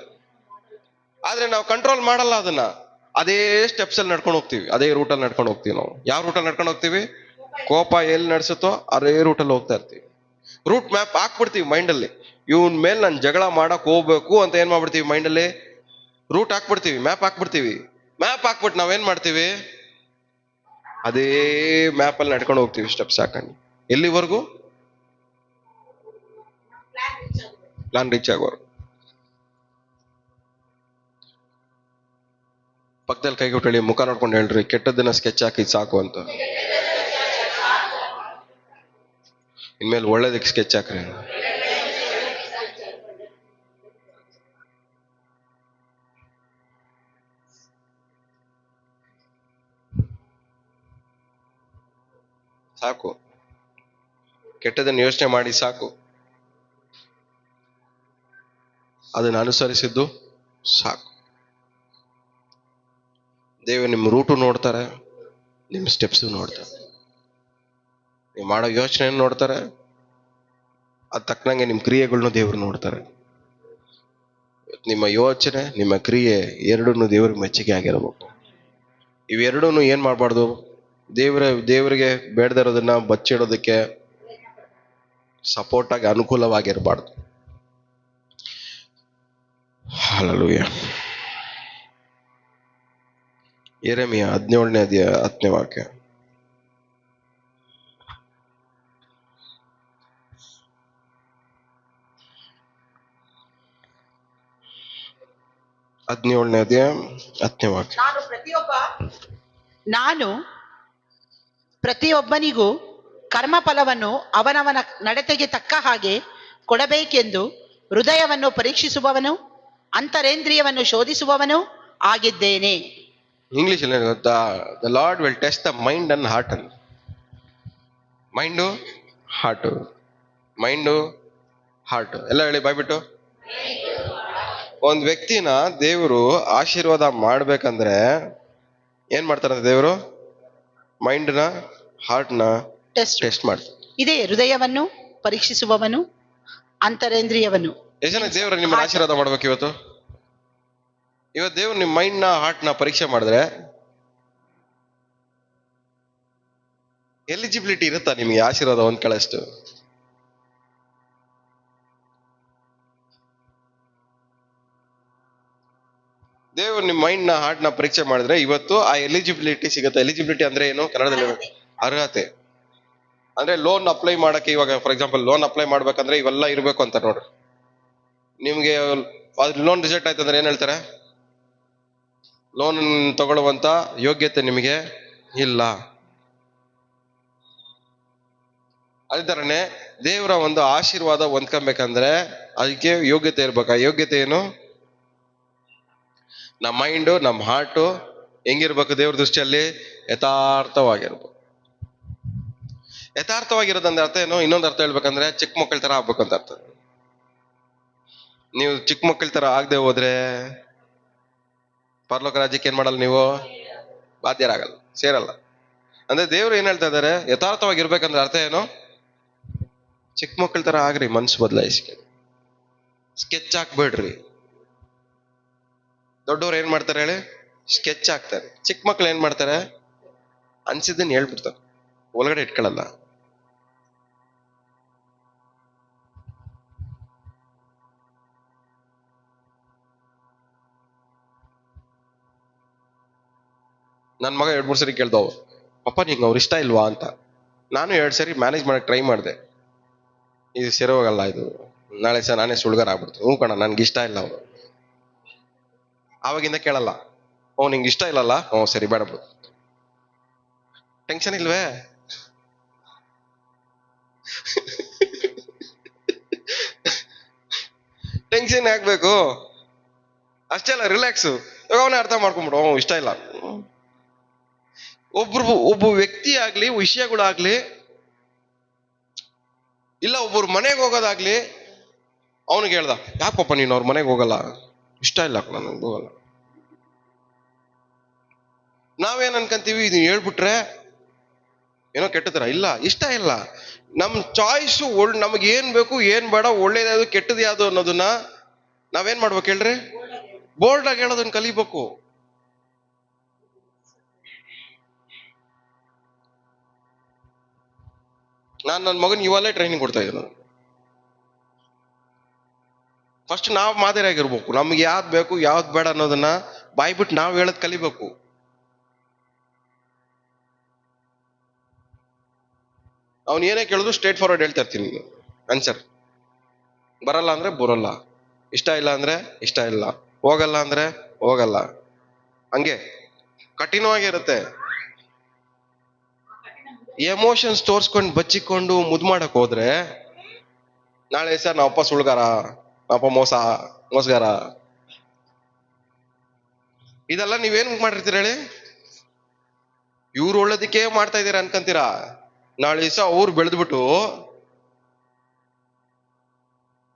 ಆದ್ರೆ ನಾವು ಕಂಟ್ರೋಲ್ ಮಾಡಲ್ಲ ಅದನ್ನ. ಅದೇ ಸ್ಟೆಪ್ಸ್ ಅಲ್ಲಿ ನಡ್ಕೊಂಡು ಹೋಗ್ತೀವಿ, ಅದೇ ರೂಟಲ್ಲಿ ನಡ್ಕೊಂಡು ಹೋಗ್ತೀವಿ. ನಾವು ಯಾವ ರೂಟಲ್ಲಿ ನಡ್ಕೊಂಡು ಹೋಗ್ತೀವಿ? ಕೋಪ ಎಲ್ಲಿ ನಡೆಸುತ್ತೋ ಅದೇ ರೂಟಲ್ಲಿ ಹೋಗ್ತಾ ಇರ್ತೀವಿ. ರೂಟ್ ಮ್ಯಾಪ್ ಹಾಕ್ಬಿಡ್ತೀವಿ ಮೈಂಡಲ್ಲಿ. ಇವನ್ ಮೇಲೆ ನಾನು ಜಗಳ ಮಾಡಕ್ ಹೋಗ್ಬೇಕು ಅಂತ ಏನ್ ಮಾಡ್ಬಿಡ್ತೀವಿ? ಮೈಂಡಲ್ಲಿ ರೂಟ್ ಹಾಕ್ಬಿಡ್ತೀವಿ, ಮ್ಯಾಪ್ ಹಾಕ್ಬಿಡ್ತೀವಿ. ಮ್ಯಾಪ್ ಹಾಕ್ಬಿಟ್ಟು ನಾವೇನ್ ಮಾಡ್ತೀವಿ? ಅದೇ ಮ್ಯಾಪ್ ಅಲ್ಲಿ ನಡ್ಕೊಂಡು ಹೋಗ್ತೀವಿ, ಸ್ಟೆಪ್ಸ್ ಹಾಕೊಂಡು. ಎಲ್ಲಿವರೆಗೂ? ಪ್ಲಾನ್ ರೀಚ್ ಆಗೋರು. ಪಕ್ಕದಲ್ಲಿ ಕೈ ಕೊಟ್ಟು ಹೇಳಿ, ಮುಖ ನೋಡ್ಕೊಂಡು ಹೇಳ್ರಿ, ಕೆಟ್ಟದ್ದನ್ನ ಸ್ಕೆಚ್ ಹಾಕಿ ಸಾಕು ಅಂತ. ಇನ್ಮೇಲೆ ಒಳ್ಳೇದಕ್ಕೆ ಸ್ಕೆಚ್ ಹಾಕ್ರಿ. ಸಾಕು, ಕೆಟ್ಟದನ್ನು ಯೋಚನೆ ಮಾಡಿ ಸಾಕು, ಅದನ್ನು ಅನುಸರಿಸಿದ್ದು ಸಾಕು. ದೇವರು ನಿಮ್ಮ ರೂಟು ನೋಡ್ತಾರೆ, ನಿಮ್ಮ ಸ್ಟೆಪ್ಸು ನೋಡ್ತಾರೆ, ನೀವು ಮಾಡೋ ಯೋಚನೆ ನೋಡ್ತಾರೆ, ಅದು ತಕ್ಕನಂಗೆ ನಿಮ್ಮ ಕ್ರಿಯೆಗಳನ್ನೂ ದೇವರು ನೋಡ್ತಾರೆ. ನಿಮ್ಮ ಯೋಚನೆ, ನಿಮ್ಮ ಕ್ರಿಯೆ ಎರಡನ್ನೂ ದೇವ್ರಿಗೆ ಮೆಚ್ಚುಗೆ ಆಗಿರಬೇಕು. ಇವೆರಡೂ ಏನ್ ಮಾಡಬಾರ್ದು? ದೇವರಿಗೆ ಬೇಡದಿರೋದನ್ನ ಬಚ್ಚಿಡೋದಕ್ಕೆ ಸಪೋರ್ಟ್ ಆಗಿ ಅನುಕೂಲವಾಗಿರಬಾರ್ದು. ಹಲ್ಲೆಲೂಯಾ. ಯೆರೆಮೀಯ 17ನೇ ಅಧ್ಯಾಯ 10ನೇ ವಾಕ್ಯ. ನಾನು ಪ್ರತಿಯೊಬ್ಬನಿಗೂ ಕರ್ಮ ಫಲವನ್ನು ಅವನವನ ನಡತೆಗೆ ತಕ್ಕ ಹಾಗೆ ಕೊಡಬೇಕೆಂದು ಹೃದಯವನ್ನು ಪರೀಕ್ಷಿಸುವವನು, ಅಂತರೇಂದ್ರಿಯವನ್ನು ಶೋಧಿಸುವವನು ಆಗಿದ್ದೇನೆ. ಇಂಗ್ಲಿಷ್ ಅಲ್ಲಿ ಗೊತ್ತಾ? The lord will test the mind and heart. Mind heart, mind heart ಎಲ್ಲ ಹೇಳಿ ಬಾಯ್ಬಿಟ್ಟು. ಒಂದ್ ವ್ಯಕ್ತಿನ ದೇವರು ಆಶೀರ್ವಾದ ಮಾಡ್ಬೇಕಂದ್ರೆ ಏನ್ ಮಾಡ್ತಾರಂತ ದೇವರು? ಮೈಂಡ್ನ, ಹಾರ್ಟ್ನ ಟೆಸ್ಟ್ ಮಾಡ್ತಾರೆ. ಇದೇ ಹೃದಯವನ್ನು ಪರೀಕ್ಷಿಸುವವನು, ಅಂತರೇಂದ್ರಿಯವನ್ನು. ಎಷ್ಟು ಜನ ದೇವರು ನಿಮ್ಮನ್ನ ಆಶೀರ್ವಾದ ಮಾಡ್ಬೇಕು ಇವತ್ತು? ದೇವ್ರು ನಿಮ್ಮ ಮೈಂಡ್ನ, ಹಾರ್ಟ್ನ ಪರೀಕ್ಷೆ ಮಾಡಿದ್ರೆ ಎಲಿಜಿಬಿಲಿಟಿ ಇರುತ್ತಾ ನಿಮ್ಗೆ ಆಶೀರ್ವಾದ ಹೊಂದ್ಕೊಳ್ಳೋಷ್ಟು? ದೇವ್ರು ನಿಮ್ಮ ಮೈಂಡ್ನ, ಹಾರ್ಟ್ನ ಪರೀಕ್ಷೆ ಮಾಡಿದ್ರೆ ಇವತ್ತು ಆ ಎಲಿಜಿಬಿಲಿಟಿ ಸಿಗುತ್ತೆ. ಎಲಿಜಿಬಿಲಿಟಿ ಅಂದ್ರೆ ಏನು ಕನ್ನಡದಲ್ಲಿ? ಅರ್ಹತೆ. ಅಂದ್ರೆ ಲೋನ್ ಅಪ್ಲೈ ಮಾಡಕ್ಕೆ, ಇವಾಗ ಫಾರ್ ಎಕ್ಸಾಂಪಲ್ ಲೋನ್ ಅಪ್ಲೈ ಮಾಡ್ಬೇಕಂದ್ರೆ ಇವೆಲ್ಲ ಇರ್ಬೇಕು ಅಂತ ನೋಡ್ರಿ. ನಿಮ್ಗೆ ಲೋನ್ ರಿಜೆಕ್ಟ್ ಆಯ್ತು ಅಂದ್ರೆ ಏನ್ ಹೇಳ್ತಾರೆ? ಲೋನ್ ತಗೊಳ್ಳುವಂತ ಯೋಗ್ಯತೆ ನಿಮಗೆ ಇಲ್ಲ. ಅದೇ ತರನೇ ದೇವರ ಒಂದು ಆಶೀರ್ವಾದ ಹೊಂದ್ಕೊಬೇಕಂದ್ರೆ ಅದಕ್ಕೆ ಯೋಗ್ಯತೆ ಇರ್ಬೇಕು. ಆ ಯೋಗ್ಯತೆ ಏನು? ನಮ್ಮ ಮೈಂಡು, ನಮ್ಮ ಹಾರ್ಟು ಹೆಂಗಿರ್ಬೇಕು ದೇವ್ರ ದೃಷ್ಟಿಯಲ್ಲಿ? ಯಥಾರ್ಥವಾಗಿರ್ಬೇಕು. ಯಥಾರ್ಥವಾಗಿರೋದಂದ್ರೆ ಅರ್ಥ ಏನು? ಇನ್ನೊಂದು ಅರ್ಥ ಹೇಳ್ಬೇಕಂದ್ರೆ ಚಿಕ್ಕ ಮಕ್ಕಳ ತರ ಆಗ್ಬೇಕು ಅಂತ ಅರ್ಥ. ನೀವು ಚಿಕ್ಕ ಮಕ್ಕಳ ತರ ಆಗದೆ ಹೋದ್ರೆ ಪರಲೋಕ ರಾಜ್ಯಕ್ಕೆ ಏನ್ ಮಾಡಲ್ಲ, ನೀವು ಬಾಧ್ಯರಾಗಲ್ಲ, ಸೇರಲ್ಲ. ಅಂದ್ರೆ ದೇವ್ರು ಏನ್ ಹೇಳ್ತಾ ಇದಾರೆ? ಯಥಾರ್ಥವಾಗಿರ್ಬೇಕಂದ್ರೆ ಅರ್ಥ ಏನು? ಚಿಕ್ಕ ಮಕ್ಕಳ ತರ ಆಗ್ರಿ, ಮನ್ಸು ಬದಲಾಯಿಸಿ. ಸ್ಕೆಚ್ ಹಾಕ್ಬೇಡ್ರಿ. ದೊಡ್ಡವ್ರು ಏನ್ ಮಾಡ್ತಾರೆ ಹೇಳಿ? ಸ್ಕೆಚ್ ಹಾಕ್ತಾರೆ. ಚಿಕ್ಕ ಮಕ್ಳು ಏನ್ ಮಾಡ್ತಾರೆ? ಅನ್ಸಿದ್ದನ್ನ ಹೇಳ್ಬಿಡ್ತಾರೆ, ಒಳಗಡೆ ಇಟ್ಕೊಳ್ಳಲ್ಲ. ನನ್ನ ಮಗ 2-3 ಸರಿ ಕೇಳ್ದವ, ಪಪ್ಪ ನಿಂಗೆ ಅವ್ರು ಇಷ್ಟ ಇಲ್ವಾ ಅಂತ. ನಾನು 2 ಸರಿ ಮ್ಯಾನೇಜ್ ಮಾಡಕ್ ಟ್ರೈ ಮಾಡಿದೆ. ಇದು ಸರಿ ಹೋಗಲ್ಲ, ಇದು ನಾಳೆ ನಾನೇ ಸುಳ್ಗಾರ ಆಗ್ಬಿಡ್ತೀನಿ. ಹ್ಞೂ ಕಣ, ನನ್ಗೆ ಇಷ್ಟ ಇಲ್ಲ ಅವರು. ಆವಾಗಿಂದ ಕೇಳಲ್ಲ. ನಿಂಗೆ ಇಷ್ಟ ಇಲ್ಲಲ್ಲ, ಸರಿ ಬೇಡ ಬಿಡು. ಟೆನ್ಷನ್ ಇಲ್ವೇ? ಟೆನ್ಷನ್ ಆಗ್ಬೇಕು ಅಷ್ಟೇ ಅಲ್ಲ, ರಿಲ್ಯಾಕ್ಸು. ಅವನೇ ಅರ್ಥ ಮಾಡ್ಕೊಂಬಿಡು, ಇಷ್ಟ ಇಲ್ಲ. ಒಬ್ಬ ವ್ಯಕ್ತಿ ಆಗ್ಲಿ, ವಿಷಯಗಳಾಗ್ಲಿ, ಇಲ್ಲ ಒಬ್ಬರು ಮನೆಗೆ ಹೋಗೋದಾಗ್ಲಿ, ಅವನಿಗೆ ಹೇಳ್ದ, ಯಾಕಪ್ಪ ನೀನು ಅವ್ರ ಮನೆಗೆ ಹೋಗಲ್ಲ? ಇಷ್ಟ ಇಲ್ಲ ನನಗೆ ಹೋಗಲ್ಲ. ನಾವೇನ್ ಅನ್ಕಂತೀವಿ, ಇದನ್ನ ಹೇಳ್ಬಿಟ್ರೆ ಏನೋ ಕೆಟ್ಟತರ. ಇಲ್ಲ, ಇಷ್ಟ ಇಲ್ಲ. ನಮ್ ಚಾಯ್ಸು ನಮ್ಗೆ ಏನ್ ಬೇಕು ಏನ್ ಬೇಡ, ಒಳ್ಳೇದು ಕೆಟ್ಟದ್ದು ಯಾವುದು ಅನ್ನೋದನ್ನ ನಾವೇನ್ ಮಾಡ್ಬೇಕು ಹೇಳ್ರಿ? ಬೋಲ್ಡ್ ಆಗಿ ಹೇಳೋದನ್ನ ಕಲಿಬೇಕು. ನಾನು ನನ್ನ ಮಗನ್ ಇವಾಗಲೇ ಟ್ರೈನಿಂಗ್ ಕೊಡ್ತಾ ಇದ್ದೀನಿ. ಫಸ್ಟ್ ನಾವು ಮಾದರಿಯಾಗಿರ್ಬೇಕು. ನಮ್ಗೆ ಯಾವ್ದು ಬೇಕು ಯಾವ್ದು ಬೇಡ ಅನ್ನೋದನ್ನ ಬಾಯ್ಬಿಟ್ಟು ನಾವು ಹೇಳೋದ್ ಕಲಿಬೇಕು. ಅವ್ನು ಏನೇ ಕೇಳಿದ್ರು ಸ್ಟ್ರೇಟ್ ಫಾರ್ವರ್ಡ್ ಹೇಳ್ತಾ ಇರ್ತೀನಿ ಆನ್ಸರ್. ಬರಲ್ಲ ಅಂದ್ರೆ ಬರಲ್ಲ, ಇಷ್ಟ ಇಲ್ಲ ಅಂದ್ರೆ ಇಷ್ಟ ಇಲ್ಲ, ಹೋಗಲ್ಲ ಅಂದ್ರೆ ಹೋಗಲ್ಲ. ಹಂಗೆ ಕಠಿಣವಾಗಿರುತ್ತೆ. ಎಮೋಷನ್ಸ್ ತೋರ್ಸ್ಕೊಂಡು ಬಚ್ಚಿಕೊಂಡು ಮುದ್ ಮಾಡಕ್ ಹೋದ್ರೆ ನಾಳೆ ಸರ್ ನಾವಪ್ಪ ಸುಳ್ಗಾರ, ನಾವಪ್ಪ ಮೋಸಗಾರ, ಇದೆಲ್ಲ ನೀವೇನ್ ಮಾಡಿರ್ತೀರ ಹೇಳಿ? ಇವ್ರು ಒಳ್ಳೇದಕ್ಕೆ ಮಾಡ್ತಾ ಇದೀರ ಅನ್ಕಂತೀರಾ? ನಾಳೆ ದಿವಸ ಅವ್ರು ಬೆಳೆದ್ಬಿಟ್ಟು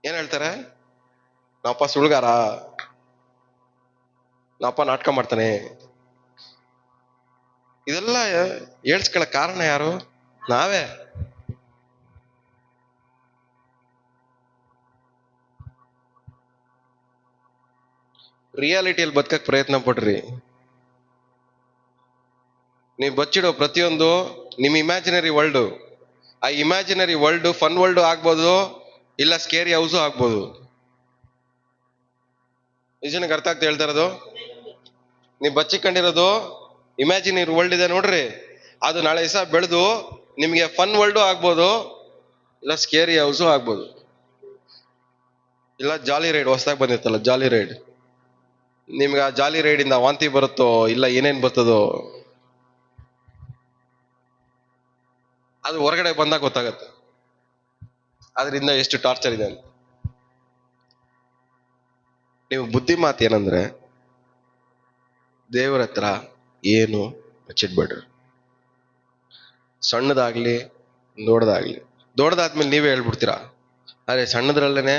ಏನ್ ಹೇಳ್ತಾರೆ? ನಾವಪ್ಪ ಸುಳ್ಗಾರ, ನಾವಪ್ಪ ನಾಟಕ ಮಾಡ್ತಾನೆ. ಇದೆಲ್ಲ ಹೇಳ್ಸ್ಕೊಳಕ್ ಕಾರಣ ಯಾರು? ನಾವೇ. ರಿಯಾಲಿಟಿಯಲ್ಲಿ ಬದುಕಕ್ ಪ್ರಯತ್ನ ಪಡ್ರಿ. ನೀವು ಬಚ್ಚಿಡೋ ಪ್ರತಿಯೊಂದು ನಿಮ್ ಇಮ್ಯಾಜಿನರಿ ವರ್ಲ್ಡ್. ಆ ಇಮ್ಯಾಜಿನರಿ ವರ್ಲ್ಡ್ ಫನ್ ವರ್ಲ್ಡ್ ಆಗ್ಬೋದು, ಇಲ್ಲ ಸ್ಕೇರಿ ಹೌಸು ಆಗ್ಬೋದು. ಜನಕ್ಕೆ ಅರ್ಥ ಆಗ್ತಾ ಹೇಳ್ತಾ ಇರೋದು? ನೀವು ಬಚ್ಚಿಕೊಂಡಿರೋದು ಇಮ್ಯಾಜಿನರಿ ವರ್ಲ್ಡ್ ಇದೆ ನೋಡ್ರಿ, ಅದು ನಾಳೆ ದಿವಸ ಬೆಳೆದು ನಿಮ್ಗೆ ಫನ್ ವರ್ಲ್ಡ್ ಆಗ್ಬೋದು, ಇಲ್ಲ ಸ್ಕೇರಿ ಹೌಸು ಆಗ್ಬೋದು, ಇಲ್ಲ ಜಾಲಿ ರೈಡ್ ಹೊಸದಾಗಿ ಬಂದಿತ್ತಲ್ಲ ಜಾಲಿ ರೈಡ್. ನಿಮ್ಗೆ ಆ ಜಾಲಿ ರೈಡ್ ಇಂದ ವಾಂತಿ ಬರುತ್ತೋ ಇಲ್ಲ ಏನೇನ್ ಬರ್ತದೋ ಅದು ಹೊರಗಡೆ ಬಂದಾಗ ಗೊತ್ತಾಗತ್ತೆ ಅದರಿಂದ ಎಷ್ಟು ಟಾರ್ಚರ್ ಇದೆ ಅಂತ. ನೀವು ಬುದ್ಧಿ ಮಾತು ಏನಂದ್ರೆ, ದೇವ್ರ ಹತ್ರ ಏನು ಹಚ್ಚಿಡ್ಬೇಡ್ರಿ. ಸಣ್ಣದಾಗ್ಲಿ ದೊಡ್ಡದಾದ್ಮೇಲೆ ನೀವೇ ಹೇಳ್ಬಿಡ್ತೀರಾ. ಅದೇ ಸಣ್ಣದ್ರಲ್ಲೇನೆ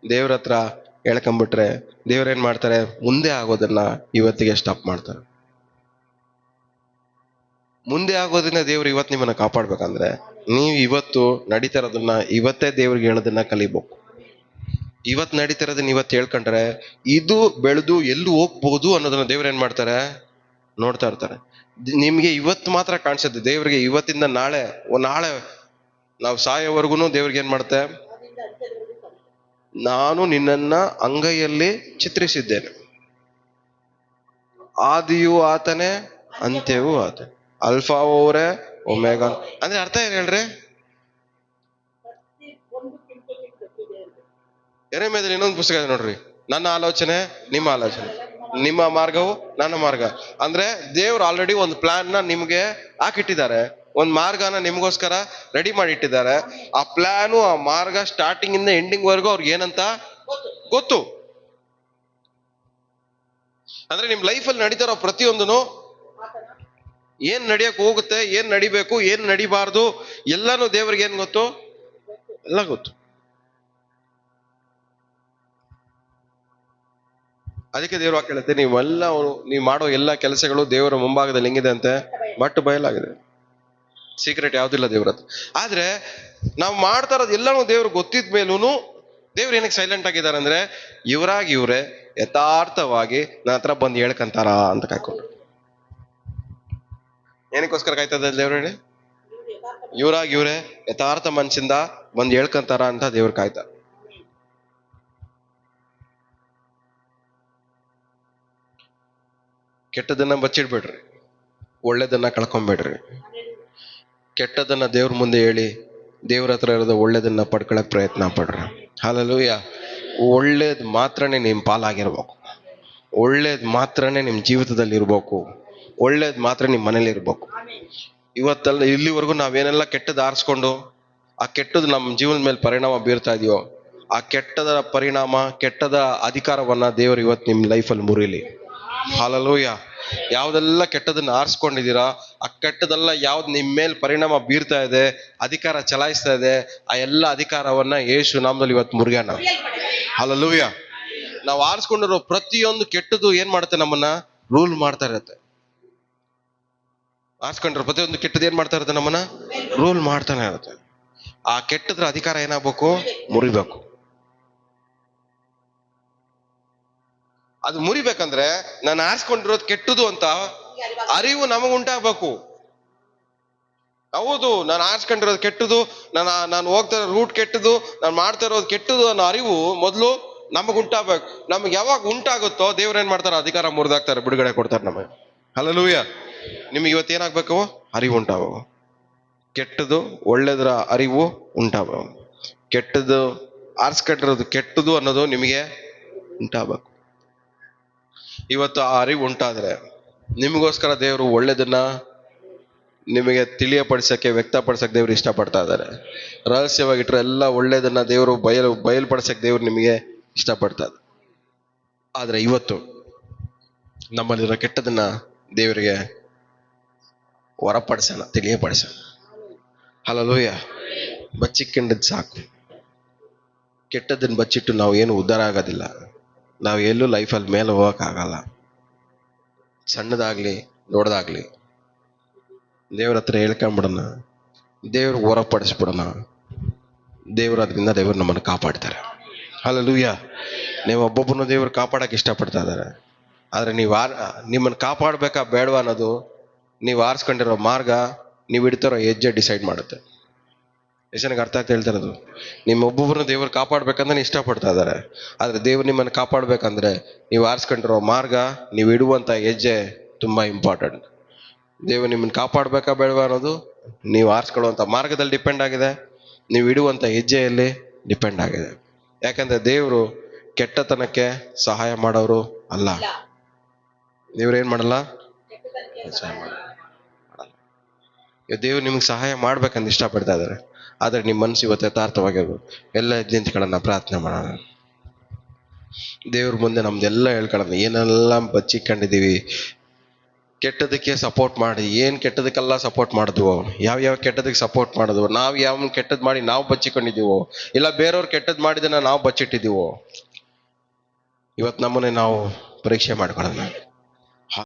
ದೇವ್ರ ಹತ್ರ ಹೇಳ್ಕೊಂಬಿಟ್ರೆ ದೇವ್ರೇನ್ ಮಾಡ್ತಾರೆ? ಮುಂದೆ ಆಗೋದನ್ನ ಇವತ್ತಿಗೆ ಸ್ಟಾಪ್ ಮಾಡ್ತಾರೆ. ಮುಂದೆ ಆಗೋದನ್ನ ದೇವ್ರು ಇವತ್ತು ನಿಮ್ಮನ್ನ ಕಾಪಾಡ್ಬೇಕಂದ್ರೆ ನೀವು ಇವತ್ತು ನಡೀತಾ ಇರೋದನ್ನ ಇವತ್ತೇ ದೇವ್ರಿಗೆ ಹೇಳೋದನ್ನ ಕಲಿಬೇಕು. ಇವತ್ತು ನಡೀತಿರೋದನ್ನ ಇವತ್ತು ಹೇಳ್ಕೊಂಡ್ರೆ ಇದು ಬೆಳೆದು ಎಲ್ಲೂ ಹೋಗ್ಬೋದು ಅನ್ನೋದನ್ನ ದೇವ್ರು ಏನ್ ಮಾಡ್ತಾರೆ? ನೋಡ್ತಾ ಇರ್ತಾರೆ. ನಿಮ್ಗೆ ಇವತ್ತು ಮಾತ್ರ ಕಾಣಿಸುತ್ತೆ, ದೇವ್ರಿಗೆ ಇವತ್ತಿಂದ ನಾಳೆ ನಾವು ಸಾಯೋವರೆಗೂ ದೇವ್ರಿಗೆ ಏನ್ ಮಾಡುತ್ತೆ? ನಾನು ನಿನ್ನನ್ನ ಅಂಗೈಯಲ್ಲಿ ಚಿತ್ರಿಸಿದ್ದೇನೆ, ಆದಿಯೂ ಆತನೇ ಅಂತ್ಯವೂ ಆತನೇ, ಅಲ್ಫಾ ಅವರೇ ಒಮೆಗಾ. ಅಂದ್ರೆ ಅರ್ಥ ಏನ್ ಹೇಳ್ರಿ? ಯೆರೆಮೀಯದಲ್ಲಿ ಇನ್ನೊಂದು ಪುಸ್ತಕ ಇದೆ ನೋಡ್ರಿ, ನನ್ನ ಆಲೋಚನೆ ನಿಮ್ಮ ಆಲೋಚನೆ, ನಿಮ್ಮ ಮಾರ್ಗವು ನನ್ನ ಮಾರ್ಗ. ಅಂದ್ರೆ ದೇವ್ರು ಆಲ್ರೆಡಿ ಒಂದು ಪ್ಲಾನ್ ನ ನಿಮ್ಗೆ ಹಾಕಿಟ್ಟಿದ್ದಾರೆ, ಒಂದ್ ಮಾರ್ಗನ ನಿಮ್ಗೋಸ್ಕರ ರೆಡಿ ಮಾಡಿ ಇಟ್ಟಿದ್ದಾರೆ. ಆ ಪ್ಲಾನು ಆ ಮಾರ್ಗ ಸ್ಟಾರ್ಟಿಂಗ್ ಇಂದ ಎಂಡಿಂಗ್ ವರೆಗೂ ಅವ್ರಿಗೆ ಏನಂತ ಗೊತ್ತು. ಅಂದ್ರೆ ನಿಮ್ ಲೈಫಲ್ಲಿ ನಡೀತಾರೋ ಪ್ರತಿಯೊಂದನು ಏನ್ ನಡಿಯಕ್ ಹೋಗುತ್ತೆ, ಏನ್ ನಡಿಬೇಕು, ಏನ್ ನಡಿಬಾರ್ದು ಎಲ್ಲಾನು ದೇವ್ರಿಗೆ ಏನ್ ಗೊತ್ತು? ಎಲ್ಲ ಗೊತ್ತು. ಅದಕ್ಕೆ ದೇವ್ರು ಕೇಳುತ್ತೆ, ನೀವು ಮಾಡೋ ಎಲ್ಲ ಕೆಲಸಗಳು ದೇವರ ಮುಂಭಾಗದಲ್ಲಿ ಹೆಂಗಿದೆ ಅಂತೆ? ಬಟ್ಟು ಬಯಲಾಗಿದೆ. ಸೀಕ್ರೆಟ್ ಯಾವ್ದಿಲ್ಲ ದೇವ್ರ ಹತ್ರ. ಆದ್ರೆ ನಾವು ಮಾಡ್ತಾ ಇರೋದು ಎಲ್ಲಾನು ದೇವ್ರು ಗೊತ್ತಿದ ಮೇಲೂ ದೇವ್ರು ಏನಕ್ಕೆ ಸೈಲೆಂಟ್ ಆಗಿದ್ದಾರೆ ಅಂದ್ರೆ, ಇವ್ರೇ ಯಥಾರ್ಥವಾಗಿ ನನ್ನ ಹತ್ರ ಬಂದು ಹೇಳ್ಕಂತಾರ ಅಂತ ಕಾಯ್ಕೊಂಡು. ಏನಕ್ಕೋಸ್ಕರ ಕಾಯ್ತದ ದೇವ್ರು ಹೇಳಿ? ಇವ್ರೇ ಯಥಾರ್ಥ ಮನಸ್ಸಿಂದ ಬಂದು ಹೇಳ್ಕಂತಾರ ಅಂತ ದೇವ್ರು ಕಾಯ್ತಾರ. ಕೆಟ್ಟದನ್ನ ಬಚ್ಚಿಡ್ಬೇಡ್ರಿ, ಒಳ್ಳೇದನ್ನ ಕಳ್ಕೊಂಬೇಡ್ರಿ. ಕೆಟ್ಟದನ್ನ ದೇವ್ರ ಮುಂದೆ ಹೇಳಿ ದೇವ್ರ ಹತ್ರ ಇರೋದು ಒಳ್ಳೇದನ್ನ ಪಡ್ಕೊಳಕ್ ಪ್ರಯತ್ನ ಪಡ್ರಿ. ಹಲ್ಲೆಲೂಯಾ. ಒಳ್ಳೇದ್ ಮಾತ್ರನೇ ನಿಮ್ ಪಾಲಾಗಿರ್ಬೇಕು. ಒಳ್ಳೇದು ಮಾತ್ರನೇ ನಿಮ್ಮ ಜೀವಿತದಲ್ಲಿ ಇರ್ಬೇಕು, ಒಳ್ಳೇದು ಮಾತ್ರ ನಿಮ್ಮ ಮನೇಲಿ ಇರ್ಬೇಕು. ಇವತ್ತೆಲ್ಲ ಇಲ್ಲಿವರೆಗೂ ನಾವೇನೆಲ್ಲ ಕೆಟ್ಟದ್ದು ಆರಿಸ್ಕೊಂಡು ಆ ಕೆಟ್ಟದ್ದು ನಮ್ಮ ಜೀವನದ ಮೇಲೆ ಪರಿಣಾಮ ಬೀರ್ತಾ ಇದೆಯೋ, ಆ ಕೆಟ್ಟದ ಪರಿಣಾಮ, ಕೆಟ್ಟದ ಅಧಿಕಾರವನ್ನ ದೇವರು ಇವತ್ತು ನಿಮ್ಮ ಲೈಫಲ್ಲಿ ಮುರಿಲಿ. ಹಲ್ಲೆಲೂಯಾ. ಯಾವ್ದೆಲ್ಲ ಕೆಟ್ಟದನ್ನ ಆರಿಸ್ಕೊಂಡಿದ್ದೀರಾ, ಆ ಕೆಟ್ಟದೆಲ್ಲ ಯಾವ್ದು ನಿಮ್ಮ ಮೇಲೆ ಪರಿಣಾಮ ಬೀರ್ತಾ ಇದೆ, ಅಧಿಕಾರ ಚಲಾಯಿಸ್ತಾ ಇದೆ, ಆ ಎಲ್ಲ ಅಧಿಕಾರವನ್ನ ಯೇಸು ನಾಮದಲ್ಲಿ ಇವತ್ತು ಮುರಿಯೋಣ. ಹಲ್ಲೆಲೂಯಾ. ನಾವು ಆರಿಸ್ಕೊಂಡಿರೋ ಪ್ರತಿಯೊಂದು ಕೆಟ್ಟದ್ದು ಏನ್ ಮಾಡುತ್ತೆ, ನಮ್ಮನ್ನ ರೂಲ್ ಮಾಡ್ತಾ ಇರತ್ತೆ. ಆರಿಸ್ಕೊಂಡಿರೋ ಪ್ರತಿಯೊಂದು ಕೆಟ್ಟದ್ದು ಏನ್ ಮಾಡ್ತಾ ಇರುತ್ತೆ, ನಮ್ಮನ್ನ ರೂಲ್ ಮಾಡ್ತಾನೆ ಇರುತ್ತೆ. ಆ ಕೆಟ್ಟದ್ರ ಅಧಿಕಾರ ಏನಾಗ್ಬೇಕು, ಮುರಿಬೇಕು. ಅದು ಮುರಿಬೇಕಂದ್ರೆ ನಾನು ಆರಿಸ್ಕೊಂಡಿರೋದು ಕೆಟ್ಟದು ಅಂತ ಅರಿವು ನಮಗುಂಟಾಗ್ಬೇಕು. ಹೌದು, ನಾನು ಆರಿಸ್ಕೊಂಡಿರೋದು ಕೆಟ್ಟದು, ನಾನು ಹೋಗ್ತಾ ಇರೋ ರೂಟ್ ಕೆಟ್ಟದು, ನಾನು ಮಾಡ್ತಾ ಇರೋದು ಕೆಟ್ಟದು ಅನ್ನೋ ಅರಿವು ಮೊದಲು ನಮಗುಂಟಾಗ್ಬೇಕು. ನಮ್ಗೆ ಯಾವಾಗ ಉಂಟಾಗುತ್ತೋ ದೇವ್ರು ಏನ್ ಮಾಡ್ತಾರೆ, ಅಧಿಕಾರ ಮುರಿದಾಕ್ತಾರೆ, ಬಿಡುಗಡೆ ಕೊಡ್ತಾರೆ ನಮಗೆ. ಹಲ್ಲೆಲೂಯಾ. ನಿಮ್ಗೆ ಇವತ್ತೇನಾಗ್ಬೇಕು, ಅರಿವು ಉಂಟಾಗಬೇಕು. ಕೆಟ್ಟದು ಒಳ್ಳೇದರ ಅರಿವು ಉಂಟಾಗಬೇಕು. ಕೆಟ್ಟದ್ದು ಆರಿಸ್ಕೊಂಡಿರೋದು ಕೆಟ್ಟದು ಅನ್ನೋದು ನಿಮಗೆ ಉಂಟಾಗಬೇಕು. ಇವತ್ತು ಆ ಅರಿವು ಉಂಟಾದ್ರೆ ನಿಮಗೋಸ್ಕರ ದೇವರು ಒಳ್ಳೇದನ್ನ ನಿಮಗೆ ತಿಳಿಯಪಡಿಸಕ್ಕೆ, ವ್ಯಕ್ತಪಡಿಸಕ್ಕೆ ದೇವರು ಇಷ್ಟಪಡ್ತಾ ಇದ್ದಾರೆ. ರಹಸ್ಯವಾಗಿಟ್ರೆ ಎಲ್ಲ ಒಳ್ಳೇದನ್ನ ದೇವರು ಬಯಲ್ಪಡಿಸಕ್ಕೆ ದೇವರು ನಿಮಗೆ ಇಷ್ಟಪಡ್ತಾ ಇದ್ದಾರೆ. ಆದ್ರೆ ಇವತ್ತು ನಮ್ಮಲ್ಲಿರೋ ಕೆಟ್ಟದನ್ನ ದೇವರಿಗೆ ಹೊರಪಡಿಸೋಣ, ತಿಳಿಯಪಡಿಸೋಣ. ಹಲ್ಲೆಲೂಯಾ. ಬಚ್ಚಿಕೊಂಡಿದ್ದು ಸಾಕು. ಕೆಟ್ಟದನ್ನ ಬಚ್ಚಿಟ್ಟು ನಾವು ಏನು ಉದ್ಧಾರ ಆಗೋದಿಲ್ಲ. ನಾವು ಎಲ್ಲೂ ಲೈಫಲ್ಲಿ ಮೇಲೆ ಹೋಗೋಕ್ಕಾಗಲ್ಲ. ಸಣ್ಣದಾಗ್ಲಿ ದೊಡ್ಡದಾಗ್ಲಿ ದೇವ್ರ ಹತ್ರ ಹೇಳ್ಕೊಂಡ್ಬಿಡೋಣ, ದೇವ್ರು ಹೊರಪಡಿಸ್ಬಿಡೋಣ. ಅದರಿಂದ ದೇವ್ರು ನಮ್ಮನ್ನು ಕಾಪಾಡ್ತಾರೆ. ಹಲ್ಲೆಲೂಯಾ. ನೀವು ಒಬ್ಬೊಬ್ಬನು ದೇವ್ರು ಕಾಪಾಡಕ್ಕೆ ಇಷ್ಟಪಡ್ತಾ ಇದ್ದಾರೆ. ಆದ್ರೆ ನಿಮ್ಮನ್ನು ಕಾಪಾಡ್ಬೇಕಾ ಬೇಡವಾ ಅನ್ನೋದು ನೀವು ಆರಿಸ್ಕೊಂಡಿರೋ ಮಾರ್ಗ, ನೀವು ಇಡ್ತಿರೋ ಹೆಜ್ಜೆ ಡಿಸೈಡ್ ಮಾಡುತ್ತೆ. ಎಷ್ಟು ನನಗೆ ಅರ್ಥ ಆಗ್ತಾ ಹೇಳ್ತಿರೋದು, ನಿಮ್ಮೊಬ್ಬೊಬ್ಬರನ್ನ ದೇವ್ರು ಕಾಪಾಡ್ಬೇಕಂದ್ರೆ ಇಷ್ಟಪಡ್ತಾ ಇದ್ದಾರೆ. ಆದ್ರೆ ದೇವ್ರು ನಿಮ್ಮನ್ನು ಕಾಪಾಡ್ಬೇಕಂದ್ರೆ ನೀವು ಆರಿಸ್ಕೊಂಡಿರೋ ಮಾರ್ಗ, ನೀವು ಇಡುವಂತ ಹೆಜ್ಜೆ ತುಂಬಾ ಇಂಪಾರ್ಟೆಂಟ್. ದೇವ್ರು ನಿಮ್ಮನ್ನು ಕಾಪಾಡ್ಬೇಕಾ ಬೇಡವಾ ಅನ್ನೋದು ನೀವು ಆರಿಸ್ಕೊಳ್ಳುವಂತ ಮಾರ್ಗದಲ್ಲಿ ಡಿಪೆಂಡ್ ಆಗಿದೆ, ನೀವು ಇಡುವಂತ ಹೆಜ್ಜೆಯಲ್ಲಿ ಡಿಪೆಂಡ್ ಆಗಿದೆ. ಯಾಕಂದ್ರೆ ದೇವರು ಕೆಟ್ಟತನಕ್ಕೆ ಸಹಾಯ ಮಾಡೋರು ಅಲ್ಲ. ದೇವ್ರು ಏನ್ ಮಾಡಲ್ಲ, ಸಹಾಯ ಮಾಡಲ್ಲ. ದೇವ್ರು ನಿಮ್ಗೆ ಸಹಾಯ ಮಾಡ್ಬೇಕಂತ ಇಷ್ಟಪಡ್ತಾ ಇದ್ದಾರೆ. ಆದ್ರೆ ನಿಮ್ಮ ಮನಸ್ಸು ಇವತ್ತು ಯಥಾರ್ಥವಾಗಿರ್ಬೋದು. ಎಲ್ಲ ನಿಂತ್ಕೊಳ್ಳೋಣ, ಪ್ರಾರ್ಥನೆ ಮಾಡೋಣ. ದೇವ್ರ ಮುಂದೆ ನಮ್ದೆಲ್ಲ ಹೇಳ್ಕೊಳ್ಳೋಣ, ಏನೆಲ್ಲ ಬಚ್ಚಿಕೊಂಡಿದೀವಿ, ಕೆಟ್ಟದಕ್ಕೆ ಸಪೋರ್ಟ್ ಮಾಡಿ, ಏನ್ ಕೆಟ್ಟದಕ್ಕೆಲ್ಲ ಸಪೋರ್ಟ್ ಮಾಡಿದ್ವು, ಯಾವ ಕೆಟ್ಟದಕ್ಕೆ ಸಪೋರ್ಟ್ ಮಾಡಿದ್ವು, ನಾವು ಯಾವ ಕೆಟ್ಟದ್ ಮಾಡಿ ನಾವು ಬಚ್ಚಿಕೊಂಡಿದ್ದೀವೋ, ಇಲ್ಲ ಬೇರೆಯವ್ರು ಕೆಟ್ಟದ್ ಮಾಡಿದನ್ನ ನಾವು ಬಚ್ಚಿಟ್ಟಿದ್ದೀವೋ, ಇವತ್ತು ನಮ್ಮನ್ನೇ ನಾವು ಪರೀಕ್ಷೆ ಮಾಡ್ಕೊಳ್ಳೋಣ.